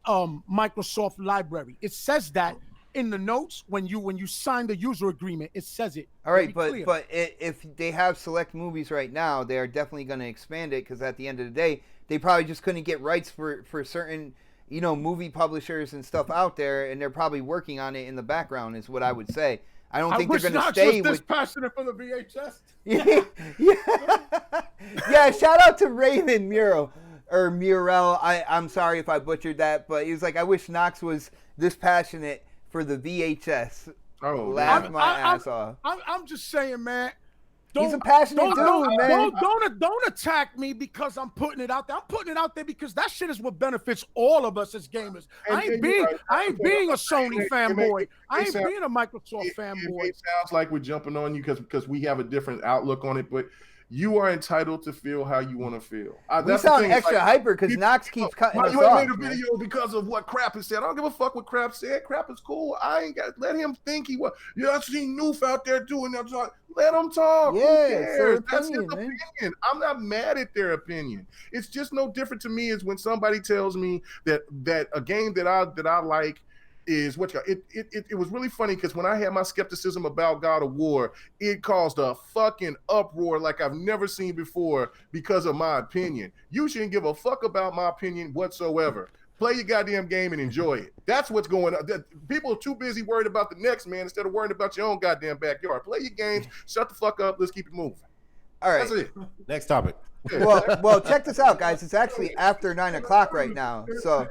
Microsoft library. It says that in the notes when you sign the user agreement. It says it. All right, very but clear. if they have select movies right now, they are definitely going to expand it because at the end of the day, they probably just couldn't get rights for certain movie publishers and stuff out there, and they're probably working on it in the background. Is what I would say. I don't think they're going to stay was this with. passionate for the VHS. Yeah. Shout out to Raven Murrell. I'm sorry if I butchered that, but he was like, I wish Knox was this passionate for the VHS. Oh, Laugh my ass off. I'm just saying, man. He's a passionate dude, man. Don't attack me because I'm putting it out there. I'm putting it out there because that shit is what benefits all of us as gamers. I ain't being a Sony fanboy. I ain't being a Microsoft fanboy. It sounds like we're jumping on you because we have a different outlook on it, but you are entitled to feel how you want to feel. We sound extra hyper because Knox keeps cutting us you ain't off. made a video because of what Crap has said. I don't give a fuck what Crap said. Crap is cool. I ain't got let him think he was. Yeah, I seen Noof out there doing that. Let him talk. Yeah, Who cares? That's his opinion, man. opinion. I'm not mad at their opinion. It's just no different to me as when somebody tells me that a game that I like is what it was really funny because when I had my skepticism about God of War, it caused a fucking uproar like I've never seen before because of my opinion. You shouldn't give a fuck about my opinion whatsoever. Play your goddamn game and enjoy it. That's what's going on. People are too busy worried about the next man instead of worrying about your own goddamn backyard. Play your games, shut the fuck up, let's keep it moving. All right. That's it. Next topic. Well, check this out, guys. It's actually after 9 o'clock right now. So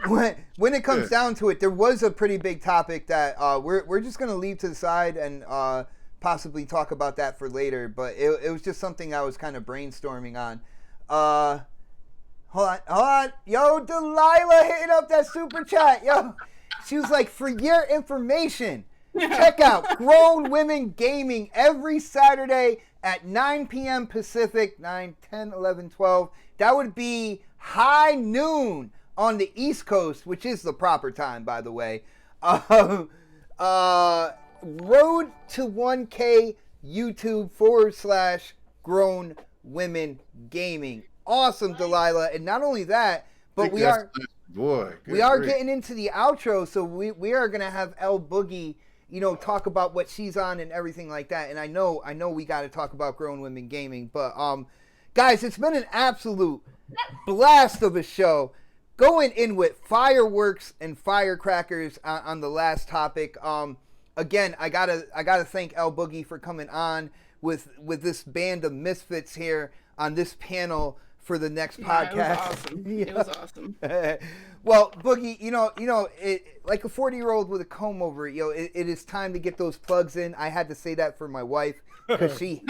when it comes down to it, there was a pretty big topic that we're just gonna leave to the side and possibly talk about that for later, but it was just something I was kind of brainstorming on. Hold on. Yo, Delilah hitting up that super chat. Yo, she was like, for your information, check out Grown Women Gaming every Saturday at 9 p.m. Pacific, 9, 10, 11, 12. That would be high noon on the East Coast, which is the proper time, by the way. Road to 1K YouTube /Grown Women Gaming. Awesome, Delilah. And not only that, but we are getting into the outro, so we are gonna have LBoogie, talk about what she's on and everything like that. And I know we got to talk about Grown Women Gaming, but guys, it's been an absolute blast of a show, going in with fireworks and firecrackers on the last topic. Again, I gotta thank LBoogie for coming on with this band of misfits here on this panel for the next podcast. It was awesome. Well, Boogie, like a 40-year-old with a comb over it, it is time to get those plugs in. I had to say that for my wife because she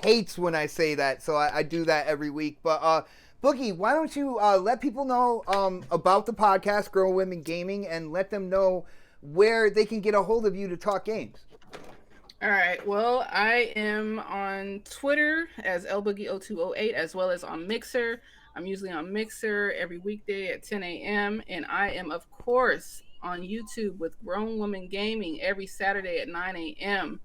hates when I say that, so I do that every week. But Boogie, why don't you let people know about the podcast, Grown Women Gaming, and let them know where they can get a hold of you to talk games. All right. Well, I am on Twitter as LBoogie0208, as well as on Mixer. I'm usually on Mixer every weekday at 10 a.m. And I am, of course, on YouTube with Grown Women Gaming every Saturday at 9 a.m.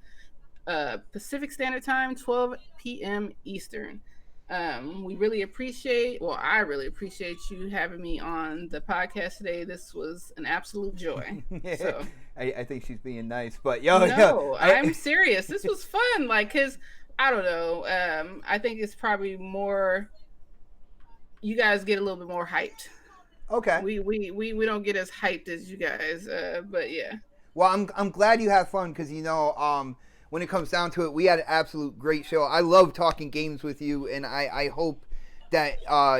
Pacific Standard Time, 12 p.m. Eastern. I really appreciate you having me on the podcast today. This was an absolute joy. So I think she's being nice, but I'm serious. This was fun. Cause I don't know. I think it's probably more, you guys get a little bit more hyped. Okay. We don't get as hyped as you guys. But yeah. Well, I'm glad you have fun. Cause when it comes down to it, we had an absolute great show. I love talking games with you, and I hope that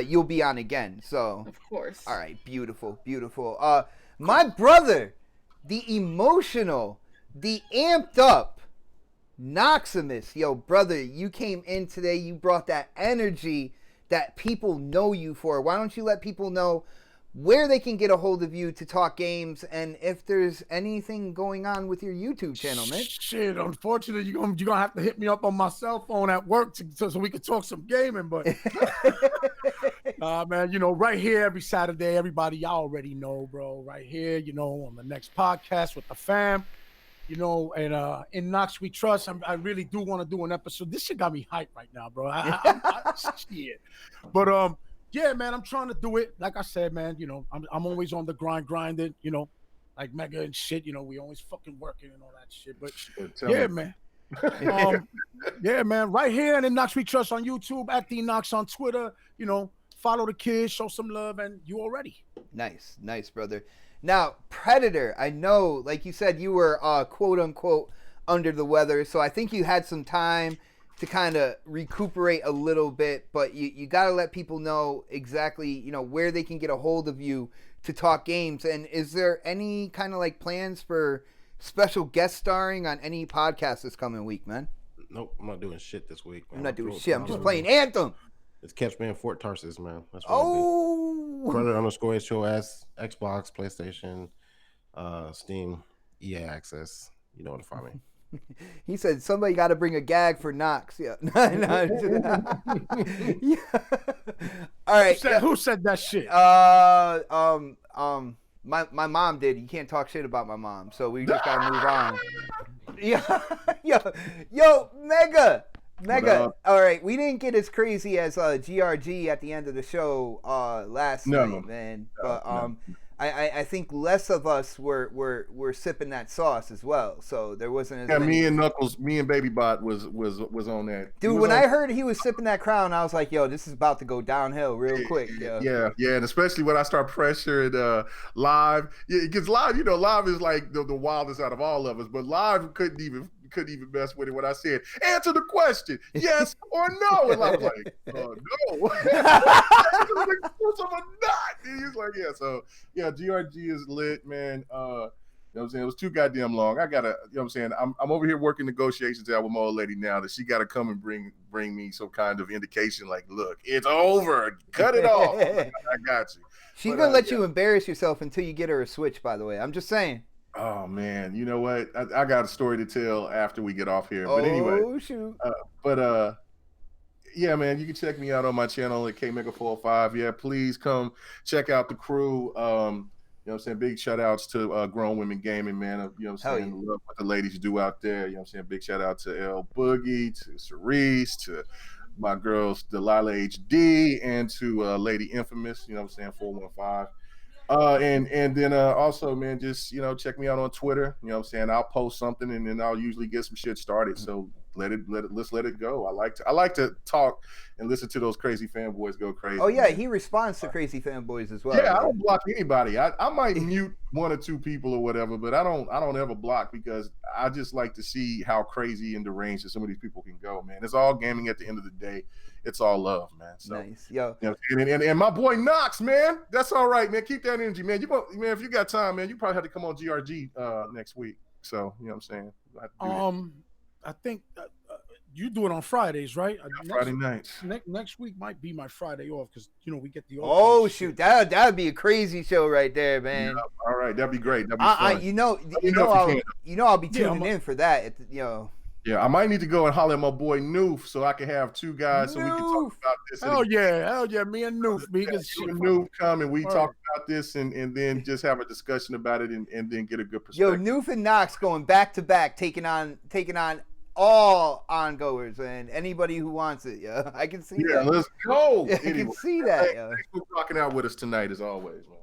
you'll be on again. So, of course. All right, beautiful. My brother, the emotional, the amped up Knoxximus. Yo, brother, you came in today. You brought that energy that people know you for. Why don't you let people know where they can get a hold of you to talk games, and if there's anything going on with your YouTube channel, man? Shit, unfortunately, you're gonna have to hit me up on my cell phone at work so we can talk some gaming. But man, right here every Saturday, everybody, y'all already know, bro. Right here, on the next podcast with the fam, and in Knoxx we trust. I really do want to do an episode. This shit got me hyped right now, bro. Shit. But yeah, man, I'm trying to do it. Like I said, man, I'm always on the grinding, like Mega and shit. We always fucking working and all that shit. But yeah, man. Yeah, man. Right here and in Knoxx We Trust on YouTube, at the Knoxx on Twitter. Follow the kids, show some love, and you already. Nice, brother. Now, Predator, I know, like you said, you were quote unquote under the weather, so I think you had some time to kind of recuperate a little bit, but you got to let people know exactly, where they can get a hold of you to talk games. And is there any kind of plans for special guest starring on any podcast this coming week, man? Nope, I'm not doing shit this week, man. I'm not doing shit. I'm just playing Anthem. It's catch me in Fort Tarsis, man. That's what Predator_HOS, Xbox, PlayStation, Steam, EA Access. You know what to find me. He said somebody got to bring a gag for Knoxx. Yeah. Yeah. All right. Who said that shit? My mom did. You can't talk shit about my mom, so we just gotta move on. Yo, Mega. All right, we didn't get as crazy as GRG at the end of the show last night, man. But I think less of us were sipping that sauce as well, so there wasn't as many. Me and Knuckles, me and Baby Bot was on that. Dude, when I heard he was sipping that Crown, I was like, yo, this is about to go downhill real quick. Yeah, and especially when I start pressuring live, because live, live is like the wildest out of all of us, but live couldn't even mess with it when I said, answer the question, yes or no. And I was like, no. Or not. And he's like, yeah. So, yeah, GRG is lit, man. know what I'm saying? It was too goddamn long. I gotta, you know what I'm saying? I'm over here working negotiations out with my old lady now that she gotta come and bring me some kind of indication like, look, it's over. Cut it off. I got you. She's gonna let you embarrass yourself until you get her a Switch, by the way. I'm just saying. Oh man, you know what? I got a story to tell after we get off here. But anyway. Oh shoot. Yeah, man, you can check me out on my channel at KMega405. Yeah, please come check out the crew. You know what I'm saying? Big shout outs to Grown Women Gaming, man. You know what I'm saying? Yeah. Love what the ladies do out there. You know what I'm saying? Big shout out to LBoogie, to Cerise, to my girls Delilah HD, and to Lady Infamous, you know what I'm saying? 415. And then also, man, just, you know, check me out on Twitter. You know what I'm saying? I'll post something and then I'll usually get some shit started. So let's let it go. I like to talk and listen to those crazy fanboys go crazy. Oh yeah, man. He responds to crazy fanboys as well. Yeah, I don't block anybody. I might mute one or two people or whatever, but I don't ever block because I just like to see how crazy and deranged that some of these people can go, man. It's all gaming at the end of the day. It's all love, man. So, nice, yo. You know, and my boy Knoxx, man. That's all right, man. Keep that energy, man. Man, if you got time, man, you probably have to come on GRG next week. So, you know what I'm saying? I think you do it on Fridays, right? Friday nights. Next week might be my Friday off because we get the. Oh shoot, that'd be a crazy show right there, man. Yeah, all right, that'd be great. That'd be fun. You know, I'll be tuning in for that. Yeah, I might need to go and holler at my boy Noof so I can have two guys so we can talk about this. Hell yeah, me and Noof. Noof come and we talk about this and then just have a discussion about it and then get a good perspective. Yo, Noof and Knoxx going back to back, taking on all ongoers and anybody who wants it. Yeah, I can see that. Yeah, let's go. I can see that. Thanks for rocking out with us tonight as always, man.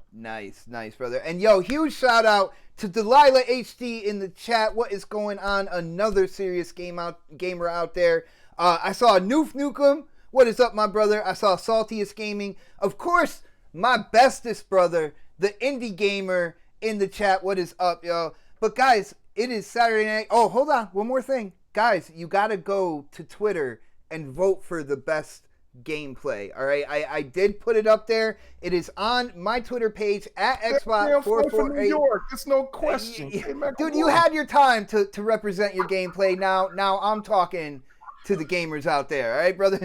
Nice, brother. And yo, huge shout out to Delilah HD in the chat. What is going on? Another serious gamer out there. I saw Noof Nukem. What is up, my brother? I saw Saltiest Gaming. Of course, my bestest brother, the indie gamer in the chat. What is up, yo? But guys, it is Saturday night. Oh, hold on. One more thing. Guys, you got to go to Twitter and vote for the best gameplay. All right, I did put it up there. It is on my Twitter page at xbot448. It's no question. Dude, you had your time to represent your gameplay. Now I'm talking to the gamers out there. All right, brother.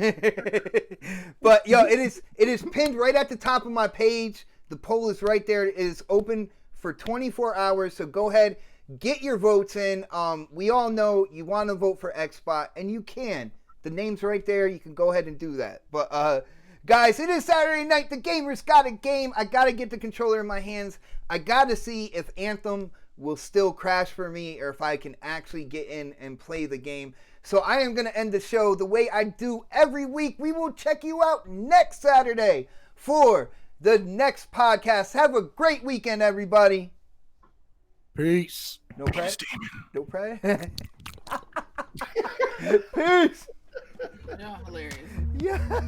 But yo, it is pinned right at the top of my page. The poll is right there. It is open for 24 hours. So go ahead, get your votes in. We all know you want to vote for XBot, and you can. The name's right there. You can go ahead and do that. But, guys, it is Saturday night. The gamers got a game. I got to get the controller in my hands. I got to see if Anthem will still crash for me or if I can actually get in and play the game. So I am going to end the show the way I do every week. We will check you out next Saturday for the next podcast. Have a great weekend, everybody. Peace. No pray? No pray? Peace. Y'all hilarious. Yeah.